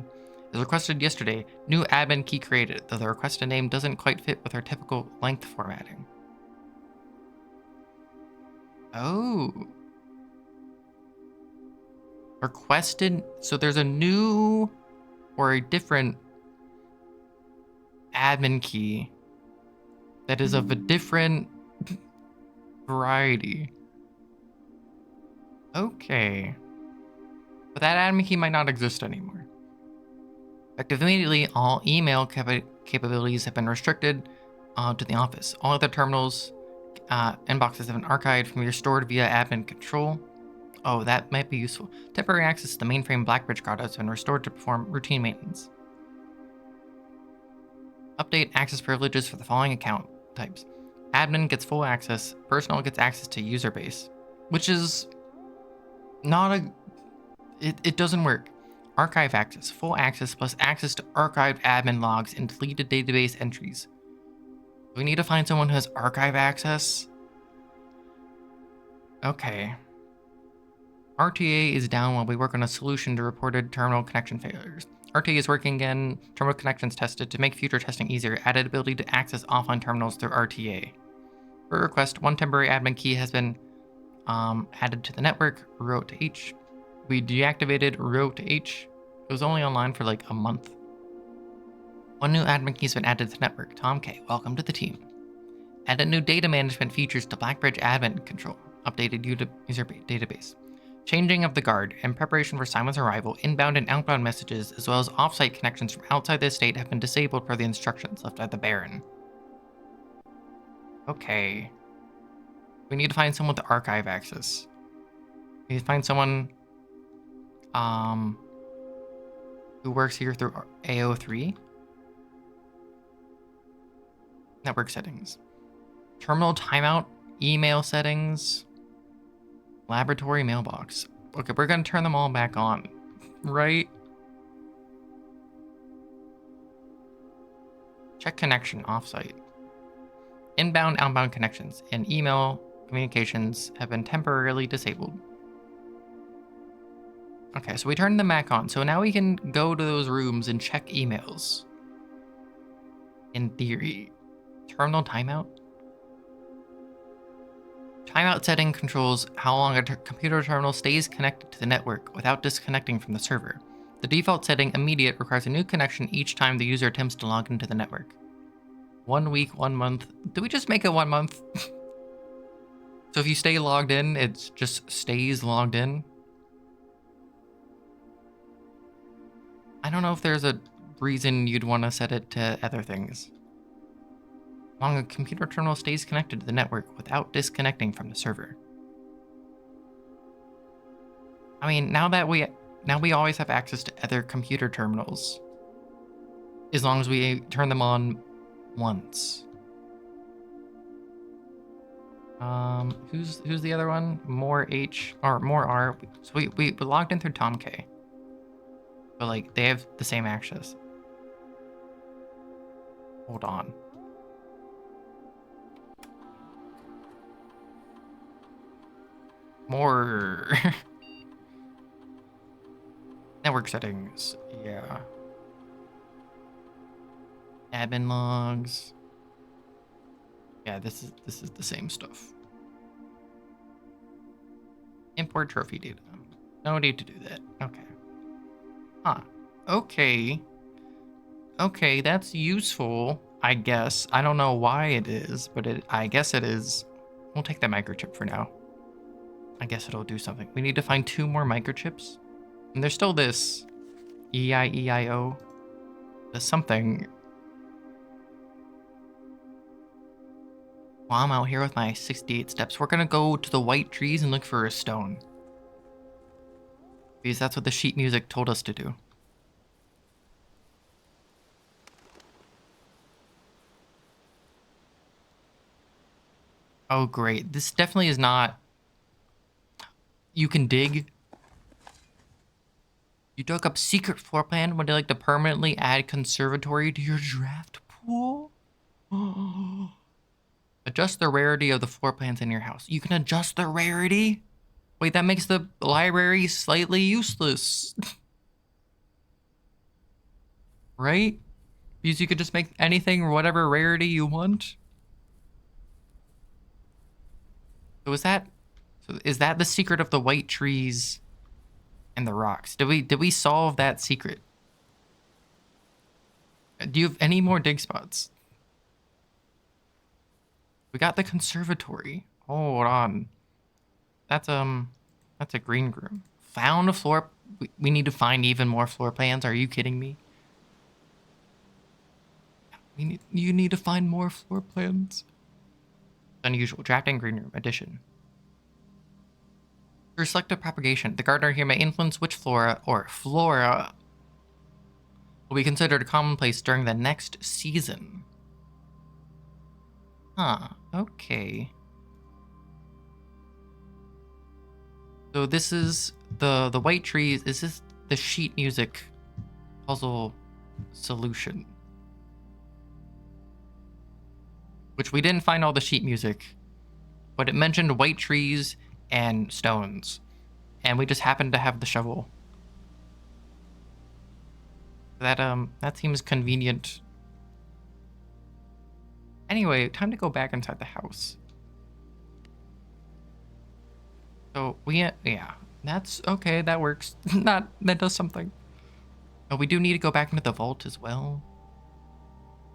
As requested yesterday, new admin key created, though the requested name doesn't quite fit with our typical length formatting. Oh. Requested, so there's a new or a different admin key that is of a different variety. Okay. But that admin key might not exist anymore. Effective immediately, all email capabilities have been restricted to the office. All other terminals, inboxes have been archived from restored via admin control. Oh, that might be useful. Temporary access to the mainframe Blackbridge card has been restored to perform routine maintenance. Update access privileges for the following account types. Admin gets full access, personal gets access to user base, which is not a... It doesn't work. Archive access, full access plus access to archived admin logs and deleted database entries. We need to find someone who has archive access. Okay. RTA is down while we work on a solution to reported terminal connection failures. RTA is working again, terminal connections tested to make future testing easier, added ability to access offline terminals through RTA. Per request, one temporary admin key has been added to the network, route to H. We deactivated route to H. It was only online for like a month. One new admin key has been added to the network. Tom K, welcome to the team. Added new data management features to Blackbridge admin control. Updated user database. Changing of the guard. In preparation for Simon's arrival, inbound and outbound messages, as well as offsite connections from outside the estate have been disabled per the instructions left by the Baron. Okay. We need to find someone with archive access. We need to find someone who works here through AO3. Network settings. Terminal timeout, email settings. Laboratory mailbox. Okay, we're gonna turn them all back on, right? Check connection offsite. Inbound, outbound connections and email communications have been temporarily disabled. Okay, so we turned them back on. So now we can go to those rooms and check emails. In theory. Terminal timeout? Timeout setting controls how long a computer terminal stays connected to the network without disconnecting from the server. The default setting, immediate, requires a new connection each time the user attempts to log into the network. 1 week, 1 month. Do we just make it 1 month? So if you stay logged in, it just stays logged in? I don't know if there's a reason you'd want to set it to other things. Long a computer terminal stays connected to the network without disconnecting from the server. I mean, now we always have access to other computer terminals. As long as we turn them on once. Who's the other one? More H or more R. So we logged in through Tom K. But like they have the same access. Hold on. More network settings. Yeah. Admin logs. Yeah, this is the same stuff. Import trophy data. No need to do that. Okay. Huh. Okay. Okay, that's useful, I guess. I don't know why it is, but I guess it is. We'll take that microchip for now. I guess it'll do something. We need to find 2 more microchips. And there's still this EIEIO. There's something. While I'm out here with my 68 steps, we're gonna go to the white trees and look for a stone. Because that's what the sheet music told us to do. Oh, great. This definitely is not... You can dig. You dug up secret floor plan. Would you like to permanently add conservatory to your draft pool? Adjust the rarity of the floor plans in your house. You can adjust the rarity? Wait, that makes the library slightly useless. Right? Because you could just make anything whatever rarity you want. So is that the secret of the white trees and the rocks? Did we solve that secret? Do you have any more dig spots? We got the conservatory. Hold on. That's a green room. Found a floor. We need to find even more floor plans. Are you kidding me? You need to find more floor plans. Unusual. Drafting green room. Addition. For selective propagation, the gardener here may influence which flora will be considered commonplace during the next season. Huh. Okay. So this is the white trees. Is this the sheet music puzzle solution? Which we didn't find all the sheet music, but it mentioned white trees and stones, and we just happened to have the shovel. That seems convenient. Anyway, time to go back inside the house. So yeah, that's okay. That works. That does something. Oh, we do need to go back into the vault as well.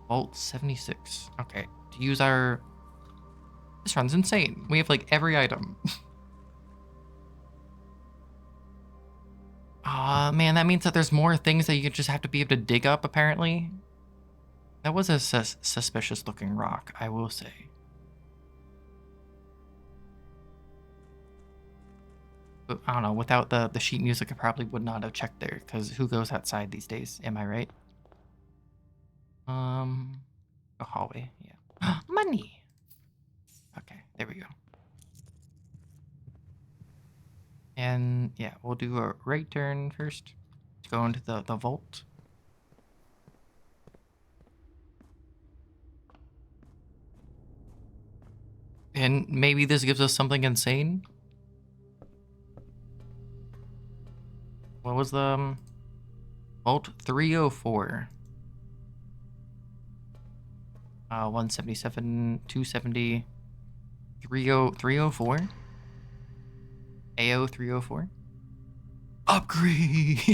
Vault 76. Okay, to use our... This run's insane. We have like every item. Ah, man, that means that there's more things that you just have to be able to dig up, apparently. That was a suspicious looking rock, I will say. But, I don't know, without the sheet music, I probably would not have checked there, because who goes outside these days? Am I right? A hallway, yeah. Money! Okay, there we go. then, yeah, we'll do a right turn first to go into the vault. And maybe this gives us something insane. What was the vault 304? 177, 270, 304? AO 304? Upgrades!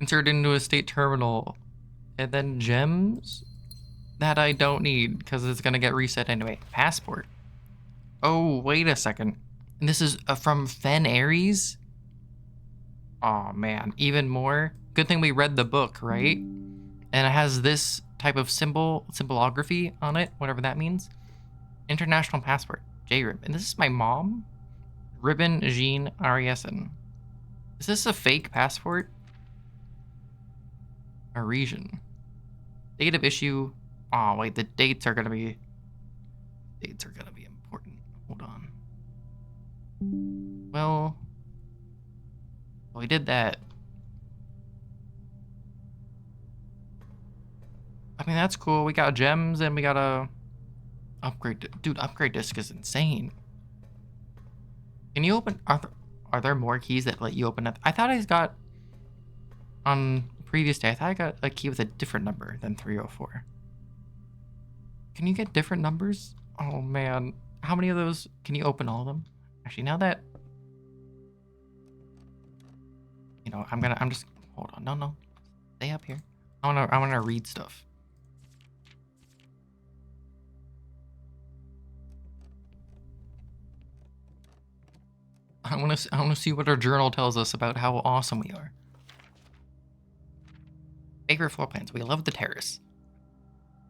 Insert into a state terminal. And then gems that I don't need because it's gonna get reset anyway. Passport. Oh, wait a second. And this is from Fen Aries? Oh man, even more. Good thing we read the book, right? And it has this type of symbolography on it, whatever that means. International passport, J-Rib. And this is my mom, Ribbon Jean Ariesen. Is this a fake passport? Parisian. Date of issue. Oh wait, the dates are gonna be important. Hold on. Well, we did that. I mean, that's cool. We got gems and we got a upgrade. Dude, upgrade disc is insane. Can you open? Are there more keys that let you open it? I thought I got on previous day. I thought I got a key with a different number than 304. Can you get different numbers? Oh man, how many of those can you open? All of them? Actually, now that you know, I'm just hold on. No, stay up here. I wanna read stuff. I wanna see what our journal tells us about how awesome we are. Favorite floor plans. We love the terrace.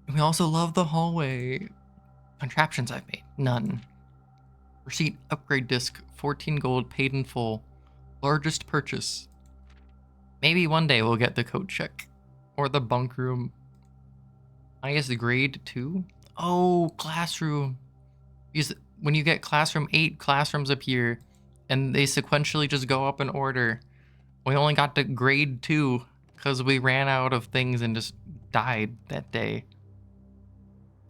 And we also love the hallway. Contraptions I've made. None. Receipt upgrade disc. 14 gold paid in full. Largest purchase. Maybe one day we'll get the code check. Or the bunk room. Highest grade 2? Oh, classroom. Because when you get classroom 8, classrooms appear. And they sequentially just go up in order. We only got to grade 2 because we ran out of things and just died that day.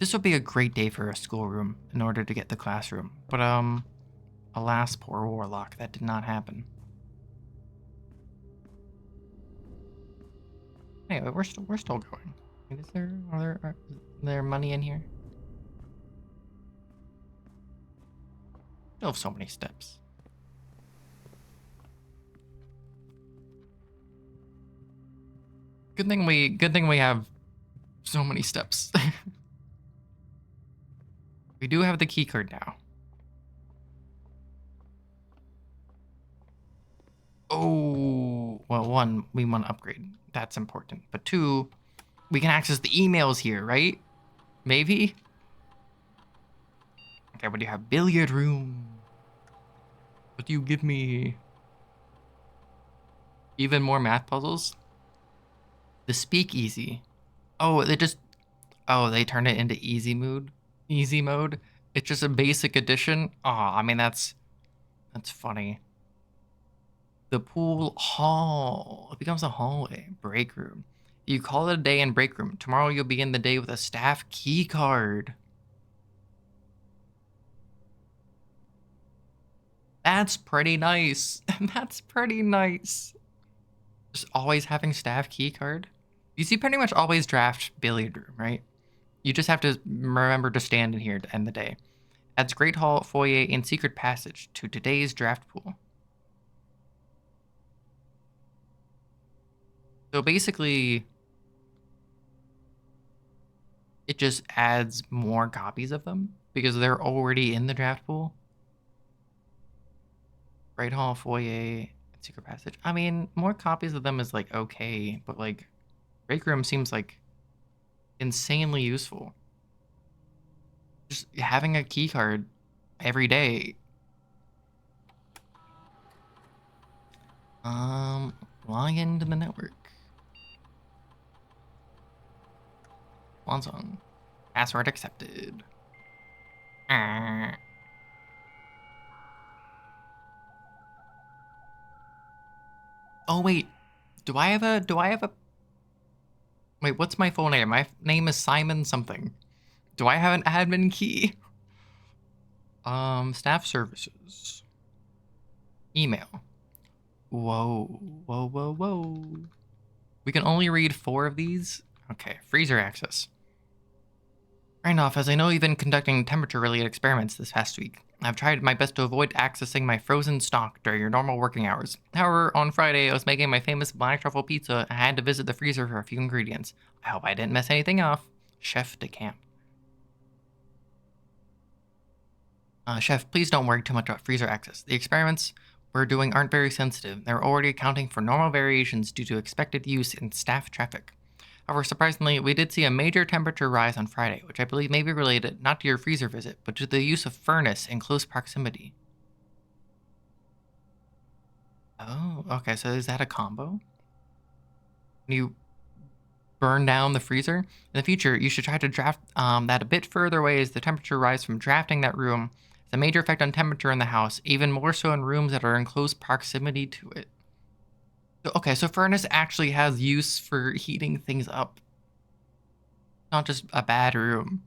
This would be a great day for a schoolroom in order to get the classroom. But alas, poor Warlock, that did not happen. Anyway, we're still going. Is there money in here? Still have so many steps. Good thing we have so many steps. We do have the key card now. Oh, well, 1, we want to upgrade. That's important. But 2, we can access the emails here, right? Maybe? Okay, what do you have? Billiard room. What do you give me? Even more math puzzles? The speakeasy. Oh, they turned it into easy mode. Easy mode. It's just a basic edition. Oh, I mean that's funny. The pool hall. It becomes a hallway. Break room. You call it a day in break room. Tomorrow you'll begin the day with a staff key card. That's pretty nice. That's pretty nice. Just always having staff key card. You see pretty much always draft billiard room, right? You just have to remember to stand in here to end the day. Adds Great Hall, Foyer, and Secret Passage to today's draft pool. So basically, it just adds more copies of them because they're already in the draft pool. Great Hall, Foyer, and Secret Passage. I mean, more copies of them is like okay, but like Break Room seems like insanely useful. Just having a key card every day. Log into the network. Swan. Password accepted. Oh wait, do I have a? Wait, what's my full name? My name is Simon something. Do I have an admin key? Staff services. Email. Whoa, whoa, whoa, whoa. We can only read 4 of these? Okay, freezer access. Right off, as I know you've been conducting temperature-related experiments this past week. I've tried my best to avoid accessing my frozen stock during your normal working hours. However, on Friday, I was making my famous black truffle pizza and I had to visit the freezer for a few ingredients. I hope I didn't mess anything off. Chef de Camp. Chef, please don't worry too much about freezer access. The experiments we're doing aren't very sensitive. They're already accounting for normal variations due to expected use in staff traffic. However, surprisingly, we did see a major temperature rise on Friday, which I believe may be related not to your freezer visit, but to the use of furnace in close proximity. Oh, okay, so is that a combo? When you burn down the freezer? In the future, you should try to draft that a bit further away as the temperature rise from drafting that room. It's a major effect on temperature in the house, even more so in rooms that are in close proximity to it. Okay, so furnace actually has use for heating things up, not just a bad room.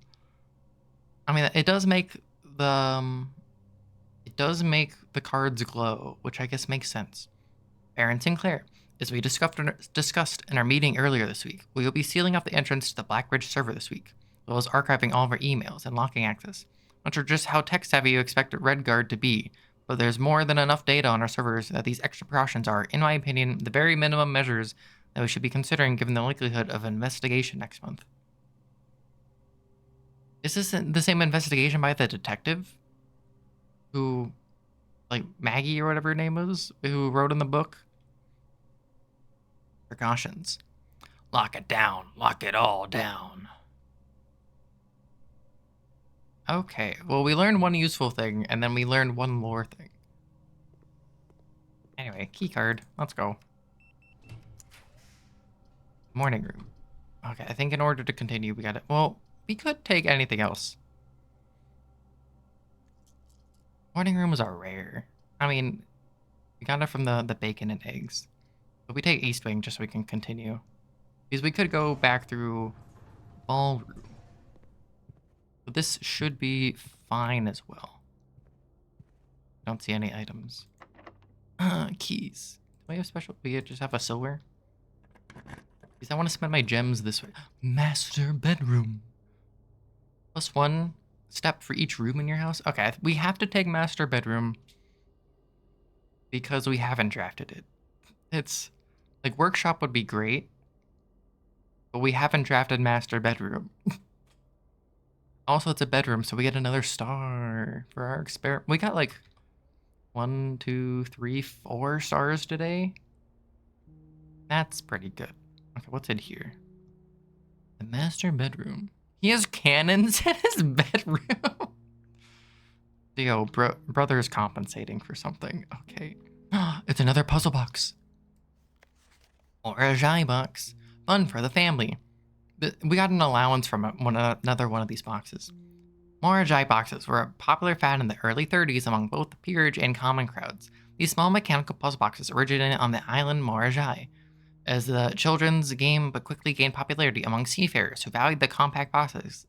I mean, the it does make the cards glow, which I guess makes sense. Aaron Sinclair, as we discussed in our meeting earlier this week, we will be sealing off the entrance to the Blackridge server this week, as well as archiving all of our emails and locking access. Not sure just how tech-savvy you expect Redguard to be, but there's more than enough data on our servers that these extra precautions are, in my opinion, the very minimum measures that we should be considering given the likelihood of investigation next month. Is this the same investigation by the detective? Who, like Maggie or whatever her name was, who wrote in the book? Precautions. Lock it down. Lock it all down. Okay, well, we learned one useful thing, and then we learned one lore thing. Anyway, keycard. Let's go. Morning room. Okay, I think in order to continue, we gotta... Well, we could take anything else. Morning rooms are rare. I mean, we got it from the bacon and eggs. But we take East Wing just so we can continue. Because we could go back through ballroom. But this should be fine as well. Don't see any items. Keys. Do we have special? We just have a silver? Because I want to spend my gems this way. Master bedroom. +1 step for each room in your house? Okay, we have to take master bedroom because we haven't drafted it. It's like workshop would be great, but we haven't drafted master bedroom. Also, it's a bedroom, so we get another star for our experiment. We got like 1, 2, 3, 4 stars today. That's pretty good. Okay, what's in here? The master bedroom. He has cannons in his bedroom. Yo, brother's compensating for something. Okay. It's another puzzle box. Or a Jai box. Fun for the family. We got an allowance from another one of these boxes. Morajai boxes were a popular fad in the early 30s among both the peerage and common crowds. These small mechanical puzzle boxes originated on the island Morajai as the children's game, but quickly gained popularity among seafarers who valued the compact boxes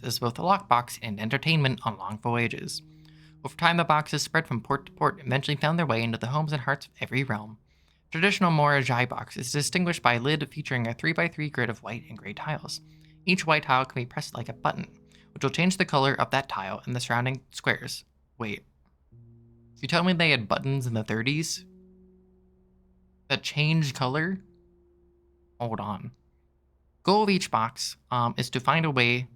as both a lockbox and entertainment on long voyages. Over time, the boxes spread from port to port and eventually found their way into the homes and hearts of every realm. Traditional Morajai box is distinguished by a lid featuring a 3x3 grid of white and gray tiles. Each white tile can be pressed like a button, which will change the color of that tile and the surrounding squares. Wait. You tell me they had buttons in the 30s? That changed color? Hold on. Goal of each box is to find a way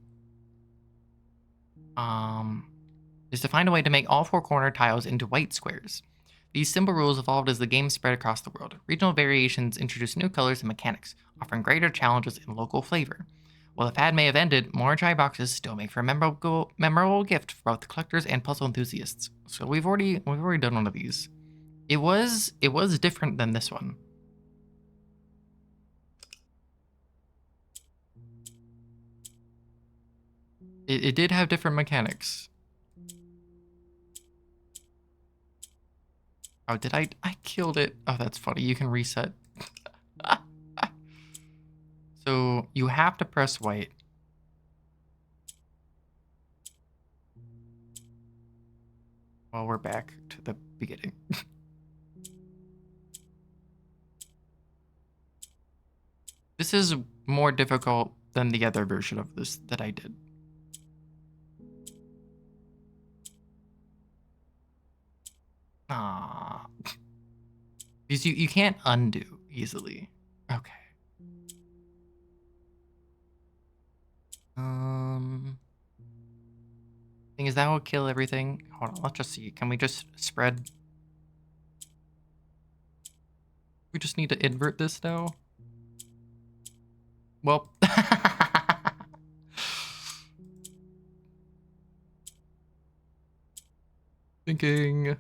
to make all 4 corner tiles into white squares. These simple rules evolved as the game spread across the world. Regional variations introduced new colors and mechanics, offering greater challenges and local flavor. While the fad may have ended, Morajai boxes still make for a memorable gift for both collectors and puzzle enthusiasts. So we've already done one of these. It was different than this one. It did have different mechanics. Oh, did I killed it. Oh, that's funny. You can reset. So you have to press white. Well, we're back to the beginning. This is more difficult than the other version of this that I did. Ah, because you can't undo easily. Okay. Thing is that will kill everything. Hold on, let's just see. Can we just spread? We just need to invert this now. Well, thinking.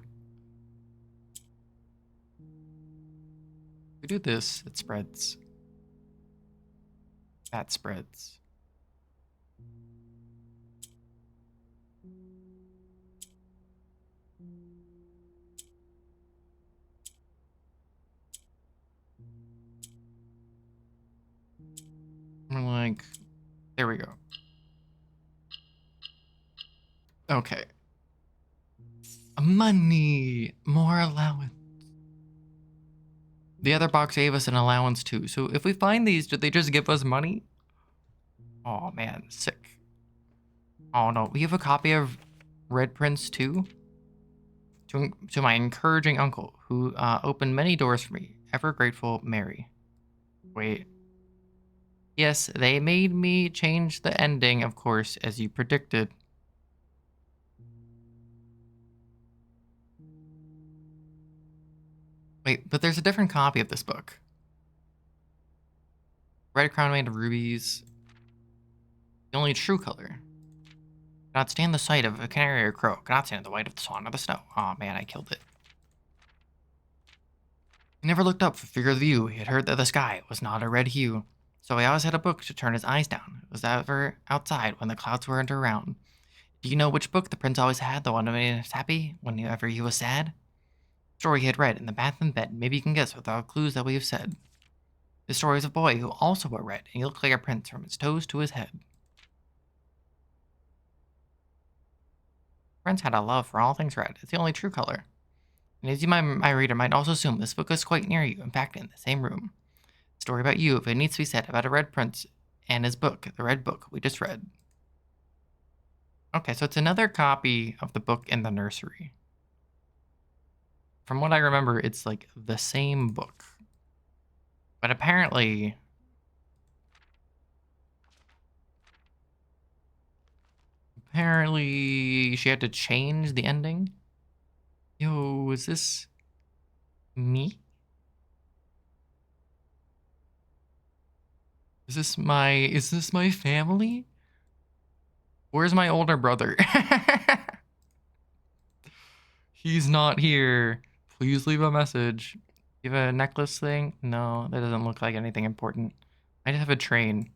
We do this, it spreads. That spreads. We're like, there we go. Okay. Money! More allowance. The other box gave us an allowance too, so if we find these, did they just give us money? Oh man, sick. Oh no, we have a copy of Red Prince too? To my encouraging uncle, who opened many doors for me. Ever grateful, Mary. Wait. Yes, they made me change the ending, of course, as you predicted. Wait, but there's a different copy of this book. Red crown made of rubies. The only true color. Cannot stand the sight of a canary or crow. Cannot stand the white of the swan or the snow. Oh man, I killed it. He never looked up for fear of the view. He had heard that the sky was not a red hue. So he always had a book to turn his eyes down. It was ever outside when the clouds weren't around. Do you know which book the prince always had? The one that made him happy whenever he was sad? Story he had read in the bath and bed. Maybe you can guess without clues that we have said. The story is of a boy who also wore red, and he looked like a prince from his toes to his head. Prince had a love for all things red. It's the only true color. And as you, my reader, might also assume, this book is quite near you, in fact, in the same room. Story about you, if it needs to be said, about a red prince and his book, the red book we just read. Okay, so it's another copy of the book in the nursery. From what I remember, it's like the same book. But apparently... Apparently, she had to change the ending. Yo, is this me? Is this my family? Where's my older brother? He's not here. Please leave a message. You have a necklace thing? No, that doesn't look like anything important. I just have a train.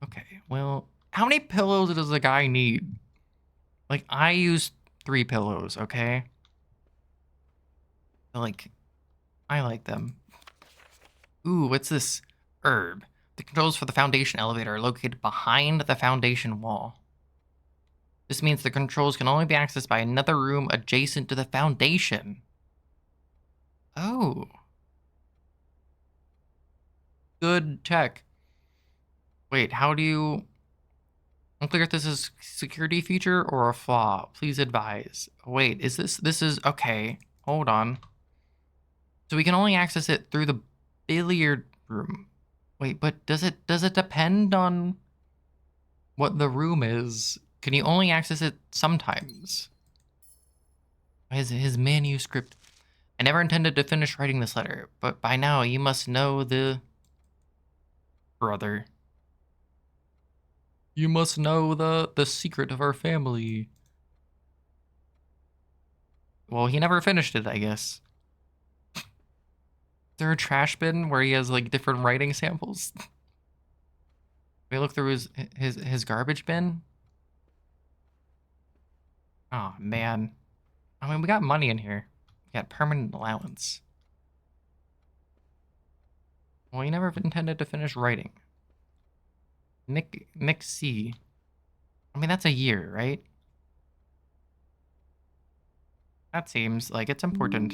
Okay, well, how many pillows does the guy need? Like, I use 3 pillows, okay? Like, I like them. Ooh, what's this? Herb. The controls for the foundation elevator are located behind the foundation wall. This means the controls can only be accessed by another room adjacent to the foundation. Oh. Good tech. Wait, how do you... Unclear if this is a security feature or a flaw. Please advise. Wait, is this is... Okay, hold on. So we can only access it through the billiard room. Wait, but does it depend on what the room is? Can you only access it sometimes? His manuscript. I never intended to finish writing this letter, but by now you must know the... Brother. You must know the secret of our family. Well, he never finished it, I guess. Is there a trash bin where he has like different writing samples? We look through his garbage bin. Oh man. I mean, we got money in here. Got permanent allowance. Well, you never intended to finish writing. Nick C. I mean, that's a year, right? That seems like it's important.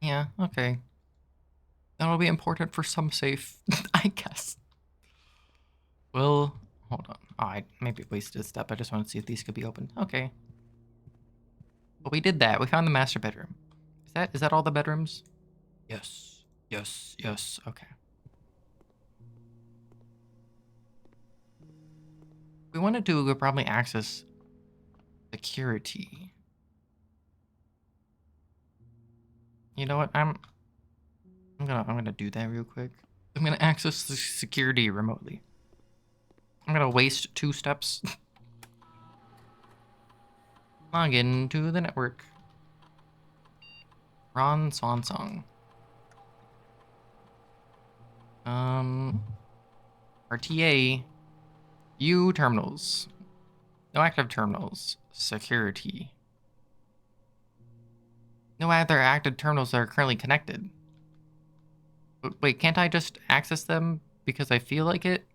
Yeah, okay. That'll be important for some safe, I guess. Well, hold on. Oh, I maybe wasted a step. I just want to see if these could be opened. Okay. Well, we did that. We found the master bedroom. Is that all the bedrooms? Yes. Yes. Yes. Okay. We wanted to, we could probably access security. You know what? I'm gonna do that real quick. I'm gonna access the security remotely. I'm gonna waste 2 steps. Log into the network. Ron Swan Song. RTA. U terminals. No active terminals. Security. No other active terminals that are currently connected. Wait, can't I just access them because I feel like it?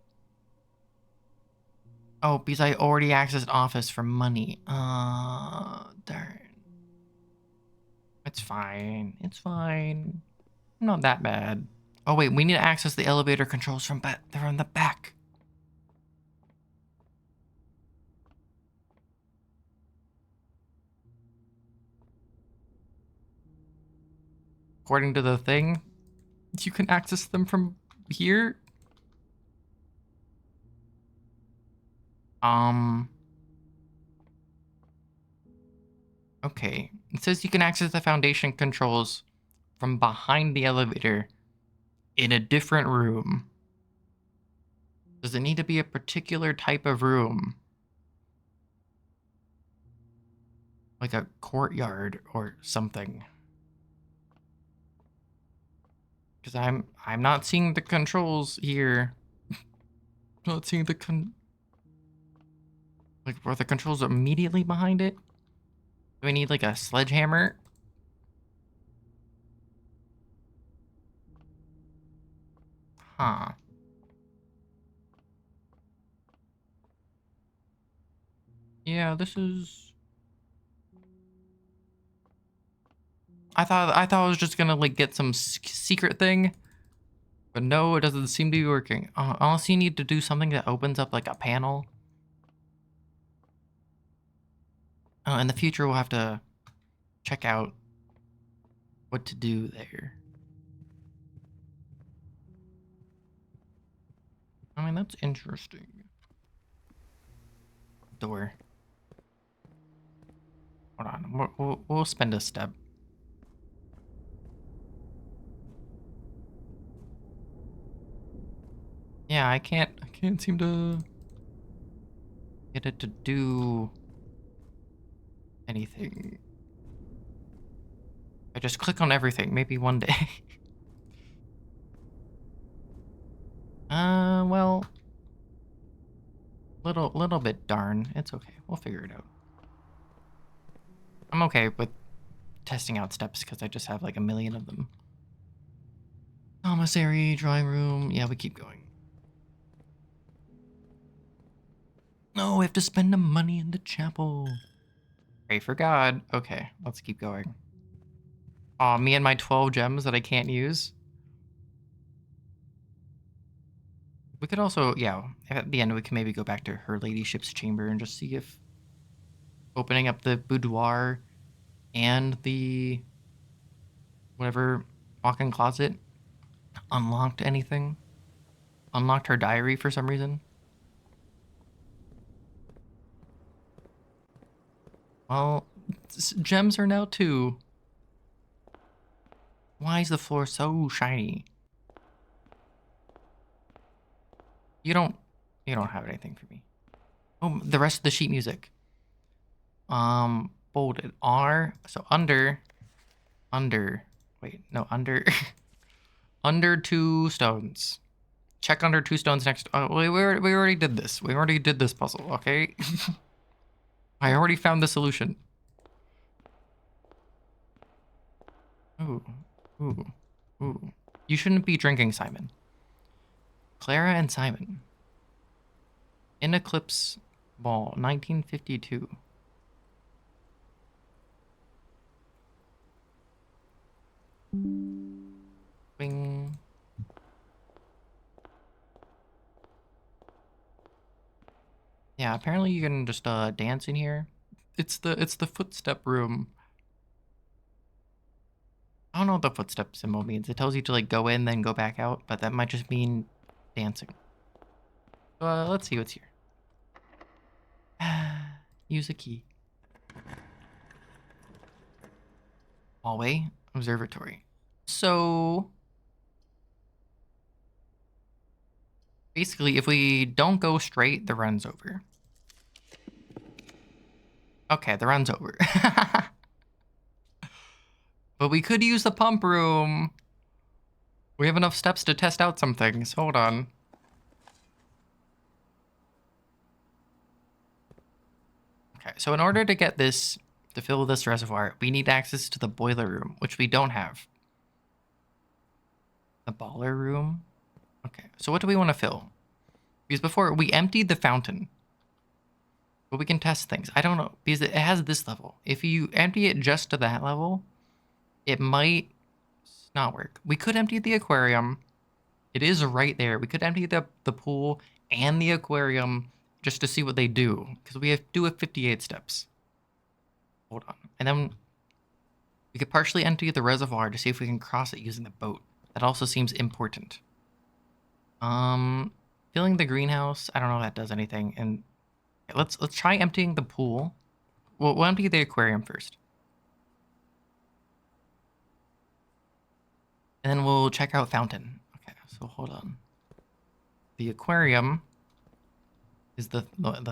Oh, because I already accessed Office for money. Darn. It's fine. It's fine. Not that bad. Oh wait, we need to access the elevator controls from they're on the back. According to the thing, you can access them from here. Okay. It says you can access the foundation controls from behind the elevator in a different room. Does it need to be a particular type of room? Like a courtyard or something? Because I'm not seeing the controls here. Not seeing the like, were the controls immediately behind it? Do we need like a sledgehammer? Huh. Yeah, this is... I thought I was just gonna like get some secret thing, but no, it doesn't seem to be working. Unless you need to do something that opens up like a panel. In the future, we'll have to check out what to do there. I mean, that's interesting. Door. Hold on, we'll spend a step. Yeah, I can't seem to get it to do anything. I just click on everything, maybe one day. Well, little bit darn. It's okay. We'll figure it out. I'm okay with testing out steps because I just have like a million of them. Commissary, drawing room. Yeah, we keep going. No, we have to spend the money in the chapel. Pray for God. Okay, let's keep going. Aw, me and my 12 gems that I can't use. We could also, yeah, at the end we can maybe go back to her ladyship's chamber and just see if opening up the boudoir and the whatever walk-in closet unlocked anything. Unlocked her diary for some reason. Well, gems are now 2. Why is the floor so shiny? You don't have anything for me. Oh, the rest of the sheet music. Bolded R. So under. Wait, no, under. Under 2 stones. Check under 2 stones next. Oh, we already did this. We already did this puzzle. Okay. I already found the solution. Ooh, ooh, ooh. You shouldn't be drinking, Simon. Clara and Simon. In Eclipse Ball, 1952. Bing. Yeah, apparently you can just dance in here. It's the footstep room. I don't know what the footstep symbol means. It tells you to like go in, then go back out, but that might just mean dancing. Let's see what's here. Use a key. Hallway, observatory. So basically, if we don't go straight, the run's over. Okay, the run's over. But we could use the pump room. We have enough steps to test out some things. Hold on. Okay, so in order to get this, to fill this reservoir, we need access to the boiler room, which we don't have. The boiler room? Okay, so what do we want to fill? Because before, we emptied the fountain. But we can test things. I don't know, because it has this level. If you empty it just to that level, it might not work. We could empty the aquarium. It is right there. We could empty the pool and the aquarium just to see what they do, because we do have 58 steps. Hold on. And then we could partially empty the reservoir to see if we can cross it using the boat. That also seems important. Filling the greenhouse, I don't know if that does anything. And let's try emptying the pool. We'll empty the aquarium first. And then we'll check out fountain. Okay, so hold on. The aquarium is the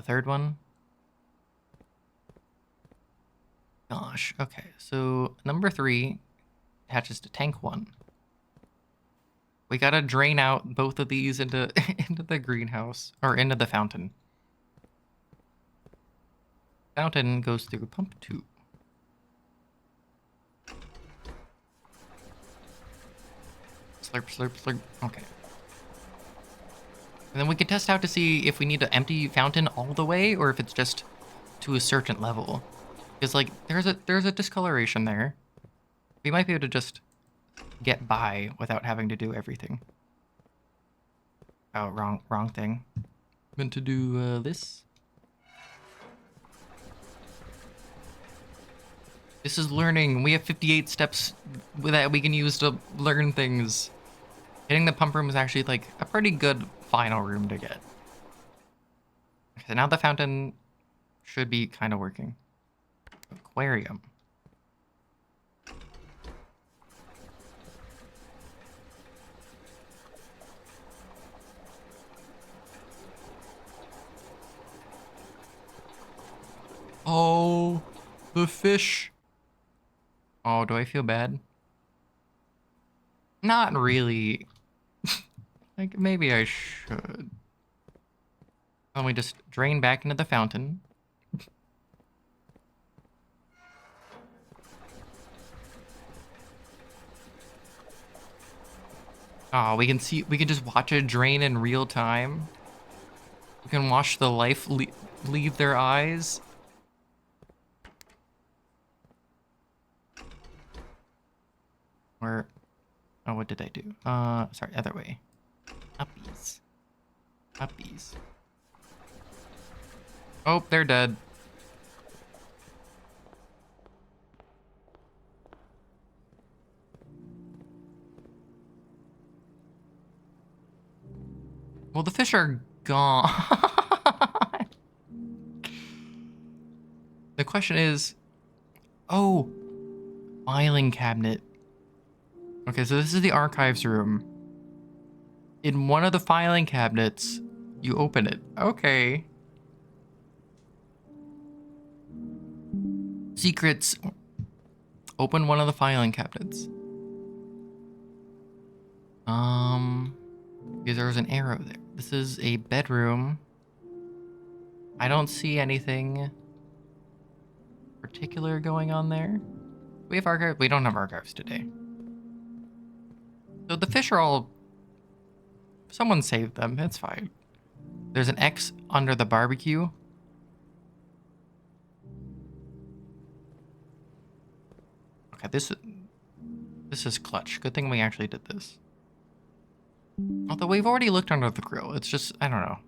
third one. Gosh, okay. So number 3 attaches to tank 1. We gotta drain out both of these into into the greenhouse or into the fountain. Fountain goes through pump 2. Slurp, slurp, slurp. Okay. And then we can test out to see if we need to empty fountain all the way or if it's just to a certain level. Because like there's a discoloration there. We might be able to just get by without having to do everything. Oh, wrong thing. Meant to do this. This is learning. We have 58 steps that we can use to learn things. Getting the pump room is actually like a pretty good final room to get. Okay, so now the fountain should be kind of working. Aquarium. Oh, the fish. Oh, do I feel bad? Not really. Like, maybe I should. Let me just drain back into the fountain. Oh, we can just watch it drain in real time. We can watch the life leave their eyes. Or, oh, what did I do? Sorry, other way. Puppies. Puppies. Oh, they're dead. Well, the fish are gone. The question is, oh, filing cabinet. Okay, so this is the archives room. In one of the filing cabinets, you open it. Okay. Secrets. Open one of the filing cabinets. Because there was an arrow there. This is a bedroom. I don't see anything. particular going on there. We have archives? We don't have archives today. So the fish are all... Someone saved them. It's fine. There's an X under the barbecue. Okay, this is clutch. Good thing we actually did this. Although we've already looked under the grill. It's just, I don't know.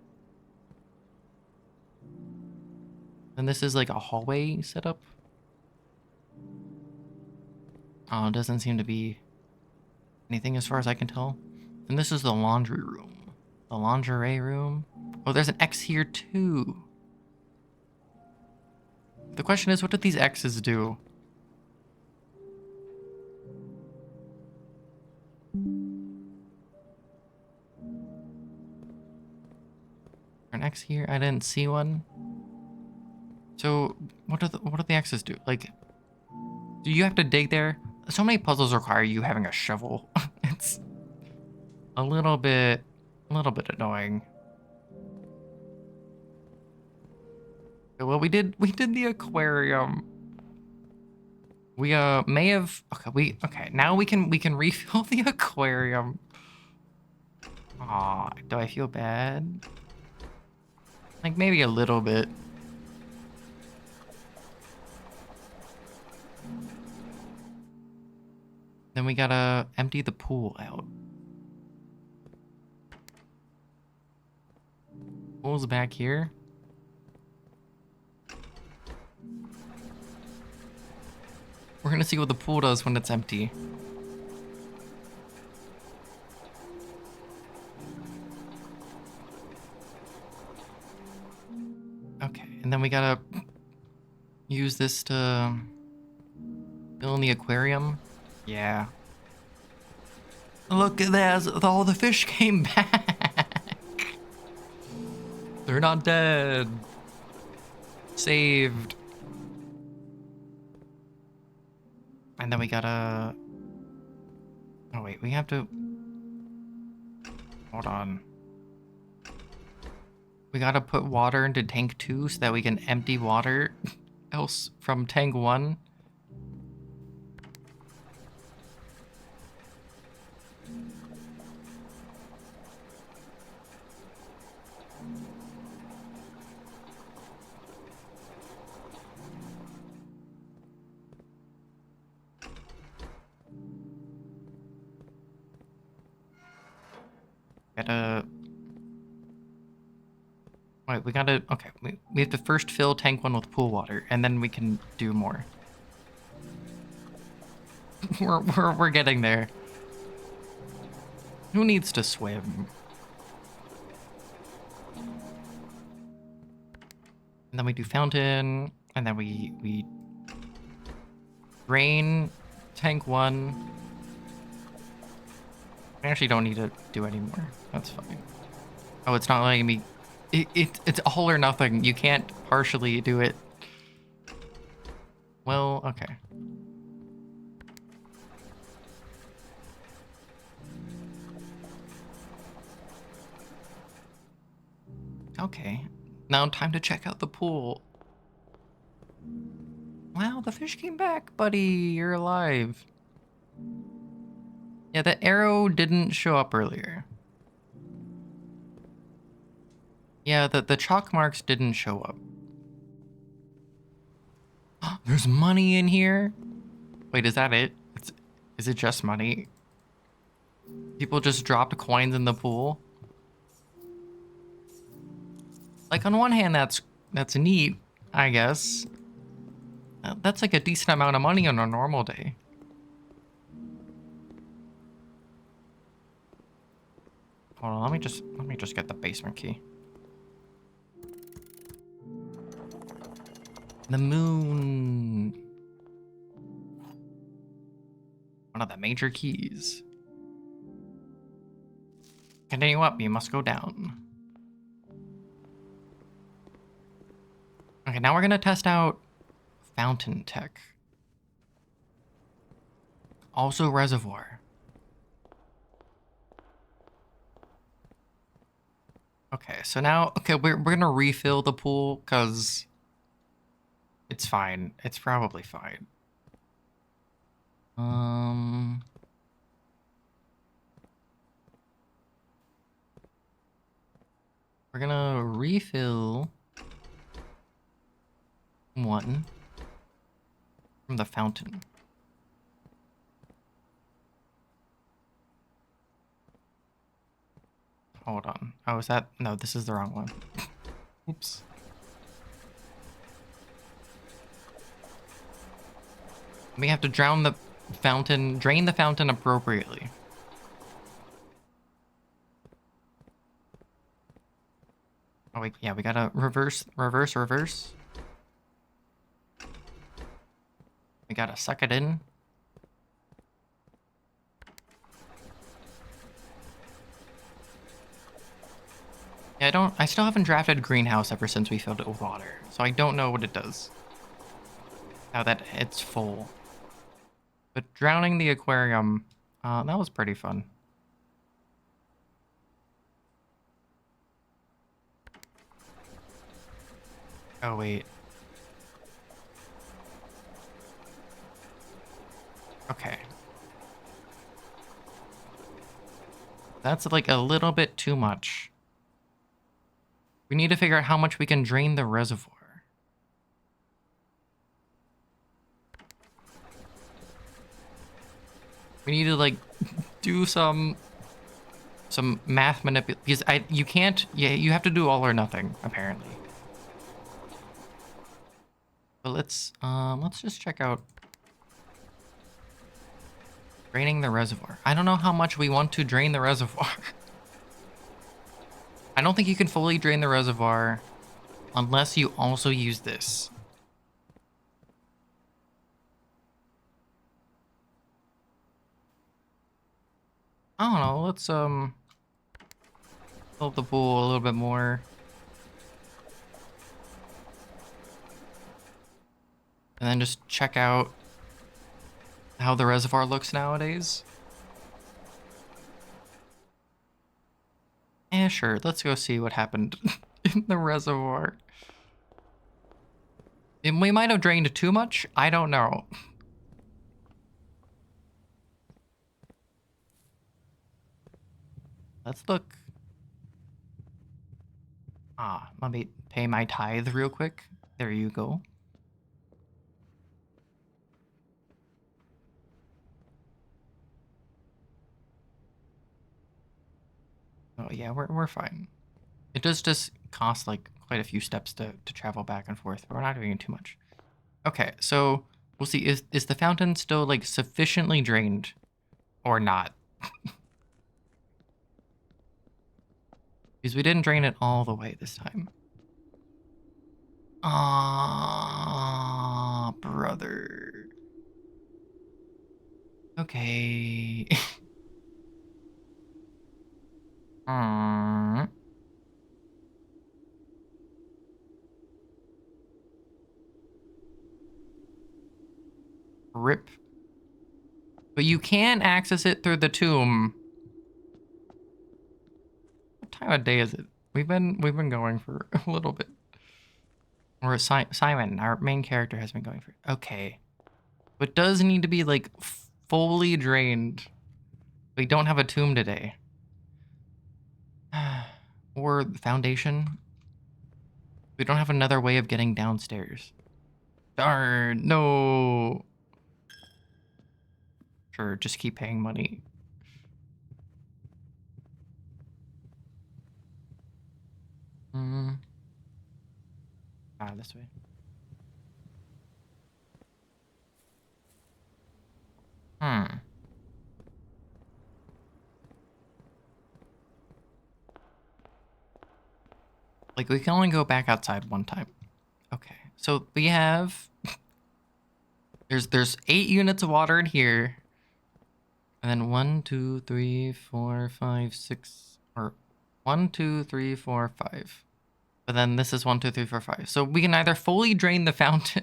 And this is like a hallway setup. Oh, it doesn't seem to be anything as far as I can tell. And this is the laundry room. The lingerie room. Oh, there's an X here too. The question is, what did these X's do? An X here? I didn't see one. So what do the X's do? Like, do you have to dig there? So many puzzles require you having a shovel. It's a little bit annoying. Well, we did the aquarium. We may have okay, now we can refill the aquarium. Aw, do I feel bad? Like maybe a little bit. Then we gotta empty the pool out. Pool's back here. We're gonna see what the pool does when it's empty. Okay, and then we gotta use this to fill in the aquarium. Yeah. Look at that, all the fish came back. They're not dead. Saved. And then we gotta... Oh wait, we have to... Hold on. We gotta put water into tank 2 so that we can empty water else from tank 1. Wait, we gotta... Okay, we have to first fill tank 1 with pool water, and then we can do more. We're getting there. Who needs to swim? And then we do fountain, and then we drain tank 1. I actually don't need to do any more. That's fine. Oh, it's not letting me... It's all or nothing. You can't partially do it. Well, okay. Okay. Now time to check out the pool. Wow, the fish came back, buddy. You're alive. Yeah, the arrow didn't show up earlier. Yeah, the chalk marks didn't show up. There's money in here? Wait, is that it? Is it just money? People just dropped coins in the pool? Like, on one hand, that's neat, I guess. That's like a decent amount of money on a normal day. Hold on, let me just get the basement key. The moon. One of the major keys. Continue up, you must go down. Okay, now we're gonna test out fountain tech. Also reservoir. Okay, so now, okay, we're gonna refill the pool, because It's fine. It's probably fine. We're gonna refill one from the fountain. Hold on. Oh, is that? No, this is the wrong one. Oops. We have to drown the fountain, drain the fountain appropriately. Oh, wait, yeah, we gotta reverse. We gotta suck it in. Yeah, I still haven't drafted greenhouse ever since we filled it with water, so I don't know what it does. Now that it's full. But drowning the aquarium, that was pretty fun. Oh, wait. Okay. That's like a little bit too much. We need to figure out how much we can drain the reservoir. We need to like do some math manipulation because you can't, yeah, you have to do all or nothing apparently. But let's just check out draining the reservoir. I don't know how much we want to drain the reservoir. I don't think you can fully drain the reservoir unless you also use this. I don't know, let's fill up the pool a little bit more. And then just check out how the reservoir looks nowadays. Yeah, sure, let's go see what happened in the reservoir. And we might have drained too much, I don't know. Let's look. Let me pay my tithe real quick. There you go. Oh yeah, we're fine. It does just cost like quite a few steps to travel back and forth, but we're not doing it too much. Okay, so we'll see. Is the fountain still like sufficiently drained or not? Because we didn't drain it all the way this time. Ah, brother. Okay. Rip. But you can access it through the tomb. What time of day is it? We've been going for a little bit. Or Simon, our main character, has been going for. Okay, but does need to be like fully drained. We don't have a tomb today. Or the foundation. We don't have another way of getting downstairs. Darn, no. Sure, just keep paying money. This way. Like, we can only go back outside one time. Okay, so we have... There's 8 units of water in here. And then 1, 2, 3, 4, 5, 6... Or 1, 2, 3, 4, 5. But then this is 1, 2, 3, 4, 5. So we can either fully drain the fountain...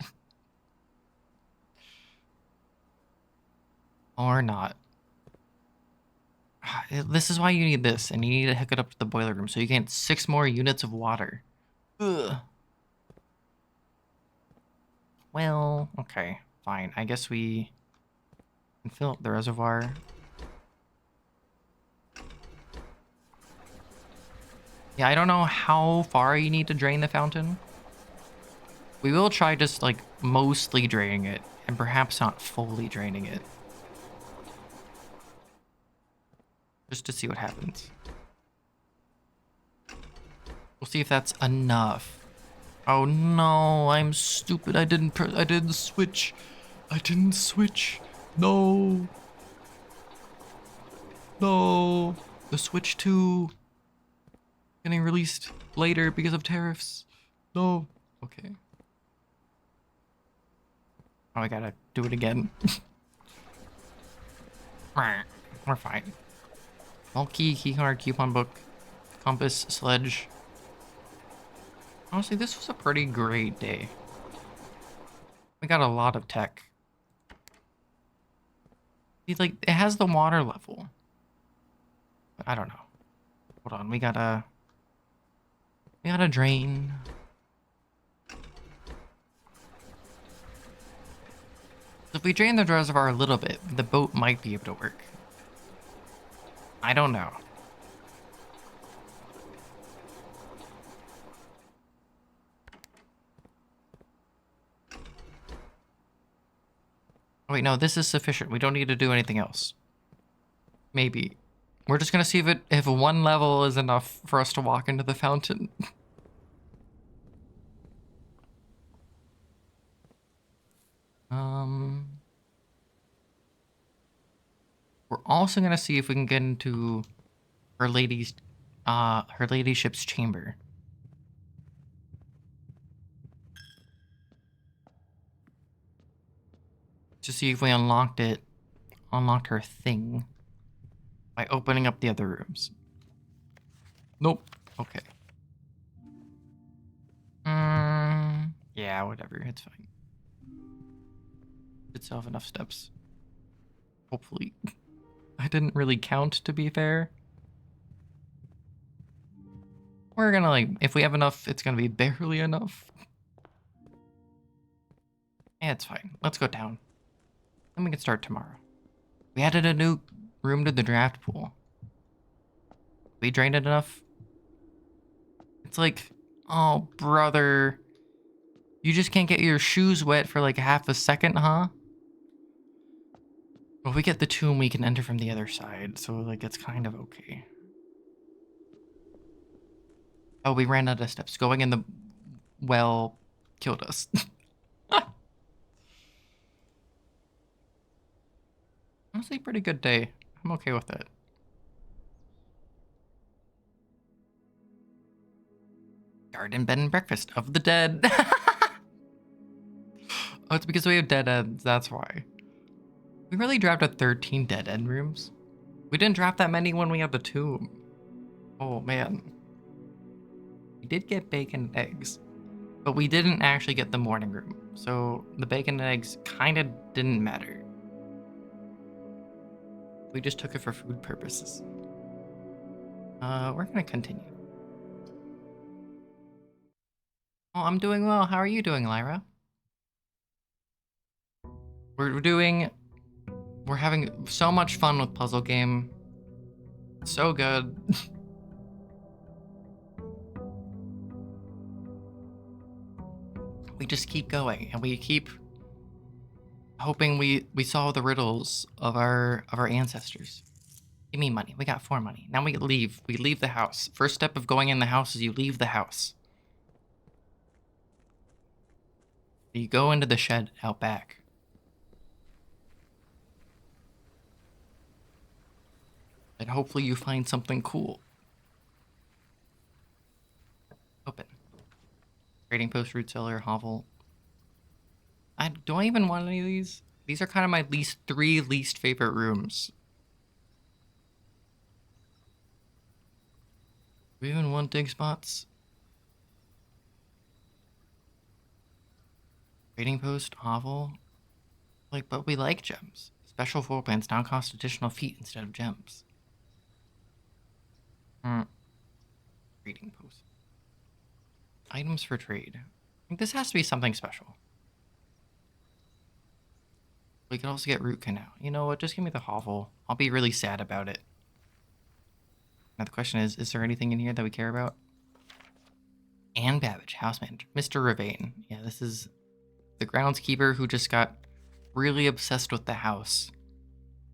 or not. This is why you need this, and you need to hook it up to the boiler room so you get 6 more units of water. Ugh. Well, okay, fine. I guess we can fill up the reservoir. Yeah, I don't know how far you need to drain the fountain. We will try just, like, mostly draining it, and perhaps not fully draining it. Just to see what happens. We'll see if that's enough. Oh no, I'm stupid. I didn't switch. I didn't switch. No. No. The Switch 2 getting released later because of tariffs. No. Okay. Oh, I gotta do it again. We're fine. Bulky, keycard, coupon book, compass, sledge. Honestly, this was a pretty great day. We got a lot of tech. See, like, it has the water level. But I don't know. Hold on, we gotta drain. If we drain the reservoir a little bit, the boat might be able to work. I don't know. Oh, wait, no, this is sufficient. We don't need to do anything else. Maybe. We're just gonna see if one level is enough for us to walk into the fountain. We're also gonna see if we can get into her ladyship's chamber. To see if we unlocked her thing by opening up the other rooms. Nope. Okay. Yeah, whatever. It's fine. It's still have enough steps. Hopefully. I didn't really count, to be fair. We're gonna, like, if we have enough, it's gonna be barely enough. Yeah, it's fine. Let's go down. Then we can start tomorrow. We added a new room to the draft pool. We drained it enough? It's like, oh, brother. You just can't get your shoes wet for like half a second, huh? Well, if we get the tomb, we can enter from the other side, so like it's kind of okay. Oh, we ran out of steps. Going in the well killed us. Honestly, pretty good day. I'm okay with it. Garden bed and breakfast of the dead. Oh, it's because we have dead ends. That's why. We really drafted 13 dead end rooms. We didn't draft that many when we had the tomb. Oh, man. We did get bacon and eggs, but we didn't actually get the morning room. So the bacon and eggs kind of didn't matter. We just took it for food purposes. We're gonna continue. Oh, I'm doing well. How are you doing, Lyra? We're having so much fun with puzzle game. So good. We just keep going and we keep hoping we solve the riddles of our ancestors. Give me money. We got 4 money. Now we leave. We leave the house. First step of going in the house is you leave the house. You go into the shed out back. And hopefully you find something cool. Open. Trading post, root cellar, hovel. Do I even want any of these? These are kind of my three least favorite rooms. Do we even want dig spots? Trading post, hovel. Like, but we like gems. Special floor plans now cost additional feet instead of gems. Trading post. Items for trade. I think this has to be something special. We could also get root canal. You know what? Just give me the hovel. I'll be really sad about it. Now the question is there anything in here that we care about? Anne Babbage, house manager. Mr. Ravane. Yeah, this is the groundskeeper who just got really obsessed with the house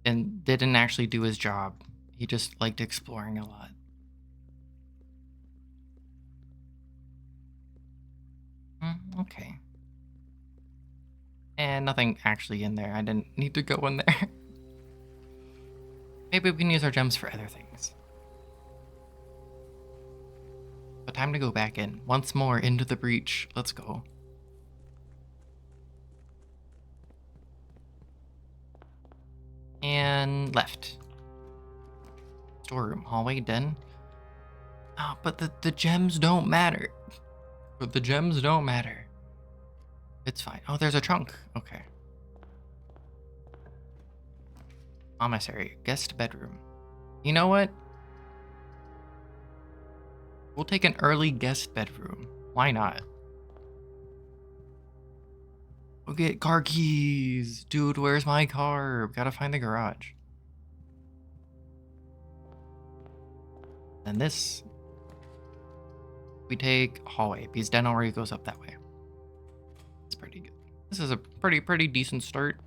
and didn't actually do his job. He just liked exploring a lot. Okay. And nothing actually in there. I didn't need to go in there. Maybe we can use our gems for other things. But time to go back in. Once more into the breach. Let's go. And left. Storeroom, hallway, den. Oh, but the gems don't matter. But the gems don't matter. It's fine. Oh, there's a trunk. Okay. Commissary, guest bedroom. You know what? We'll take an early guest bedroom. Why not? We'll get car keys. Dude, where's my car? We gotta find the garage. And this, we take hallway because den already goes up that way. It's pretty good. This is a pretty decent start.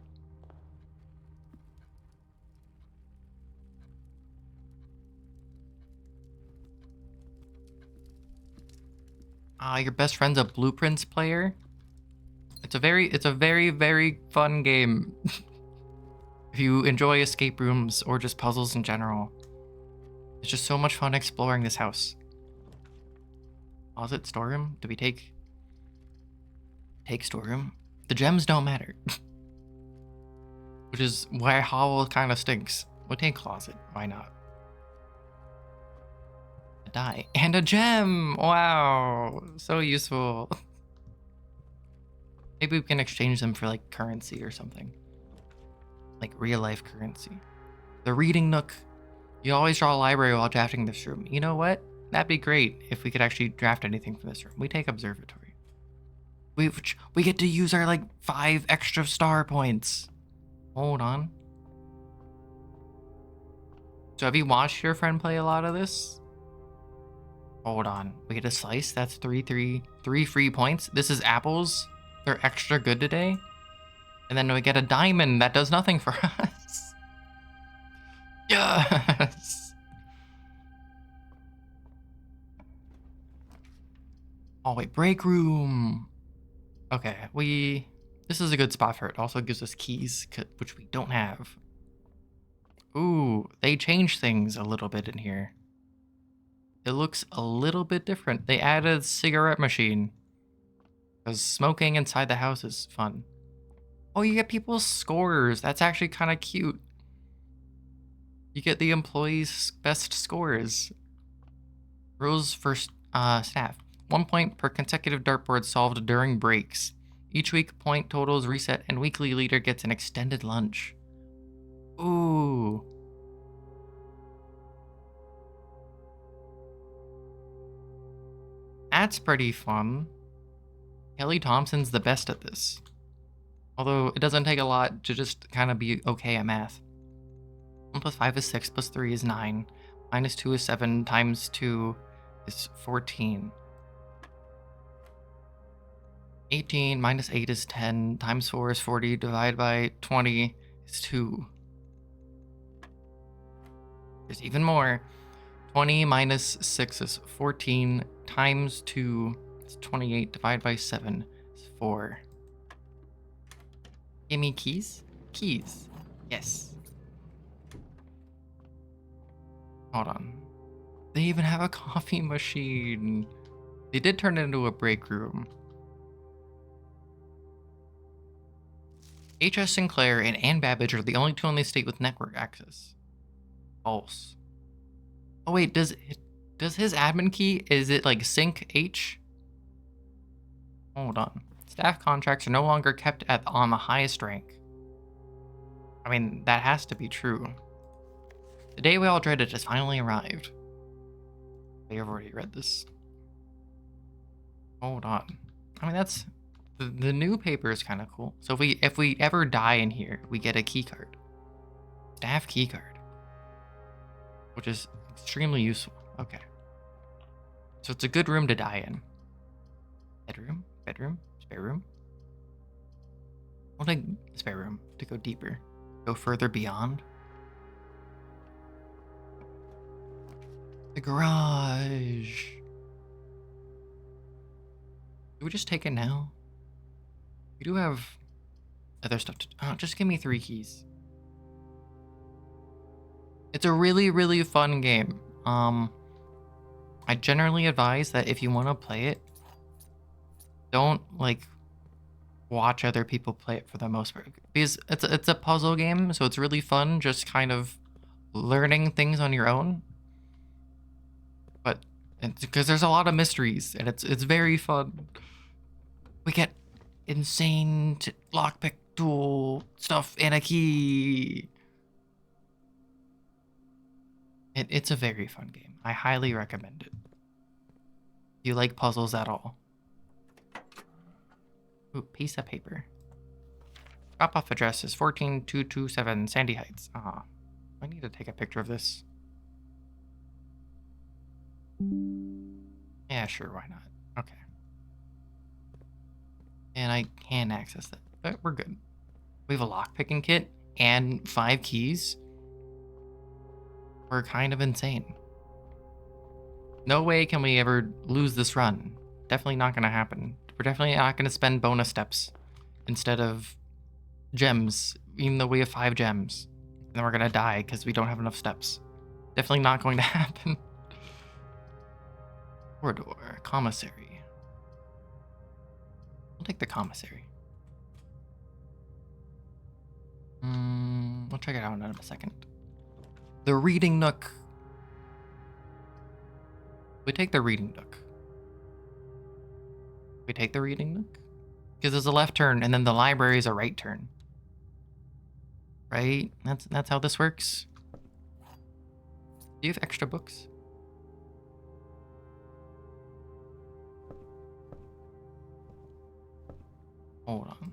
Your best friend's a blueprints player. It's a very fun game. If you enjoy escape rooms or just puzzles in general, it's just so much fun exploring this house. Closet, storeroom? Do we take storeroom? The gems don't matter. Which is why hovel kind of stinks. We'll take closet. Why not? A die. And a gem! Wow! So useful. Maybe we can exchange them for like currency or something. Like real life currency. The reading nook. You always draw a library while drafting this room. You know what? That'd be great if we could actually draft anything from this room. We take observatory. We get to use our like 5 extra star points. Hold on. So have you watched your friend play a lot of this? Hold on. We get a slice. That's 3 free points. This is apples. They're extra good today. And then we get a diamond that does nothing for us. Yes. Oh wait, break room. Okay, this is a good spot for it. Also gives us keys, which we don't have. Ooh, they changed things a little bit in here. It looks a little bit different. They added a cigarette machine. Because smoking inside the house is fun. Oh, you get people's scores. That's actually kind of cute. You get the employees' best scores. Rules for staff. 1 point per consecutive dartboard solved during breaks. Each week, point totals reset, and weekly leader gets an extended lunch. Ooh. That's pretty fun. Kelly Thompson's the best at this. Although it doesn't take a lot to just kind of be okay at math. 1 plus 5 is 6, plus 3 is 9. Minus 2 is 7, times 2 is 14. 18 minus 8 is 10, times 4 is 40, divided by 20 is 2. There's even more. 20 minus 6 is 14, times 2 is 28, divided by 7 is 4. Give me keys? Keys. Yes. Hold on. They even have a coffee machine. They did turn it into a break room. H.S. Sinclair and Anne Babbage are the only 2 in the state with network access. False. Oh wait, does his admin key, is it like sync H? Hold on. Staff contracts are no longer kept on the highest rank. I mean, that has to be true. The day we all dreaded has finally arrived. I've already read this. Hold on. I mean, that's The new paper is kind of cool. So if we ever die in here, we get a key card. Staff key card. Which is extremely useful. Okay. So it's a good room to die in. Bedroom, spare room. I'll take spare room to go deeper. Go further beyond. The garage. Do we just take it now? We do have other stuff to... just give me 3 keys. It's a really, really fun game. I generally advise that if you want to play it, don't, like, watch other people play it for the most part. Because it's a puzzle game, so it's really fun just kind of learning things on your own. But it's because there's a lot of mysteries, and it's very fun. We get insane lockpick tool stuff and a key. It's a very fun game. I highly recommend it. If you like puzzles at all. Ooh, piece of paper. Drop-off address is 14227 Sandy Heights. I need to take a picture of this. Yeah, sure, why not? Okay. And I can access that, but we're good. We have a lockpicking kit and 5 keys. We're kind of insane. No way can we ever lose this run. Definitely not gonna happen. We're definitely not gonna spend bonus steps instead of gems, even though we have 5 gems. And then we're gonna die because we don't have enough steps. Definitely not going to happen. Corridor, commissary. We'll take the commissary. We'll check it out in a second. The reading nook. We take the reading nook. We take the reading nook? Because there's a left turn and then the library is a right turn. Right? That's how this works. Do you have extra books? Hold on.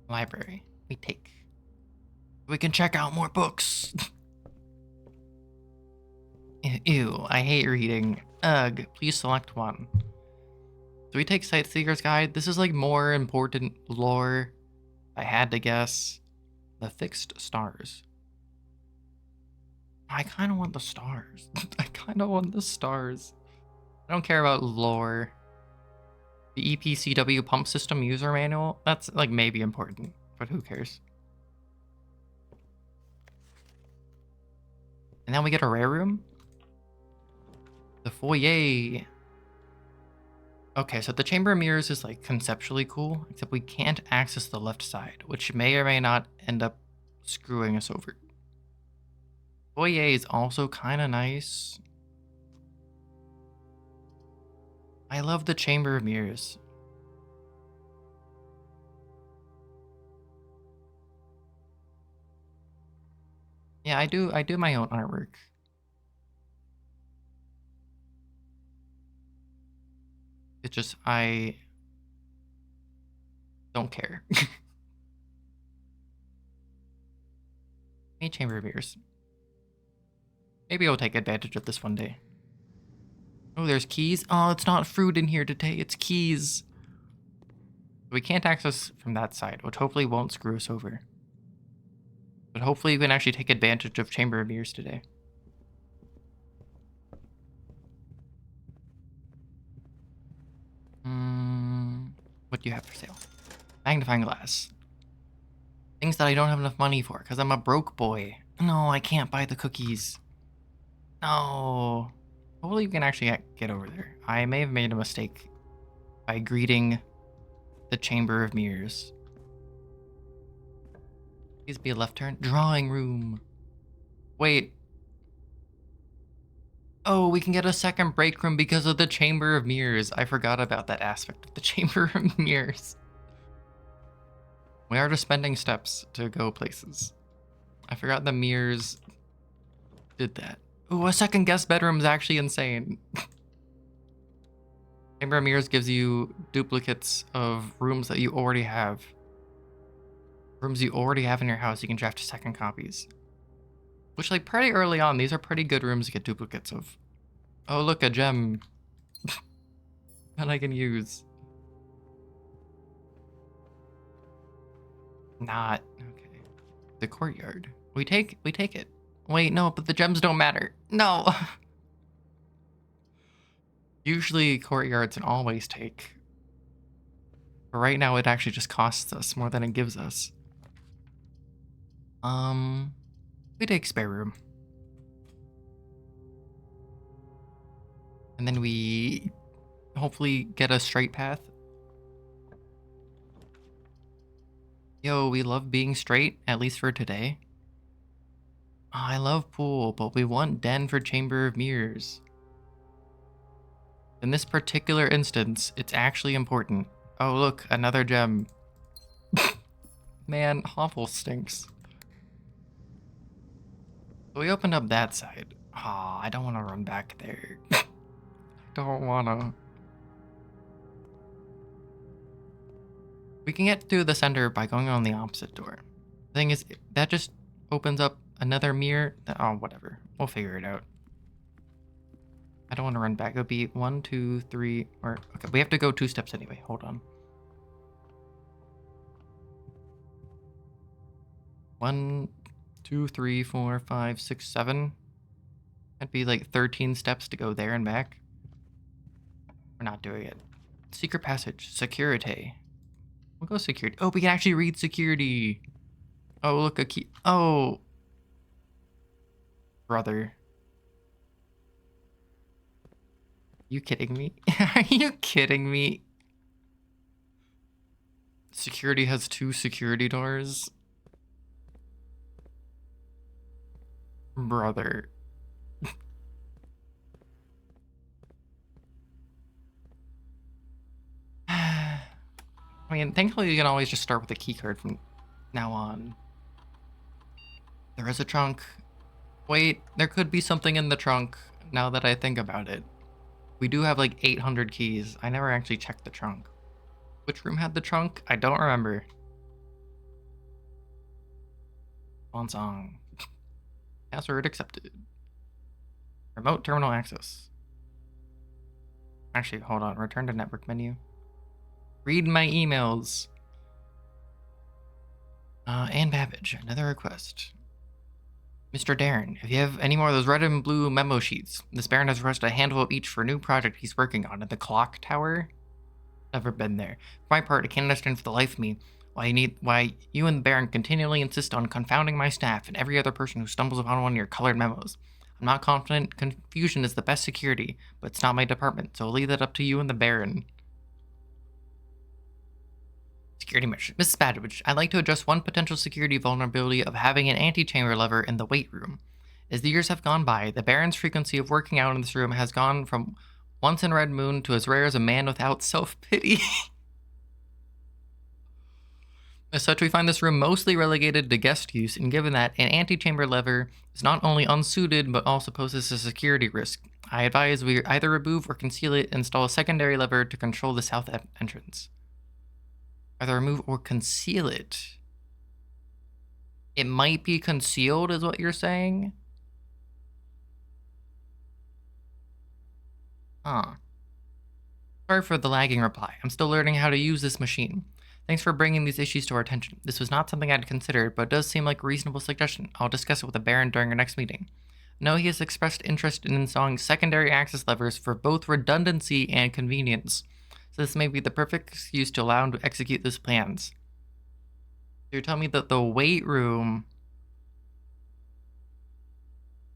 Library. We take. We can check out more books. Ew, I hate reading. Ugh, please select one. So we take Sightseer's Guide. This is like more important lore. I had to guess. The fixed stars. I kind of want the stars. I kind of want the stars. I don't care about lore. The EPCW pump system user manual, that's like maybe important, but who cares? And then we get a rare room. The foyer. Okay, so the Chamber of Mirrors is like conceptually cool, except we can't access the left side, which may or may not end up screwing us over. Foyer is also kind of nice. I love the Chamber of Mirrors. Yeah, I do my own artwork. It's just I don't care. Hey, Chamber of Mirrors. Maybe I'll take advantage of this one day. Oh, there's keys. Oh, it's not fruit in here today. It's keys. We can't access from that side, which hopefully won't screw us over. But hopefully we can actually take advantage of Chamber of Mirrors today. What do you have for sale? Magnifying glass. Things that I don't have enough money for, because I'm a broke boy. No, I can't buy the cookies. No. Hopefully we can actually get over there. I may have made a mistake by greeting the Chamber of Mirrors. Please be a left turn. Drawing room. Wait. Oh, we can get a second break room because of the Chamber of Mirrors. I forgot about that aspect of the Chamber of Mirrors. We are just spending steps to go places. I forgot the mirrors did that. Ooh, a second guest bedroom is actually insane. Chamber of Mirrors gives you duplicates of rooms that you already have. Rooms you already have in your house, you can draft second copies. Which, like, pretty early on, these are pretty good rooms to get duplicates of. Oh, look, a gem. That I can use. Not. Okay. The courtyard. We take it. Wait, no, but the gems don't matter. No! Usually courtyards and always take. But right now it actually just costs us more than it gives us. We take spare room. And then we hopefully get a straight path. Yo, we love being straight, at least for today. Oh, I love pool, but we want den for Chamber of Mirrors. In this particular instance, it's actually important. Oh, look, another gem. Man, Hovel stinks. So we opened up that side. Ah, I don't want to run back there. I don't want to. We can get to the center by going on the opposite door. The thing is, that just opens up another mirror. Oh, whatever. We'll figure it out. I don't want to run back. It would be 1, 2, 3, or... Okay, we have to go 2 steps anyway. Hold on. 1, 2, 3, 4, 5, 6, 7. That'd be like 13 steps to go there and back. We're not doing it. Secret passage. Security. We'll go security. Oh, we can actually read security. Oh, look, a key. Oh. Brother. You kidding me? Are you kidding me? Security has 2 security doors. Brother. I mean, thankfully you can always just start with a key card from now on. There is a trunk. Wait, there could be something in the trunk now that I think about it. We do have like 800 keys. I never actually checked the trunk. Which room had the trunk? I don't remember. Song. Password accepted. Remote terminal access. Actually, hold on. Return to network menu. Read my emails. Ann Babbage, another request. Mr. Darren, if you have any more of those red and blue memo sheets, this Baron has requested a handful of each for a new project he's working on at the clock tower. Never been there. For my part, I can't understand for the life of me why you and the Baron continually insist on confounding my staff and every other person who stumbles upon one of your colored memos. I'm not confident confusion is the best security, but it's not my department, so I'll leave that up to you and the Baron. Security measures. Mrs. Badwich, I'd like to address one potential security vulnerability of having an antechamber lever in the weight room. As the years have gone by, the Baron's frequency of working out in this room has gone from once in Red Moon to as rare as a man without self-pity. As such, we find this room mostly relegated to guest use, and given that an antechamber lever is not only unsuited, but also poses a security risk, I advise we either remove or conceal it and install a secondary lever to control the south entrance. Either remove or conceal it. It might be concealed, is what you're saying? Huh. Sorry for the lagging reply. I'm still learning how to use this machine. Thanks for bringing these issues to our attention. This was not something I'd considered, but it does seem like a reasonable suggestion. I'll discuss it with the Baron during our next meeting. No, he has expressed interest in installing secondary access levers for both redundancy and convenience. So this may be the perfect excuse to allow him to execute these plans. You're telling me that the weight room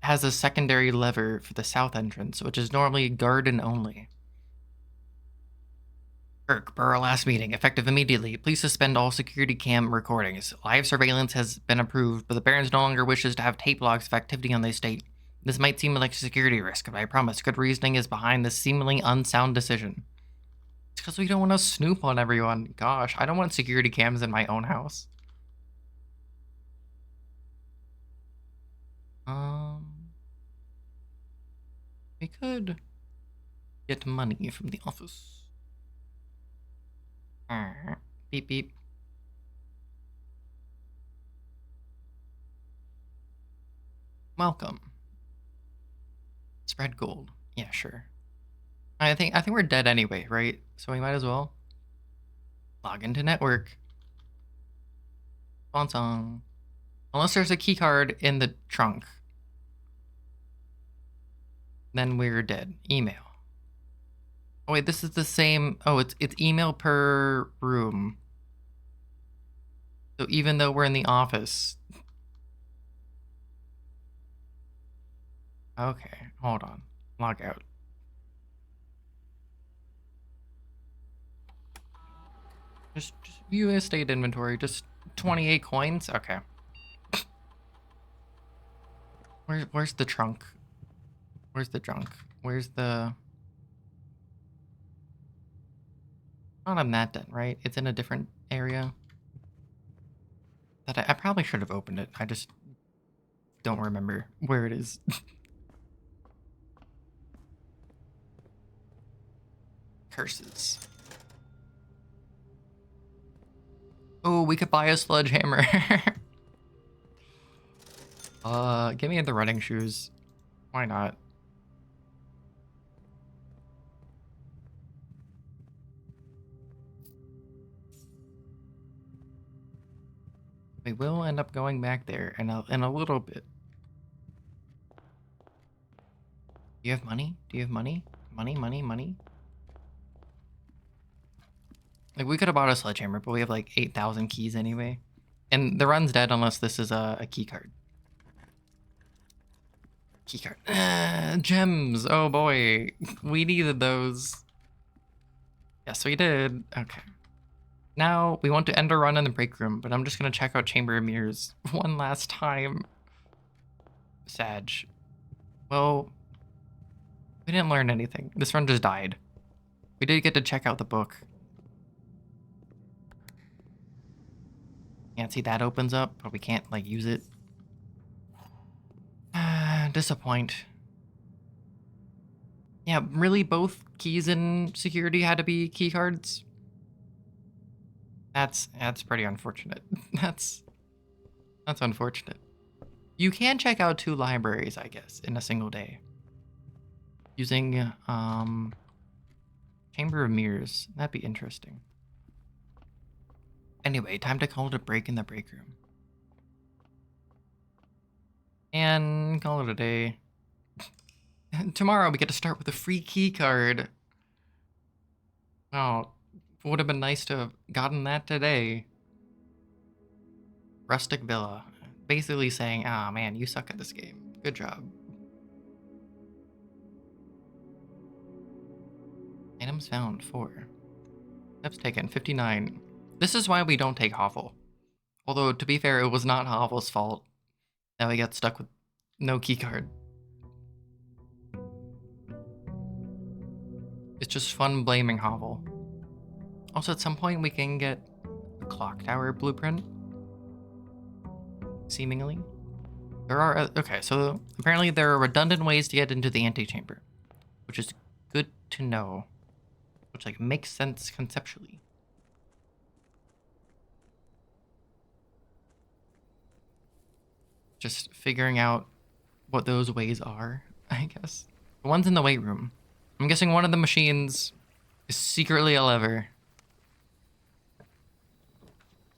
has a secondary lever for the south entrance, which is normally garden only. Kirk, per our last meeting, effective immediately, please suspend all security cam recordings. Live surveillance has been approved, but the Barons no longer wishes to have tape logs of activity on the estate. This might seem like a security risk, but I promise good reasoning is behind this seemingly unsound decision. It's because we don't want to snoop on everyone. Gosh, I don't want security cams in my own house. We could get money from the office. Beep beep. Welcome. Spread gold. Yeah, sure. I think we're dead anyway, right? So we might as well log into network. Spawn song. Unless there's a key card in the trunk. Then we're dead. Email. Oh wait, this is the same. Oh, it's email per room. So even though we're in the office. Okay, hold on. Log out. Just view estate inventory. Just 28 coins. Okay. Where's the trunk? Where's the trunk? Where's the? Not on that den, right? It's in a different area. That I probably should have opened it. I just don't remember where it is. Curses. Oh, we could buy a sledgehammer. Give me the running shoes. Why not? We will end up going back there in a little bit. Do you have money? Do you have money? Money? Like, we could have bought a sledgehammer, but we have like 8,000 keys anyway. And the run's dead unless this is a key card. Key card. Gems. Oh boy. We needed those. Yes, we did. Okay. Now we want to end our run in the break room, but I'm just going to check out Chamber of Mirrors one last time. Sag. Well, we didn't learn anything. This run just died. We did get to check out the book. Can't see that opens up, but we can't, like, use it. Disappoint. Yeah, really both keys in security had to be key cards? That's pretty unfortunate. That's unfortunate. You can check out 2 libraries, I guess, in a single day. Using, Chamber of Mirrors. That'd be interesting. Anyway, time to call it a break in the break room. And call it a day. Tomorrow we get to start with a free key card. Oh, would have been nice to have gotten that today. Rustic Villa. Basically saying, ah, man, you suck at this game. Good job. Items found, 4. Steps taken, 59. This is why we don't take Hovel. Although, to be fair, it was not Hovel's fault that we got stuck with no keycard. It's just fun blaming Hovel. Also, at some point, we can get a clock tower blueprint. Seemingly. There are... Okay, so apparently there are redundant ways to get into the antechamber, which is good to know. Which, like, makes sense conceptually. Just figuring out what those ways are, I guess. The one's in the weight room. I'm guessing one of the machines is secretly a lever.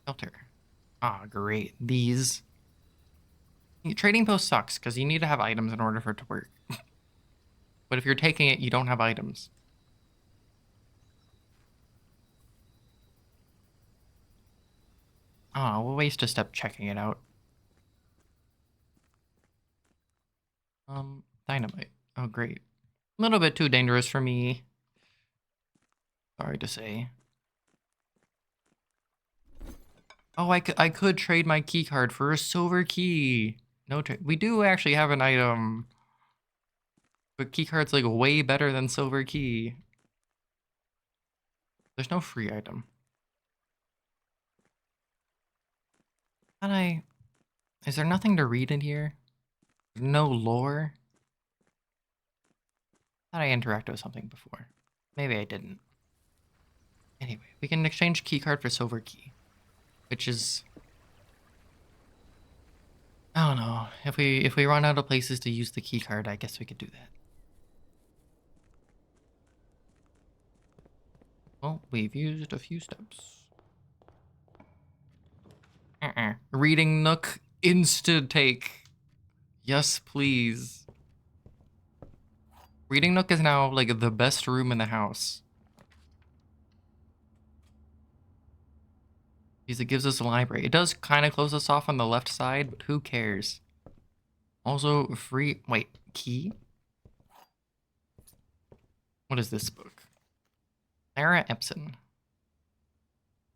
Filter. Ah, great. These. Trading post sucks, because you need to have items in order for it to work. But if you're taking it, you don't have items. Oh, we'll waste a step checking it out. Dynamite. Oh, great. A little bit too dangerous for me. Sorry to say. Oh, I could trade my key card for a silver key. No trade. We do actually have an item. But key card's like way better than silver key. There's no free item. Is there nothing to read in here? No lore? I thought I interacted with something before. Maybe I didn't. Anyway, we can exchange keycard for silver key, which is, I don't know. If we run out of places to use the keycard, I guess we could do that. Well, we've used a few steps. Reading Nook insta take. Yes, please. Reading Nook is now like the best room in the house. Because it gives us a library. It does kind of close us off on the left side, but who cares? Also, free. Wait, key? What is this book? Clara Epson.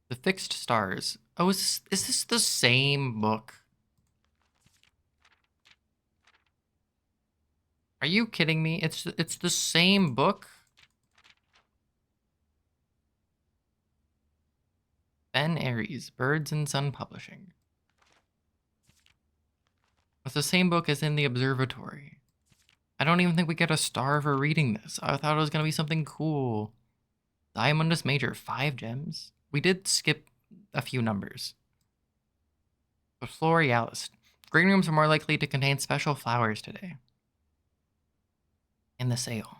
The Fixed Stars. Oh, is this the same book? Are you kidding me? It's the same book? Ben Aries, Birds and Sun Publishing. It's the same book as in the observatory. I don't even think we get a star for reading this. I thought it was gonna be something cool. Diamondus Major, 5 gems. We did skip a few numbers. But Florealis. Green rooms are more likely to contain special flowers today. In the sale.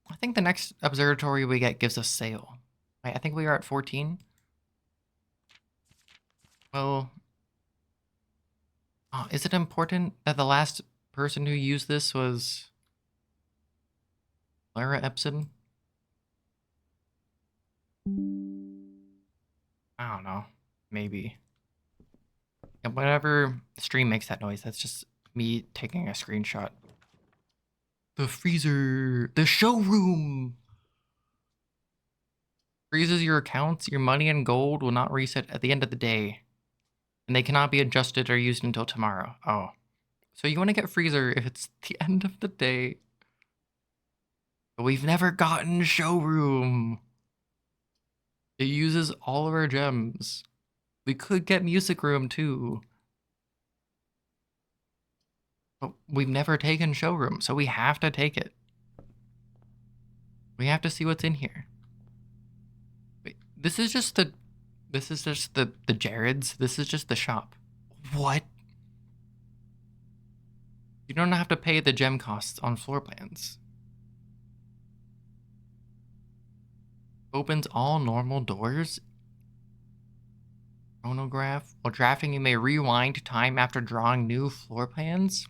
I think the next observatory we get gives us sale. Wait, I think we are at 14. Well, is it important that the last person who used this was Clara Epson? I don't know. Maybe. Yeah, whenever the stream makes that noise, that's just me taking a screenshot. The freezer. The showroom. Freezes your accounts. Your money and gold will not reset at the end of the day. And they cannot be adjusted or used until tomorrow. Oh. So you want to get freezer if it's the end of the day. But we've never gotten showroom. It uses all of our gems. We could get music room too. But we've never taken showroom, so we have to take it. We have to see what's in here. Wait, this is just the Jared's. This is just the shop. What? You don't have to pay the gem costs on floor plans. Opens all normal doors. Chronograph. While drafting, you may rewind time after drawing new floor plans.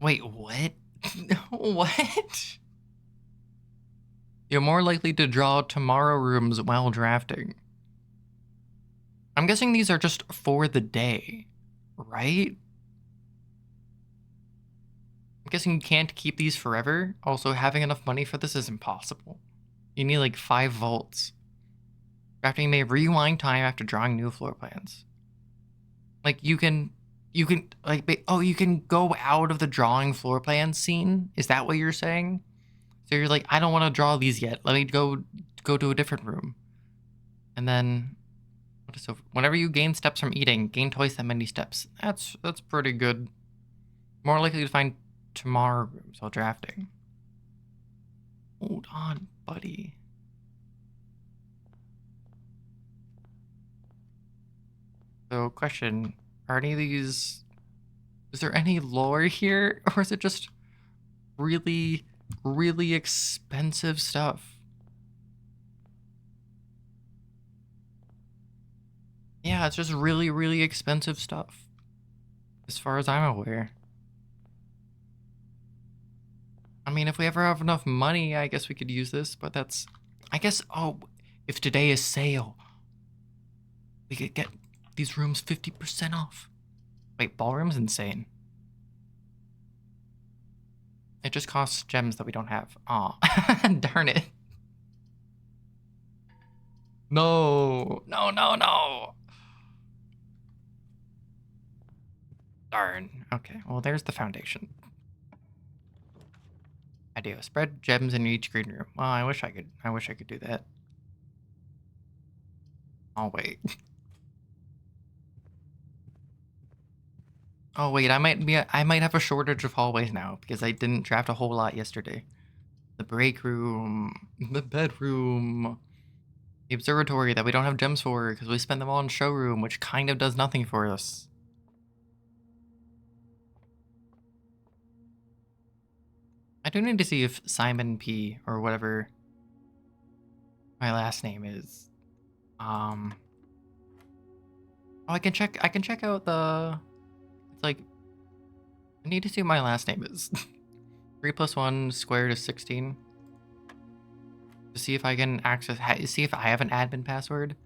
Wait, what? What? You're more likely to draw tomorrow rooms while drafting. I'm guessing these are just for the day, right? I'm guessing you can't keep these forever. Also, having enough money for this is impossible. You need like 5 volts. Drafting may rewind time after drawing new floor plans. Like you can like, oh, you can go out of the drawing floor plan scene? Is that what you're saying? So you're like, I don't want to draw these yet. Let me go to a different room. And then what is over? Whenever you gain steps from eating, gain twice that many steps. That's pretty good. More likely to find tomorrow rooms while drafting. Hold on, buddy. So, question: are any of these? Is there any lore here, or is it just really, really expensive stuff? Yeah, it's just really, really expensive stuff, as far as I'm aware. I mean, if we ever have enough money, I guess we could use this, but that's... I guess, oh, if today is sale, we could get these rooms 50% off. Wait, ballroom's insane. It just costs gems that we don't have. Aw, darn it. No, no, no, no. Darn. Okay, well, there's the foundation. Idea: spread gems in each green room. Well, I wish I could do that. I'll wait. Oh wait, I might have a shortage of hallways now because I didn't draft a whole lot yesterday. The break room, the bedroom, the observatory that we don't have gems for because we spent them all in showroom, which kind of does nothing for us. I do need to see if Simon P or whatever my last name is. Oh, I can check out the. It's like I need to see what my last name is. 3 plus 1 squared is 16. To see if I can access. See if I have an admin password.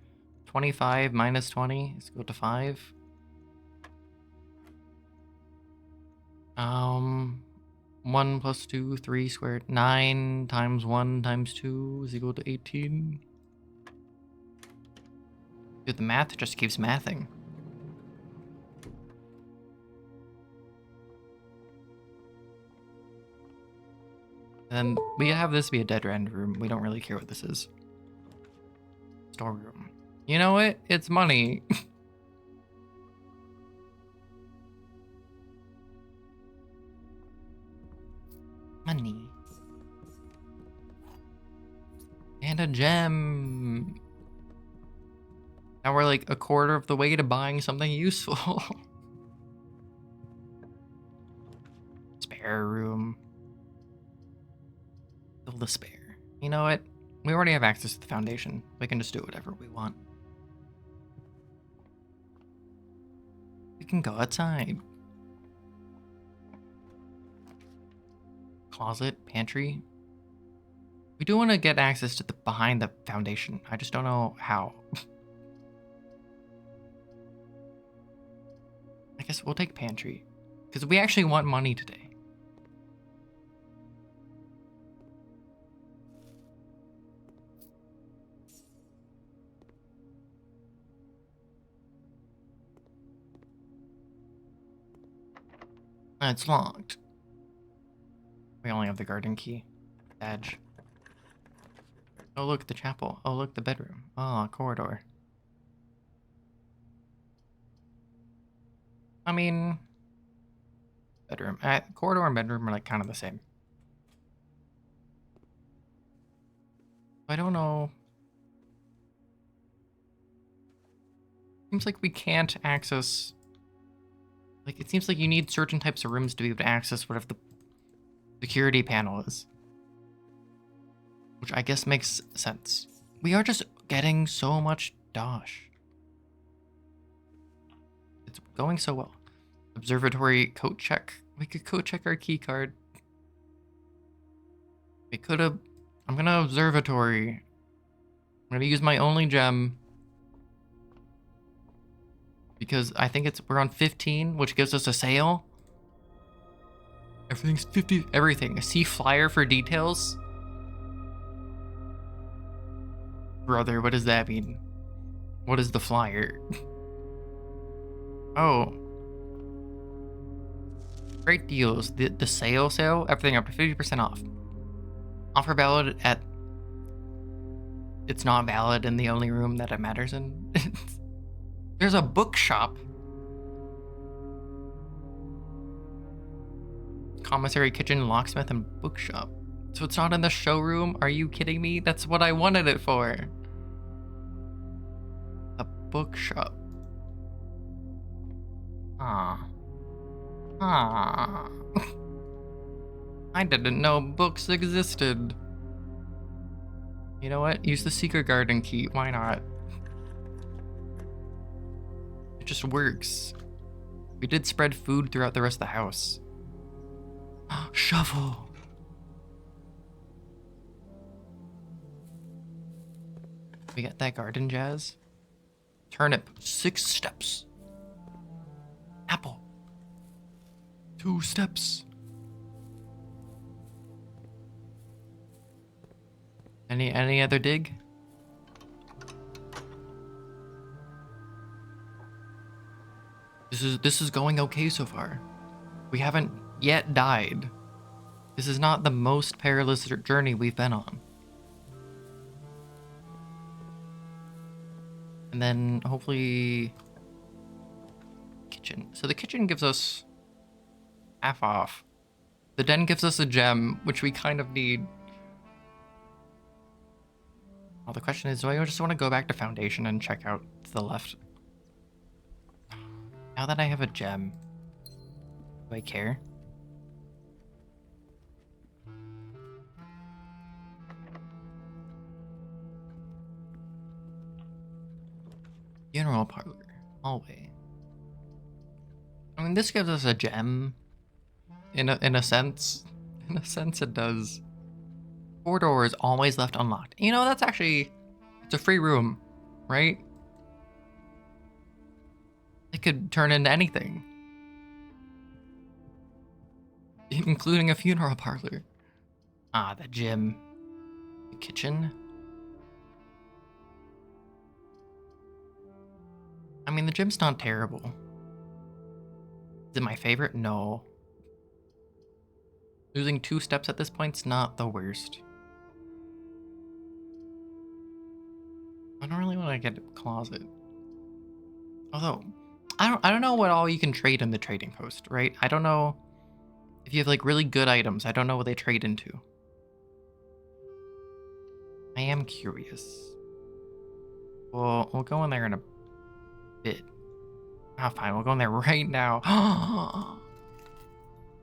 25 minus 20 is equal to 5. 1 plus 2, 3 squared. 9 times 1 times 2 is equal to 18. Dude, the math just keeps mathing. And then we have this be a dead end room. We don't really care what this is. Storeroom. You know what? It's money. Money. And a gem. Now we're like a quarter of the way to buying something useful. Spare room. Fill the spare. You know what? We already have access to the foundation. We can just do whatever we want. We can go outside. Closet, pantry. We do want to get access to the behind the foundation. I just don't know how. I guess we'll take pantry. Because we actually want money today. It's locked. We only have the garden key. Badge. Oh, look, the chapel. Oh, look, the bedroom. Oh, corridor. I mean, bedroom. Corridor and bedroom are like kind of the same. I don't know. Seems like we can't access. Like, it seems like you need certain types of rooms to be able to access whatever the security panel is. Which I guess makes sense. We are just getting so much dosh. It's going so well. Observatory coat check. We could coat check our key card. We could have. I'm gonna observatory. I'm gonna use my only gem. Because I think we're on 15, which gives us a sale. Everything's 50. Everything. See flyer for details. Brother, what does that mean? What is the flyer? Oh. Great deals. The sale, everything up to 50% off. Offer valid at... It's not valid in the only room that it matters in. There's a bookshop. Commissary, kitchen, locksmith, and bookshop. So it's not in the showroom? Are you kidding me? That's what I wanted it for. A bookshop. Ah. Ah. I didn't know books existed. You know what? Use the secret garden key. Why not? It just works. We did spread food throughout the rest of the house. Shovel. We got that garden jazz. Turnip. 6 steps. Apple. 2 steps. Any other dig? This is going okay so far. We haven't yet died. This is not the most perilous journey we've been on. And then hopefully kitchen. So the kitchen gives us half off. The den gives us a gem, which we kind of need. Well, the question is, do I just want to go back to foundation and check out to the left? Now that I have a gem, do I care? Funeral parlor, hallway. I mean, this gives us a gem. In a sense. In a sense, it does. 4 doors always left unlocked. You know, that's actually... It's a free room, right? It could turn into anything. Including a funeral parlor. Ah, the gym. The kitchen. I mean, the gym's not terrible. Is it my favorite? No. Losing 2 steps at this point's not the worst. I don't really want to get a closet. Although, I don't know what all you can trade in the trading post, right? I don't know if you have like really good items. I don't know what they trade into. I am curious. Well, we'll go in there in a bit. Ah, fine. We'll go in there right now.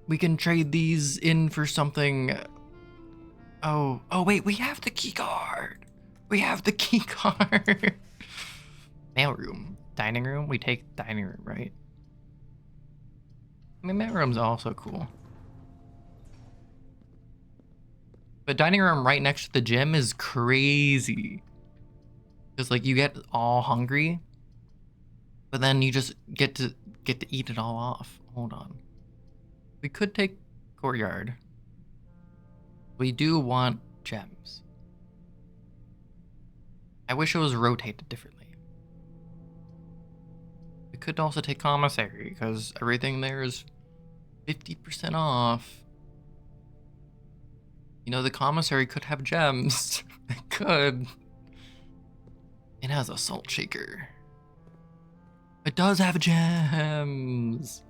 We can trade these in for something. Oh, wait. We have the key card. We have the key card. Mailroom. Dining room? We take dining room, right? I mean, mailroom's also cool. But dining room right next to the gym is crazy. Because, like, you get all hungry, but then you just get to eat it all off. Hold on. We could take courtyard. We do want gems. I wish it was rotated differently. We could also take commissary, because everything there is 50% off. You know, the commissary could have gems. It could. It has a salt shaker. It does have gems.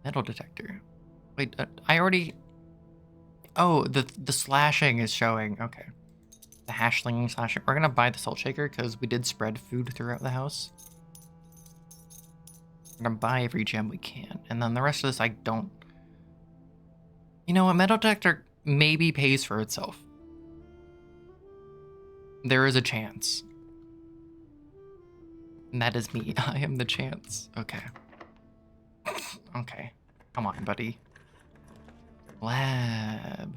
Metal detector. Wait, I already... Oh, the slashing is showing. Okay. The hashling slashing. We're gonna buy the salt shaker because we did spread food throughout the house. We're gonna buy every gem we can. And then the rest of this I don't... You know, a metal detector maybe pays for itself. There is a chance. And that is me. I am the chance. Okay. Okay. Come on, buddy. Lab.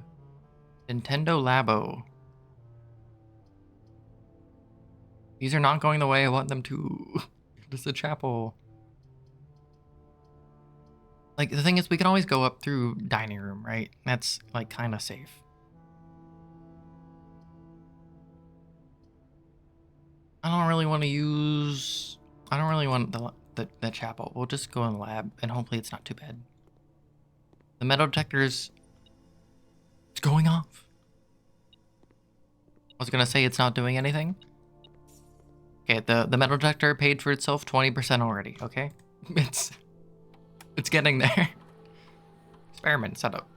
Nintendo Labo. These are not going the way I want them to. This is a chapel. Like, the thing is, we can always go up through dining room, right? That's, like, kind of safe. I don't really want to use... I don't really want the chapel. We'll just go in the lab, and hopefully it's not too bad. The metal detector's... It's going off. I was gonna say it's not doing anything. Okay, the metal detector paid for itself 20% already, okay? It's getting there. Experiment setup.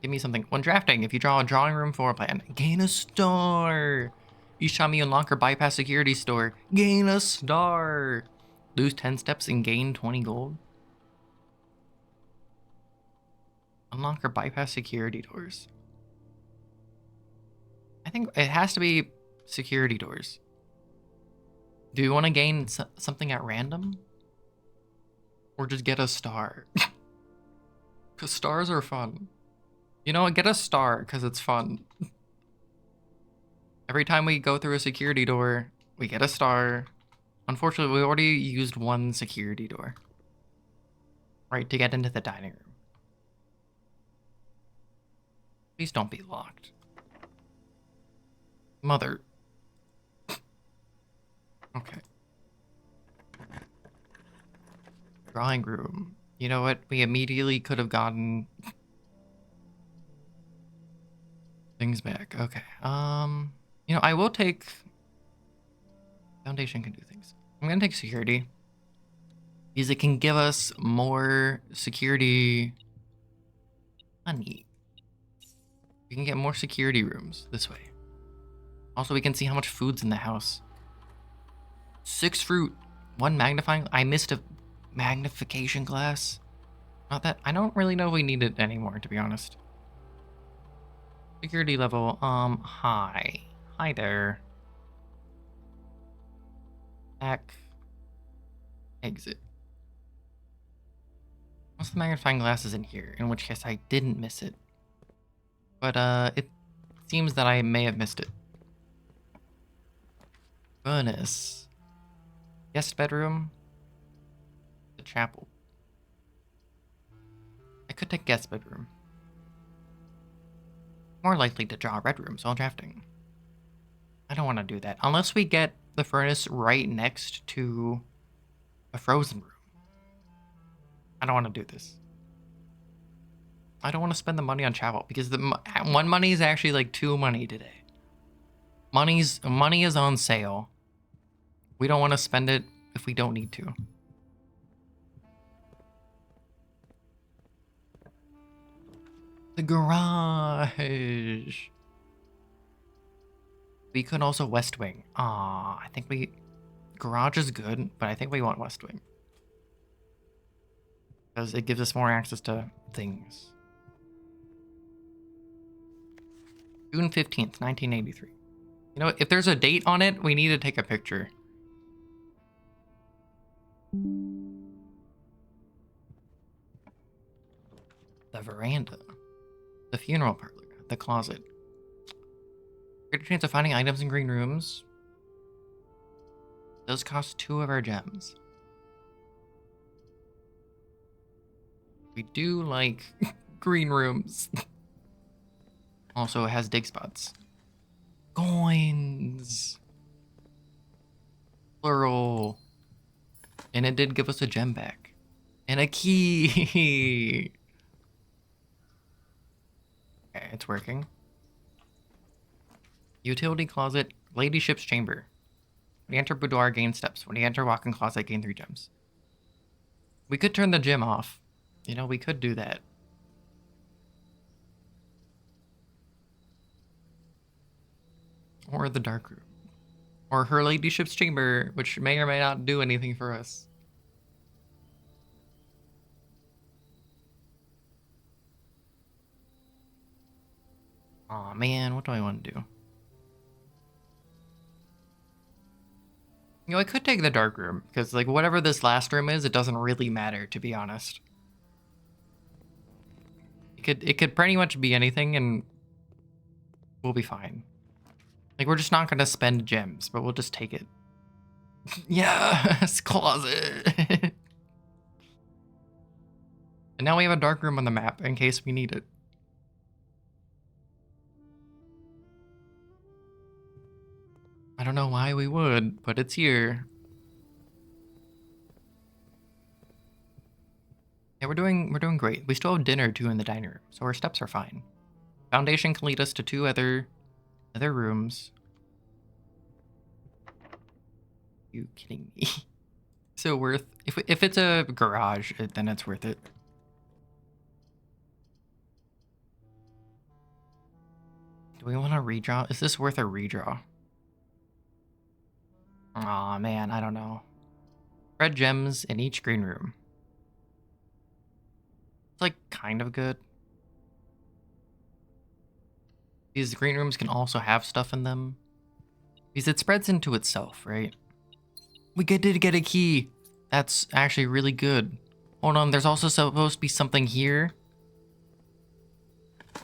Give me something. When drafting, if you draw a drawing room floor plan, gain a star. Each time you unlock or bypass security store, gain a star. Lose 10 steps and gain 20 gold. Unlock or bypass security doors. I think it has to be security doors. Do you want to gain something at random? Or just get a star? Because stars are fun. You know what? Get a star because it's fun. Every time we go through a security door, we get a star. Unfortunately, we already used one security door. Right, to get into the dining room. Please don't be locked. Mother. Okay. Drawing room. You know what? We immediately could have gotten things back. Okay. You know, I will take... Foundation can do things. I'm gonna take security. Because it can give us more security money. We can get more security rooms this way. Also, we can see how much food's in the house. 6 fruit, 1 magnifying. I missed a magnification glass. Not that I don't really know if we need it anymore, to be honest. Security level, high. Hi there. Back. Exit. Most of the magnifying glass is in here, in which case I didn't miss it. But, it seems that I may have missed it. Furnace. Guest bedroom. The chapel. I could take guest bedroom. More likely to draw red room, so I'm drafting. I don't want to do that. Unless we get the furnace right next to a frozen room. I don't want to do this. I don't want to spend the money on chapel because the 1 money is actually like 2 money today. Money is on sale. We don't want to spend it if we don't need to. The garage. We could also West Wing. I think garage is good, but I think we want West Wing. Because it gives us more access to things. June 15th, 1983. You know, if there's a date on it, we need to take a picture. The veranda. The funeral parlor. The closet. Greater chance of finding items in green rooms. Does cost 2 of our gems. We do like green rooms. Also, it has dig spots. Coins. Plural. And it did give us a gem back. And a key. Okay, it's working. Utility closet, ladyship's chamber. When you enter boudoir, gain steps. When you enter walk-in closet, gain 3 gems. We could turn the gym off. You know, we could do that. Or the dark room. Or her ladyship's chamber, which may or may not do anything for us. Aw, man, what do I want to do? You know, I could take the dark room, because, like, whatever this last room is, it doesn't really matter, to be honest. It could pretty much be anything, and we'll be fine. Like, we're just not going to spend gems, but we'll just take it. Yes, closet. And now we have a dark room on the map, in case we need it. I don't know why we would, but it's here. Yeah, we're doing great. We still have dinner too in the dining room, so our steps are fine. Foundation can lead us to 2 other rooms. You kidding me? So worth if it's a garage, then it's worth it. Do we want to redraw? Is this worth a redraw? Aw, man, I don't know. Red gems in each green room. It's like kind of good. These green rooms can also have stuff in them. Because it spreads into itself, right? We did get a key. That's actually really good. Hold on, there's also supposed to be something here.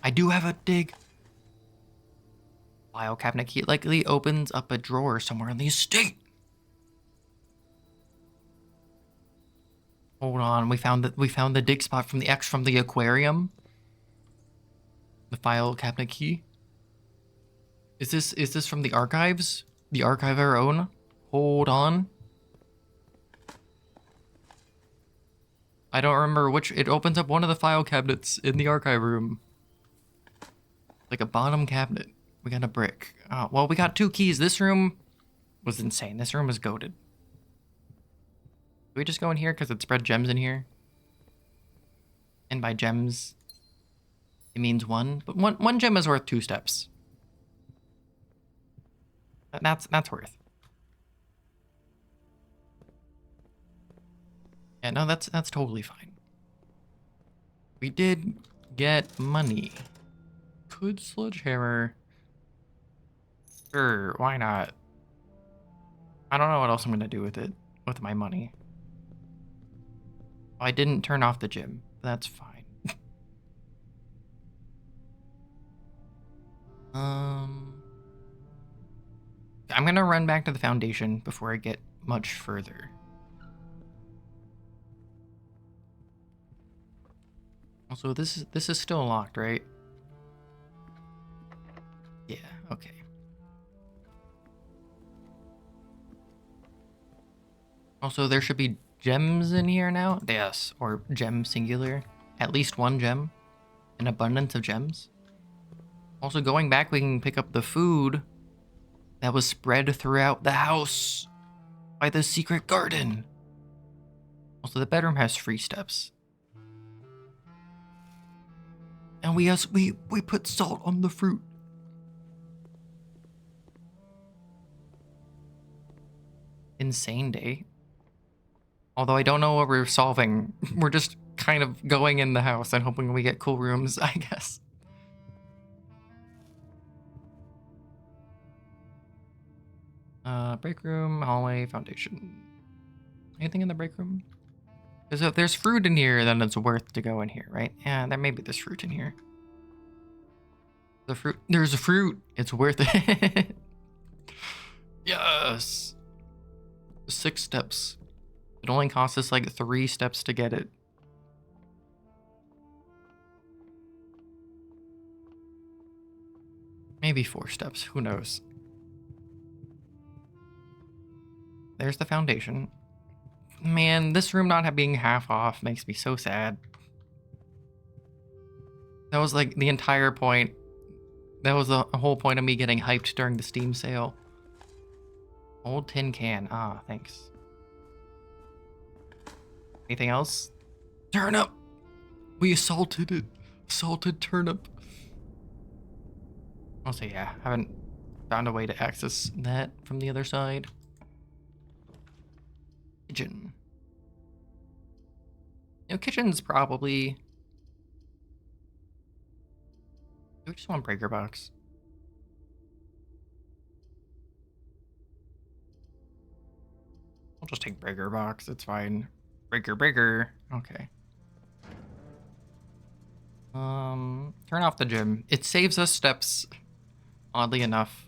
I do have a dig. File cabinet key. It likely opens up a drawer somewhere in the estate. Hold on, we found the dig spot from the aquarium. The file cabinet key. Is this from the archives? The archive our own? Hold on. I don't remember which. It opens up one of the file cabinets in the archive room. Like a bottom cabinet. We got a brick. Oh, well, we got 2 keys. This room was insane. This room was goated. we just go in here because it spread gems in here? And by gems, it means one. But one gem is worth 2 steps. That's worth. Yeah, no, that's totally fine. We did get money. Could sledgehammer. Sure, why not? I don't know what else I'm gonna do with it, with my money. I didn't turn off the gym. That's fine. I'm gonna run back to the foundation before I get much further. Also, this is still locked, right? Yeah, okay. Also, there should be gems in here now? Yes, or gem singular. At least 1 gem. An abundance of gems. Also, going back, we can pick up the food that was spread throughout the house by the secret garden. Also, the bedroom has 3 steps. And we put salt on the fruit. Insane day. Although I don't know what we're solving. We're just kind of going in the house and hoping we get cool rooms, I guess. Break room, hallway, foundation. Anything in the break room? Because if there's fruit in here, then it's worth to go in here, right? Yeah, there may be this fruit in here. There's a fruit. It's worth it. Yes. 6 steps. It only costs us like 3 steps to get it. Maybe 4 steps. Who knows? There's the foundation. Man, this room not being half off makes me so sad. That was like the entire point. That was the whole point of me getting hyped during the Steam sale. Old tin can. Ah, thanks. Anything else? Turnip! We assaulted it. Salted turnip. Also, yeah, haven't found a way to access that from the other side. Kitchen. You know, kitchen's probably... Do we just want breaker box? I'll just take breaker box, it's fine. Breaker. Okay. Turn off the gym. It saves us steps, oddly enough.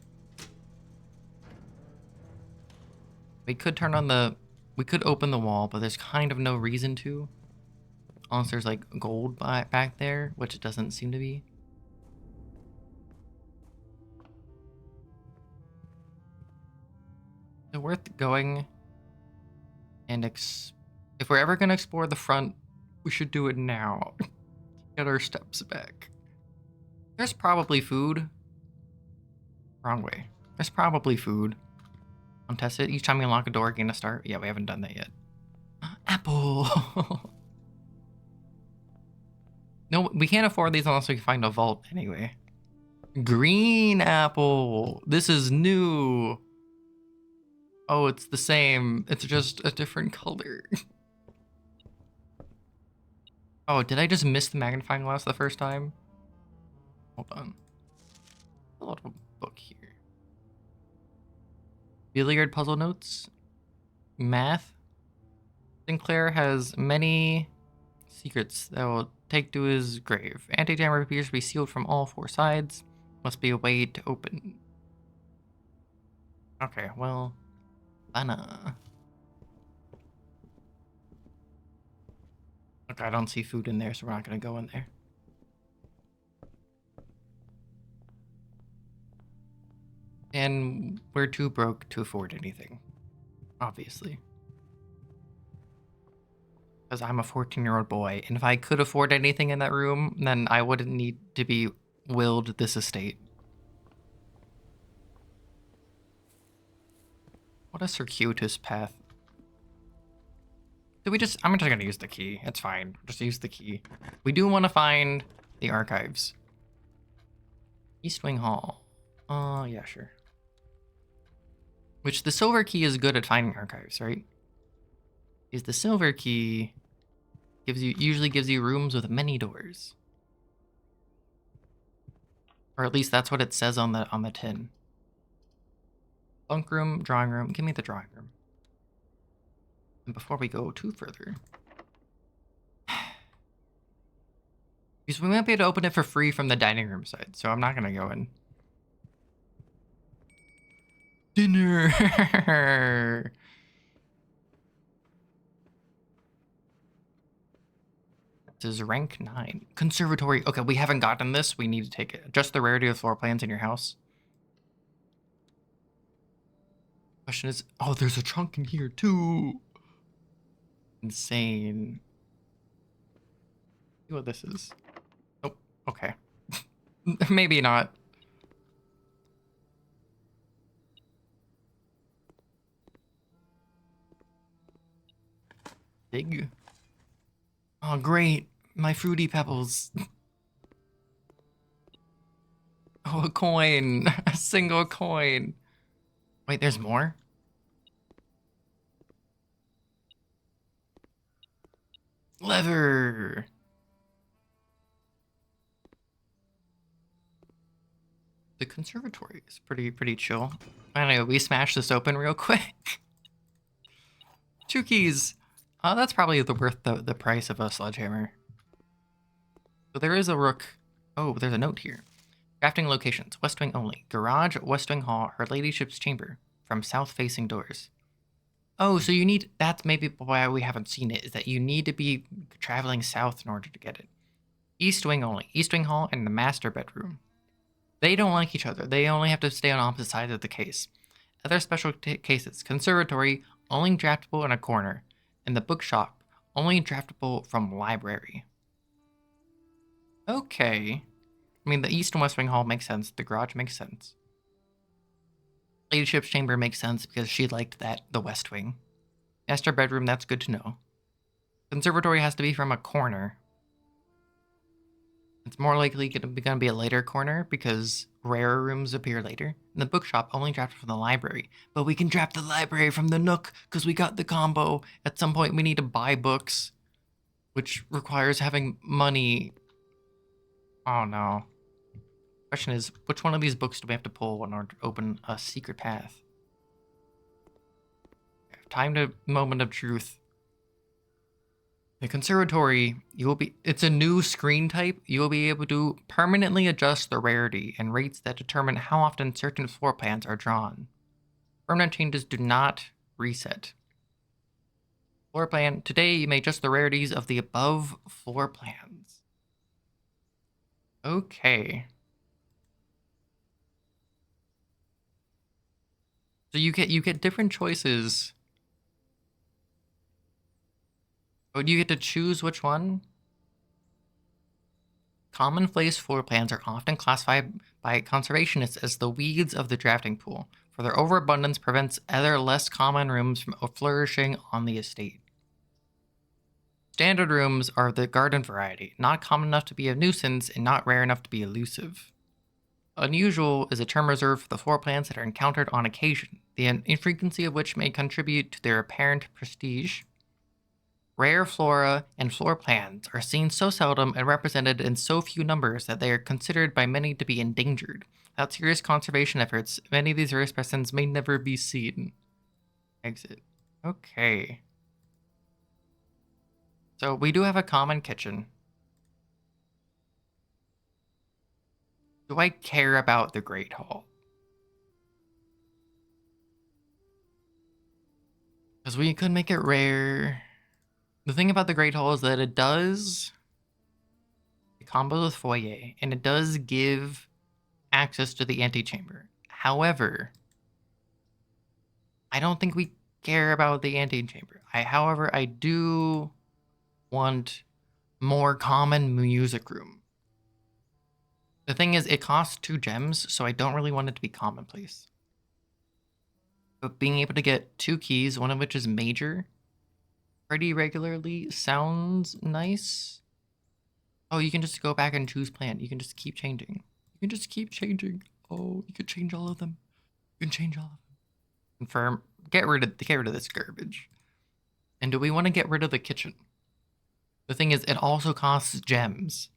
We could open the wall, but there's kind of no reason to. Unless there's like gold back there, which it doesn't seem to be. Is it worth going and if we're ever gonna explore the front, we should do it now. Get our steps back. There's probably food. Wrong way. There's probably food. Untest it. Each time we unlock a door, gain a star. Yeah, we haven't done that yet. Apple. No, we can't afford these unless we find a vault anyway. Green apple. This is new. Oh, it's the same. It's just a different color. Oh, did I just miss the magnifying glass the first time? Hold on. A little book here. Billiard puzzle notes. Math. Sinclair has many secrets that will take to his grave. Anti-jammer appears to be sealed from all 4 sides. Must be a way to open. Okay, well, banana. Okay, I don't see food in there, so we're not gonna go in there. And we're too broke to afford anything, obviously. Because I'm a 14-year-old boy, and if I could afford anything in that room, then I wouldn't need to be willed this estate. What a circuitous path. I'm just gonna use the key. It's fine. Just use the key. We do want to find the archives. East Wing Hall. Yeah, sure. Which the silver key is good at finding archives, right? Is the silver key usually gives you rooms with many doors. Or at least that's what it says on the tin. Bunk room, drawing room. Give me the drawing room. And before we go too further, because we might be able to open it for free from the dining room side, so I'm not gonna go in. Dinner. This is rank 9. Conservatory. Okay, we haven't gotten this. We need to take it. Adjust the rarity of floor plans in your house. Question is, oh, there's a trunk in here too. Insane. See what this is. Oh, okay. Maybe not. Dig. Oh, great. My fruity pebbles. Oh, a coin. A single coin. Wait, there's more? Lever. The conservatory is pretty chill. Anyway, we smashed this open real quick. 2 keys. That's probably worth the price of a sledgehammer. So there is a rook. Oh, there's a note here. Crafting locations. West Wing only. Garage, West Wing Hall, Her Ladyship's Chamber. From south-facing doors. Oh, so you need... That's maybe why we haven't seen it, is that you need to be traveling south in order to get it. East Wing only. East Wing Hall and the master bedroom. They don't like each other. They only have to stay on opposite sides of the case. Other special cases. Conservatory, only draftable in a corner. And the bookshop, only draftable from library. Okay. I mean, the East and West Wing Hall makes sense. The garage makes sense. Ladyship's Chamber makes sense because she liked the West Wing. Master bedroom, that's good to know. Conservatory has to be from a corner. It's more likely going to be a later corner because rarer rooms appear later. And the bookshop only drafted from the library. But we can draft the library from the Nook because we got the combo. At some point, we need to buy books, which requires having money. Oh, no. Question is, which one of these books do we have to pull in order to open a secret path? Time to moment of truth. The conservatory, it's a new screen type. You will be able to permanently adjust the rarity and rates that determine how often certain floor plans are drawn. Permanent changes do not reset. Floor plan, today you may adjust the rarities of the above floor plans. Okay. So you get different choices. Oh, do you get to choose which one? Commonplace floor plans are often classified by conservationists as the weeds of the drafting pool, for their overabundance prevents other less common rooms from flourishing on the estate. Standard rooms are the garden variety, not common enough to be a nuisance and not rare enough to be elusive. Unusual is a term reserved for the floor plans that are encountered on occasion, the infrequency of which may contribute to their apparent prestige. Rare flora and floor plans are seen so seldom and represented in so few numbers that they are considered by many to be endangered. Without serious conservation efforts, many of these rare specimens may never be seen. Exit. Okay. So we do have a common kitchen. Do I care about the Great Hall? Because we could make it rare. The thing about the Great Hall is that it does combo with foyer, and it does give access to the antechamber. However, I don't think we care about the antechamber. However, I do want more common music room. The thing is, it costs 2 gems, so I don't really want it to be commonplace. But being able to get 2 keys, one of which is major, pretty regularly sounds nice. Oh, you can just go back and choose plant. You can just keep changing. You can just keep changing. Oh, you could change all of them. You can change all of them. Confirm. Get rid of this garbage. And do we want to get rid of the kitchen? The thing is, it also costs gems.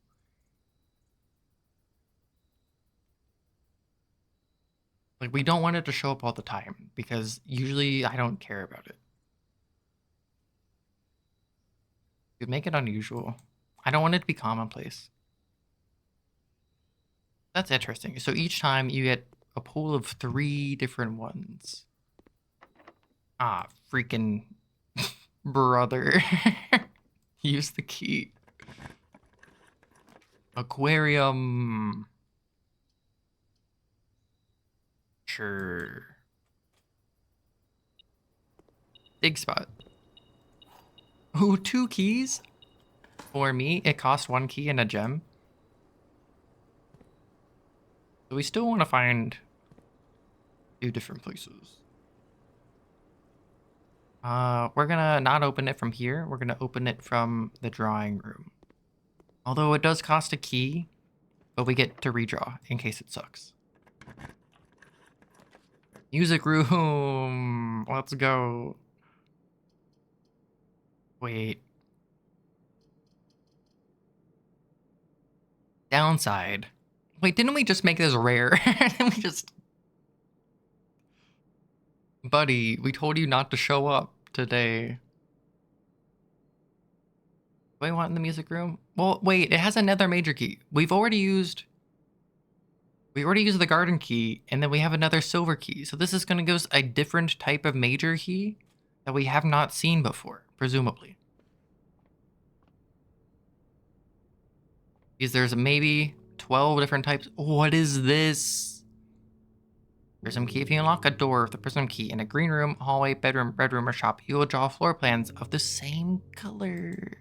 Like, we don't want it to show up all the time, because usually I don't care about it. Dude, make it unusual. I don't want it to be commonplace. That's interesting. So each time you get a pool of 3 different ones. Ah, freaking brother. Use the key. Aquarium. Sure. Dig spot. Ooh, 2 keys? For me, it costs 1 key and a gem. So we still want to find 2 different places. We're gonna not open it from here. We're gonna open it from the drawing room. Although it does cost a key, but we get to redraw in case it sucks. Music room. Let's go. Wait. Downside. Wait, didn't we just make this rare? Didn't we just... Buddy, we told you not to show up today. What do we want in the music room? Well, wait, it has another major key. We already used the garden key, and then we have another silver key. So this is going to give us a different type of major key that we have not seen before, presumably. Because there's maybe 12 different types. What is this? Prism key. If you unlock a door with the prism key in a green room, hallway, bedroom, or shop, you will draw floor plans of the same color.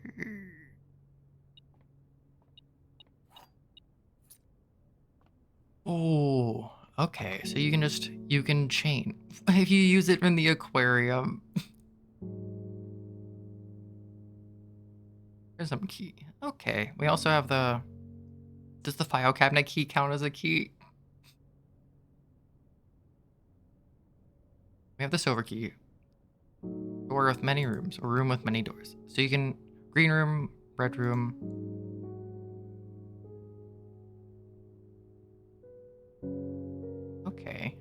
Oh, okay. So you can chain. If you use it in the aquarium. Prism key. Okay. We also have the... Does the file cabinet key count as a key? We have the silver key. Door with many rooms, or room with many doors. So you can... Green room, red room.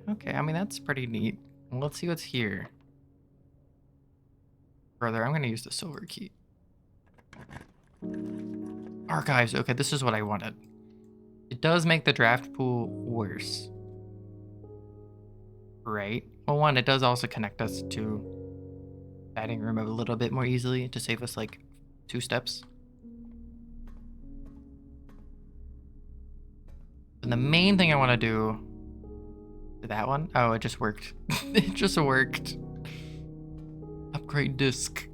Okay. I mean, that's pretty neat. Let's see what's here. Brother, I'm gonna use the silver key. Archives. Okay, this is what I wanted. It does make the draft pool worse. Right. Well, one, it does also connect us to dining room a little bit more easily to save us like 2 steps. And the main thing I want to do to that one, oh, it just worked. It just worked. Upgrade disc.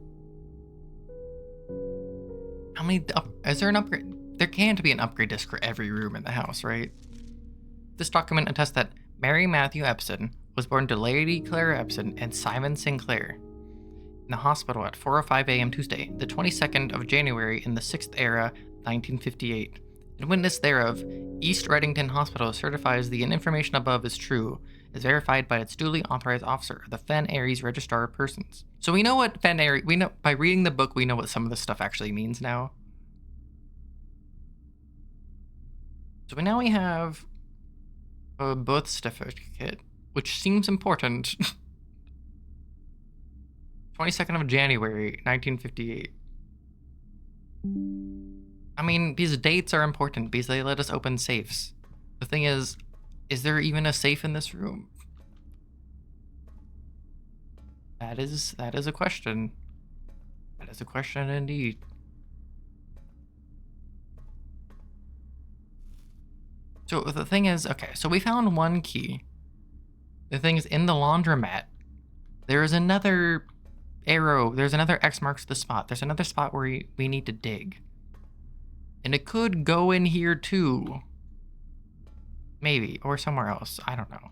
How many, is there an upgrade? There can't be an upgrade disc for every room in the house, right? This document attests that Mary Matthew Epson was born to Lady Clara Epson and Simon Sinclair in the hospital at 4:05 a.m. Tuesday, the 22nd of January in the 6th era, 1958. In witness thereof, East Reddington Hospital certifies the information above is true, is verified by its duly authorized officer, the Fen Aries Registrar of Persons. So we know what Fen Aries, we know, by reading the book, we know what some of this stuff actually means now. So now we have a birth certificate, which seems important. 22nd of January, 1958. I mean, these dates are important because they let us open safes. The thing is there even a safe in this room? That is a question. That is a question indeed. So the thing is, okay, so we found 1 key. The thing is, in the laundromat, there is another arrow. There's another X marks the spot. There's another spot where we need to dig. And it could go in here too. Maybe, or somewhere else. I don't know.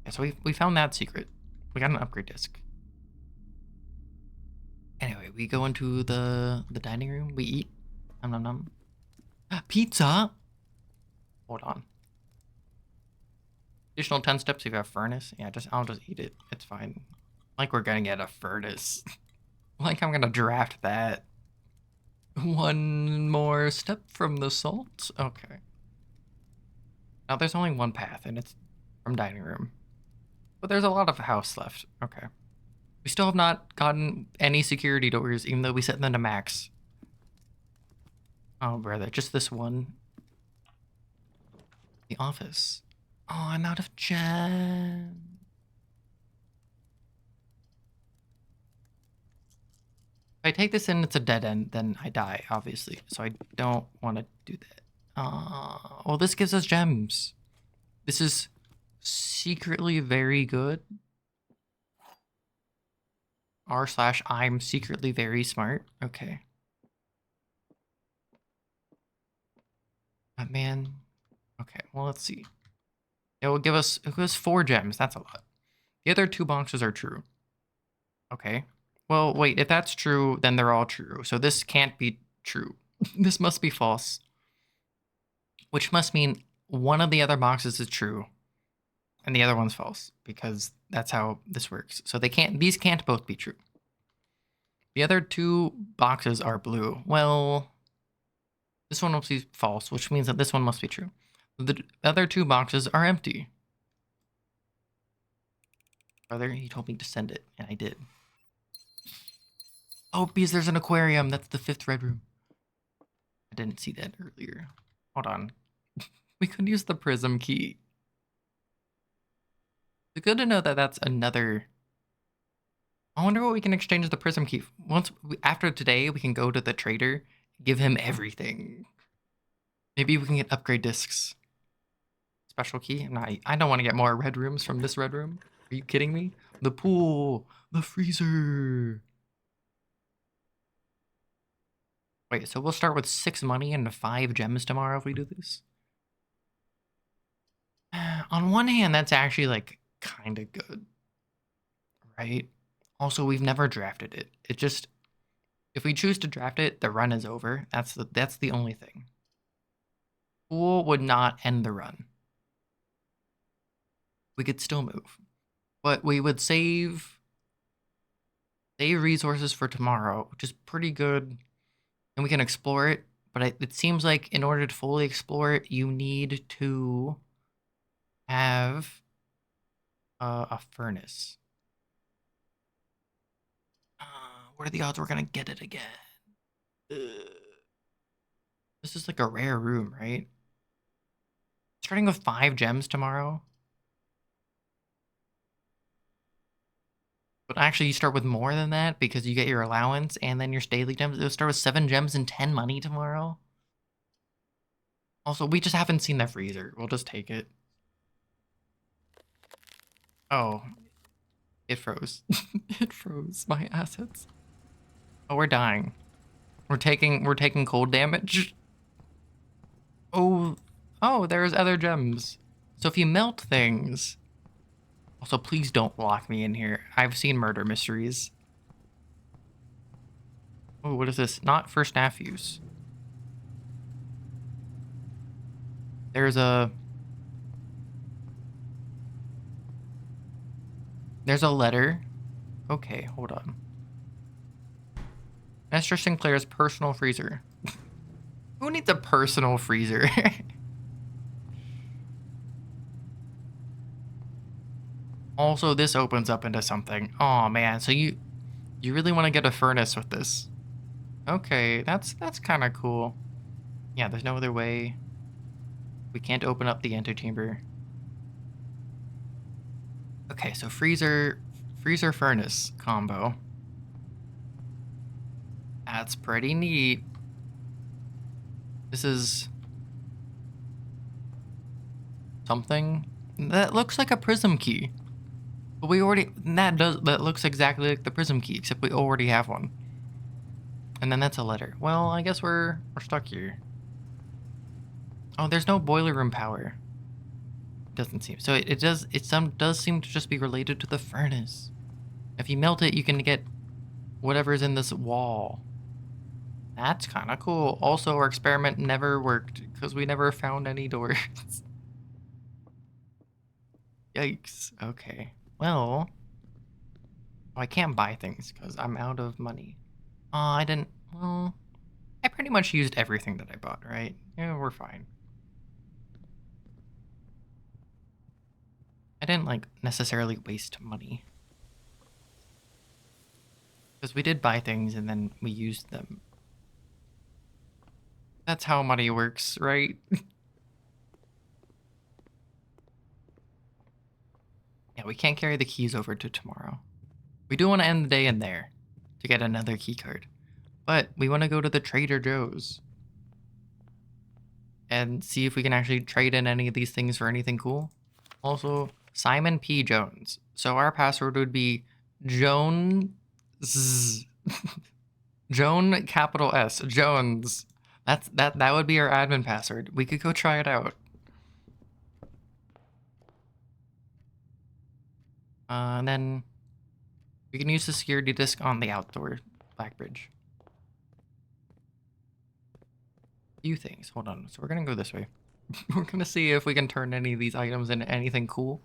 Yeah, so we found that secret. We got an upgrade disc. we go into the dining room? We eat? Nom nom nom. Pizza? Hold on. Additional 10 steps if you have furnace. Yeah, I'll just eat it. It's fine. Like we're gonna get a furnace. Like I'm gonna draft that. One more step from the salt. Okay. Now there's only one path, and it's from dining room. But there's a lot of house left. Okay. We still have not gotten any security doors, even though we set them to max. Oh, brother, just this one. The office. Oh, I'm out of gem. If I take this in, it's a dead end, then I die, obviously. So I don't want to do that. Well, this gives us gems. This is secretly very good. R/I'm secretly very smart. Okay. Man. Okay, well, let's see. It will give us 4 gems. That's a lot. The other 2 boxes are true. Okay. Well, wait, if that's true, then they're all true. So this can't be true. This must be false. Which must mean one of the other boxes is true and the other one's false, because that's how this works. So these can't both be true. The other 2 boxes are blue. Well, this one must be false, which means that this one must be true. The other 2 boxes are empty. Brother, he told me to send it, and I did. Oh, because there's an aquarium. That's the 5th red room. I didn't see that earlier. Hold on. We could use the prism key. It's good to know that that's another... I wonder what we can exchange the prism key. After today, we can go to the trader, give him everything. Maybe we can get upgrade discs. Special key? I don't want to get more red rooms from this red room. Are you kidding me? The pool, the freezer. Wait, so we'll start with 6 money and 5 gems tomorrow if we do this? On one hand, that's actually like kind of good, right? Also, we've never drafted it. It just, if we choose to draft it, the run is over. That's the only thing. Pool would not end the run. We could still move, but we would save resources for tomorrow, which is pretty good, and we can explore it. But it seems like in order to fully explore it, you need to have a furnace. What are the odds we're gonna get it again? This is like a rare room, right? Starting with 5 gems tomorrow. But actually, you start with more than that because you get your allowance and then your daily gems. It'll start with 7 gems and 10 money tomorrow. Also, we just haven't seen that freezer. We'll just take it. Oh. It froze. It froze my assets. Oh, we're dying. We're taking cold damage. Oh, there's other gems. So if you melt things... Also, please don't lock me in here. I've seen murder mysteries. Oh, what is this? Not for staff use. There's a letter. Okay, hold on. Esther Sinclair's personal freezer. Who needs a personal freezer? Also, this opens up into something. Oh man, so you really want to get a furnace with this? Okay, that's kind of cool. Yeah, there's no other way. We can't open up the antechamber. Okay, so freezer furnace combo. That's pretty neat. This is something that looks like a prism key. But that looks exactly like the prism key, except we already have one. And then that's a letter. Well, I guess we're stuck here. Oh, there's no boiler room power. Doesn't seem. So it does seem to just be related to the furnace. If you melt it, you can get whatever's in this wall. That's kind of cool. Also, our experiment never worked because we never found any doors. Yikes. Okay. Well, I can't buy things because I'm out of money. I didn't. Well, I pretty much used everything that I bought, right? Yeah, we're fine. I didn't, like, necessarily waste money. Because we did buy things and then we used them. That's how money works, right? Yeah, we can't carry the keys over to tomorrow. We do want to end the day in there to get another key card. But we want to go to the Trader Joe's and see if we can actually trade in any of these things for anything cool. Also, Simon P. Jones. So our password would be Jones. Joan capital S. Jones. That would be our admin password. We could go try it out. And then we can use the security disc on the outdoor back bridge. Few things. Hold on. So we're gonna go this way. We're gonna see if we can turn any of these items into anything cool.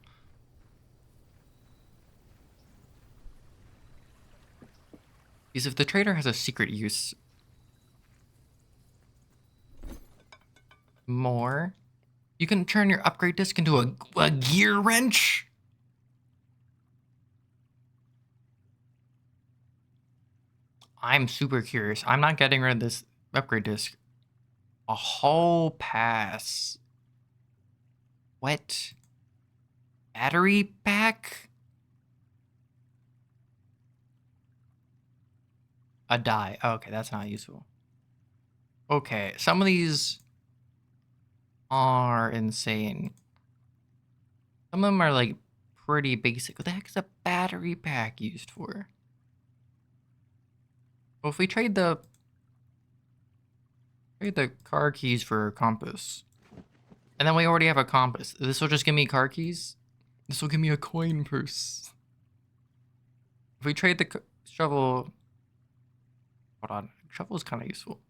Because if the trader has a secret use, more, you can turn your upgrade disc into a gear wrench. I'm super curious. I'm not getting rid of this upgrade disc. A whole pass. What? Battery pack? A die. Okay, that's not useful. Okay, some of these are insane. Some of them are like pretty basic. What the heck is a battery pack used for? Well, if we trade the car keys for a compass, and then we already have a compass, this will just give me car keys. This will give me a coin purse. If we trade the shovel, hold on, shovel is kind of useful.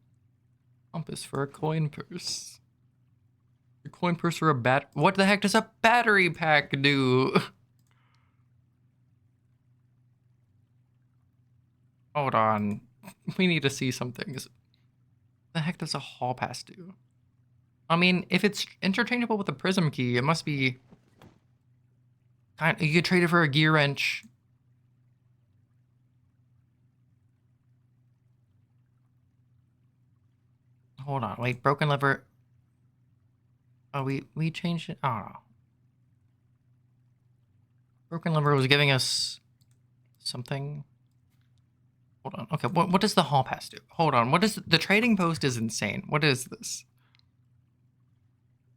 Compass for a coin purse. A coin purse for a what the heck does a battery pack do? Hold on. We need to see some things. What the heck does a hall pass do? I mean, if it's interchangeable with a prism key, it must be you could trade it for a gear wrench. Hold on, wait, broken lever. Oh, we changed it. I don't know. Broken lever was giving us something. Hold on. Okay, what does the hall pass do? Hold on. What is the trading post is insane. What is this?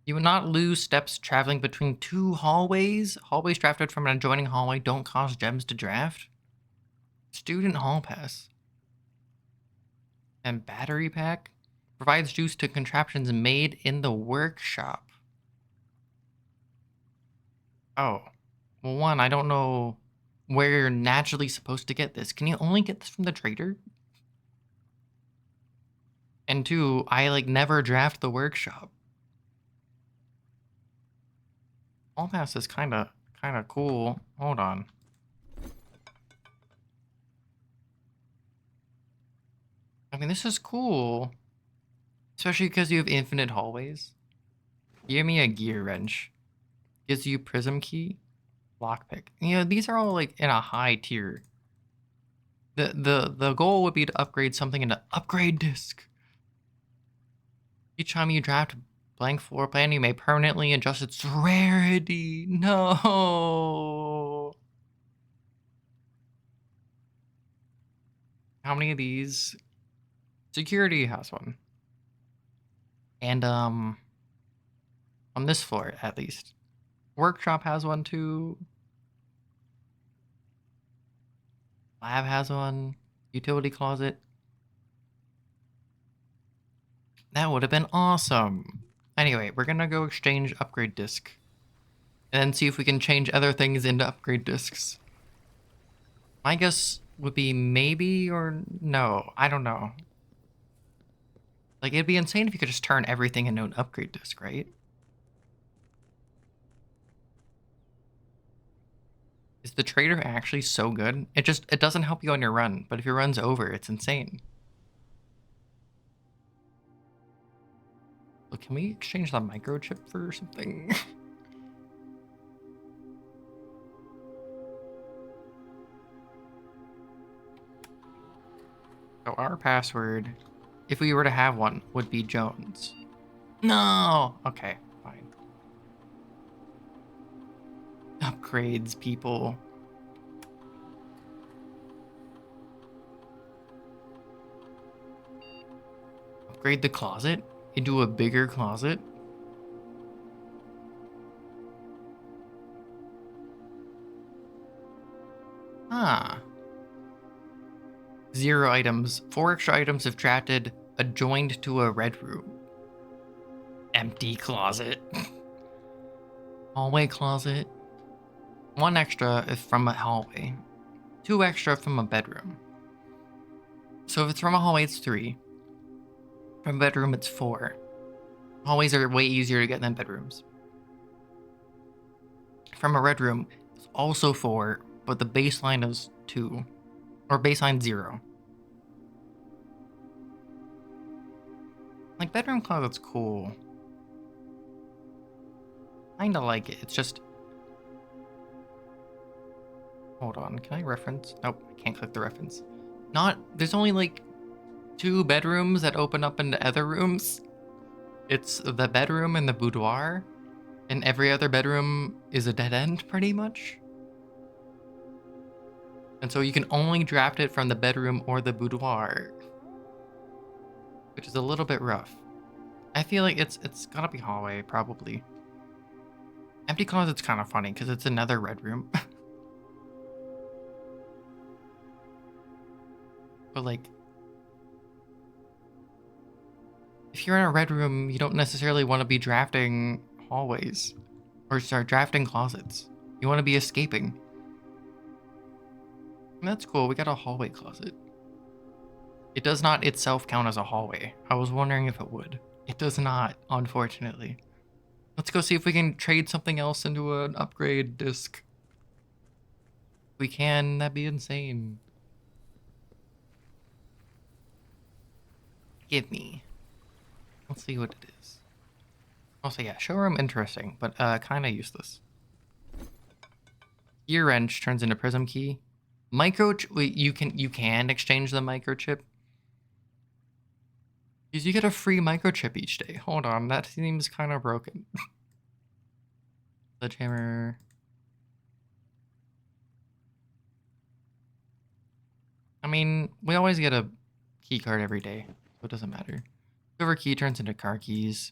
You would not lose steps traveling between two hallways. Hallways drafted from an adjoining hallway don't cost gems to draft. Student hall pass. And battery pack provides juice to contraptions made in the workshop. Oh, well, one, I don't know where you're naturally supposed to get this. Can you only get this from the trader? And two, I like never draft the workshop. Hall pass is kind of cool. Hold on. I mean, this is cool. Especially because you have infinite hallways. Give me a gear wrench. Gives you prism key. Lockpick. You know, these are all like in a high tier. The goal would be to upgrade something into upgrade disc. Each time you draft a blank floor plan, you may permanently adjust its rarity. No. How many of these? Security has one. And on this floor at least. Workshop has one too. Lab has one. Utility closet. That would have been awesome. Anyway, we're gonna go exchange upgrade disc. And then see if we can change other things into upgrade discs. My guess would be maybe or no. I don't know. Like, it'd be insane if you could just turn everything into an upgrade disc, right? Is the trader actually so good? It doesn't help you on your run, but if your run's over, it's insane. So can we exchange the microchip for something? So our password, if we were to have one, would be Jones. No! Okay, fine. Upgrades, people. Upgrade the closet into a bigger closet? Ah. 0 items. 4 extra items if drafted adjoined to a red room. Empty closet. Hallway closet. 1 extra if from a hallway. 2 extra from a bedroom. So if it's from a hallway, it's 3. From a bedroom, it's 4. Hallways are way easier to get than bedrooms. From a red room, it's also 4, but the baseline is 2. Or baseline 0. Like, bedroom closet's cool. Kinda like it. It's just... Hold on, can I reference? Nope, I can't click the reference. There's only like 2 bedrooms that open up into other rooms. It's the bedroom and the boudoir, and every other bedroom is a dead end, pretty much. And so you can only draft it from the bedroom or the boudoir, which is a little bit rough. I feel like it's gotta be hallway, probably. Empty closet's kind of funny, because it's another red room. But like, if you're in a red room, you don't necessarily want to be drafting hallways or start drafting closets. You want to be escaping. And that's cool. We got a hallway closet. It does not itself count as a hallway. I was wondering if it would. It does not, unfortunately. Let's go see if we can trade something else into an upgrade disc. If we can, that'd be insane. Give me. Let's see what it is. Also, yeah, showroom interesting, but kind of useless. Gear wrench turns into prism key. Wait, you can exchange the microchip. Because you get a free microchip each day. Hold on, that seems kind of broken. Sledgehammer. I mean, we always get a key card every day, so it doesn't matter. Silver key turns into car keys.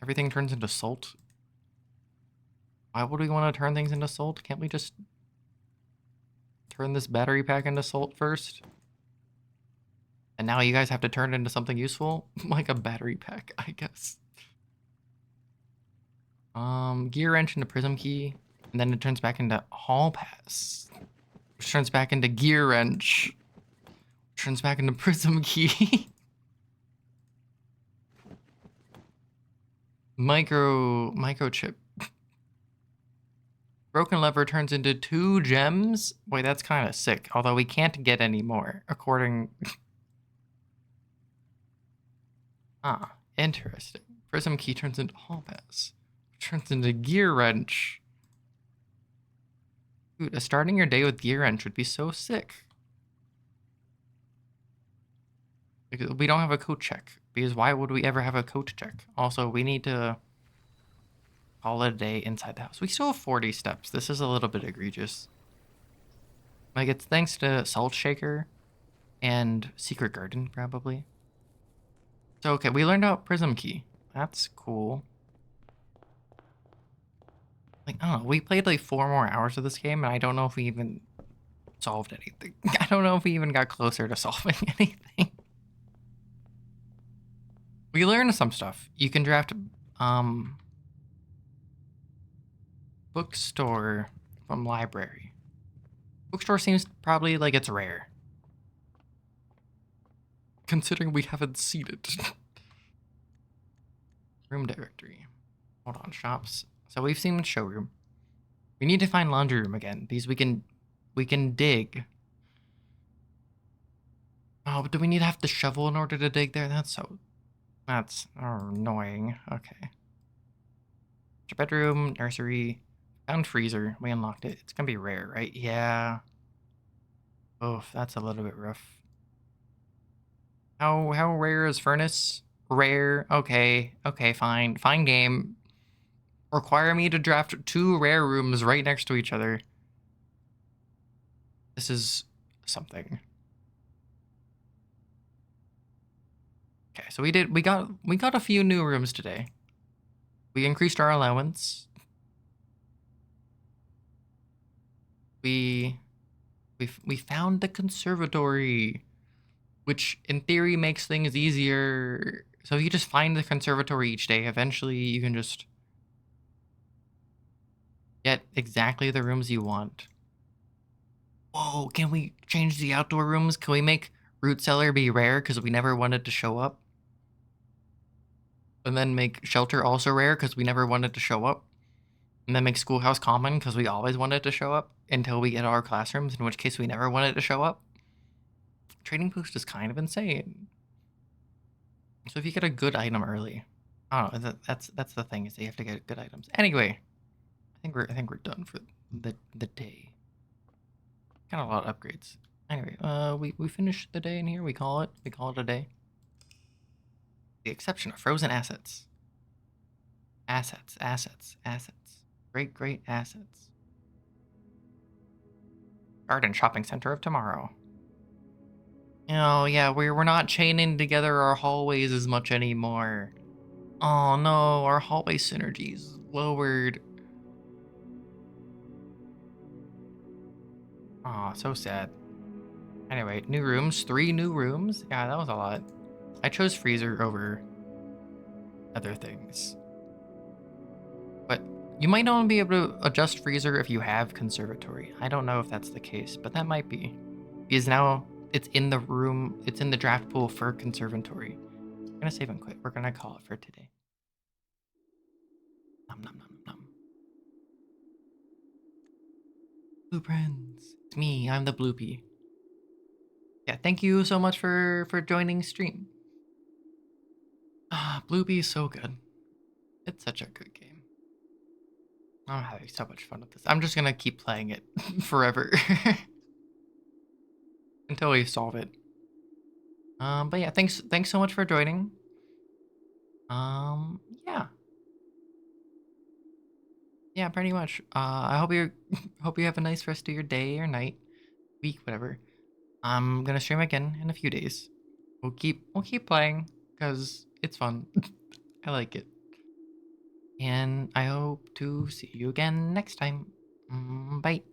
Everything turns into salt. Why would we want to turn things into salt? Can't we just turn this battery pack into salt first? And now you guys have to turn it into something useful? Like a battery pack, I guess. Gear wrench into prism key. And then it turns back into hall pass. Which turns back into gear wrench. Which turns back into prism key. Microchip. Broken lever turns into 2 gems. Wait, that's kind of sick. Although we can't get any more, according... Ah, interesting. Prism key turns into hall pass. Turns into gear wrench. Dude, starting your day with gear wrench would be so sick. Because we don't have a coat check. Because why would we ever have a coat check? Also, we need to call it a day inside the house. We still have 40 steps. This is a little bit egregious. Like, it's thanks to Salt Shaker and Secret Garden, probably. So, okay, we learned out Prism Key. That's cool. Like, I don't know, we played like 4 more hours of this game, and I don't know if we even solved anything. I don't know if we even got closer to solving anything. We learned some stuff. You can draft, bookstore. from library. Bookstore seems probably like it's rare. Considering we haven't seen it. Room directory. Hold on, shops. So we've seen the showroom. We need to find laundry room again because we can dig. Oh, but do we need to have the shovel in order to dig there? That's annoying. Okay. Bedroom, nursery, found freezer. We unlocked it. It's gonna be rare, right? Yeah. Oof, that's a little bit rough. How rare is furnace? Rare. Okay. Okay, fine. Fine game. Require me to draft 2 rare rooms right next to each other. This is something. Okay, so we got a few new rooms today. We increased our allowance. We found the conservatory, which in theory makes things easier. So if you just find the conservatory each day, eventually you can just get exactly the rooms you want. Whoa, can we change the outdoor rooms? Can we make root cellar be rare because we never wanted to show up? And then make shelter also rare because we never wanted to show up? And then make schoolhouse common because we always wanted to show up until we get our classrooms, in which case we never wanted to show up? Trading post is kind of insane. So if you get a good item early, I don't know, that's the thing, is that you have to get good items. Anyway, I think we're done for the day. Got a lot of upgrades. Anyway, we finished the day in here. We call it a day. The exception of frozen assets. Assets. Great assets. Garden shopping center of tomorrow. Oh yeah, we're not chaining together our hallways as much anymore. Oh no, our hallway synergy's lowered. Aw, so sad. Anyway, new rooms, 3 new rooms. Yeah, that was a lot. I chose freezer over other things. But you might only be able to adjust freezer if you have conservatory. I don't know if that's the case, but that might be. Because now it's in the room, it's in the draft pool for conservatory. I'm gonna save and quit. We're gonna call it for today. Nom nom nom nom. Blueprints. It's me, I'm the Bloopy. Yeah, thank you so much for joining stream. Ah, Bloopy is so good. It's such a good game. I'm having so much fun with this. I'm just gonna keep playing it forever until we solve it. But yeah, thanks so much for joining. Yeah. Yeah, pretty much. I hope you hope you have a nice rest of your day or night, week, whatever. I'm gonna stream again in a few days. We'll keep playing because it's fun. I like it. And I hope to see you again next time. Bye.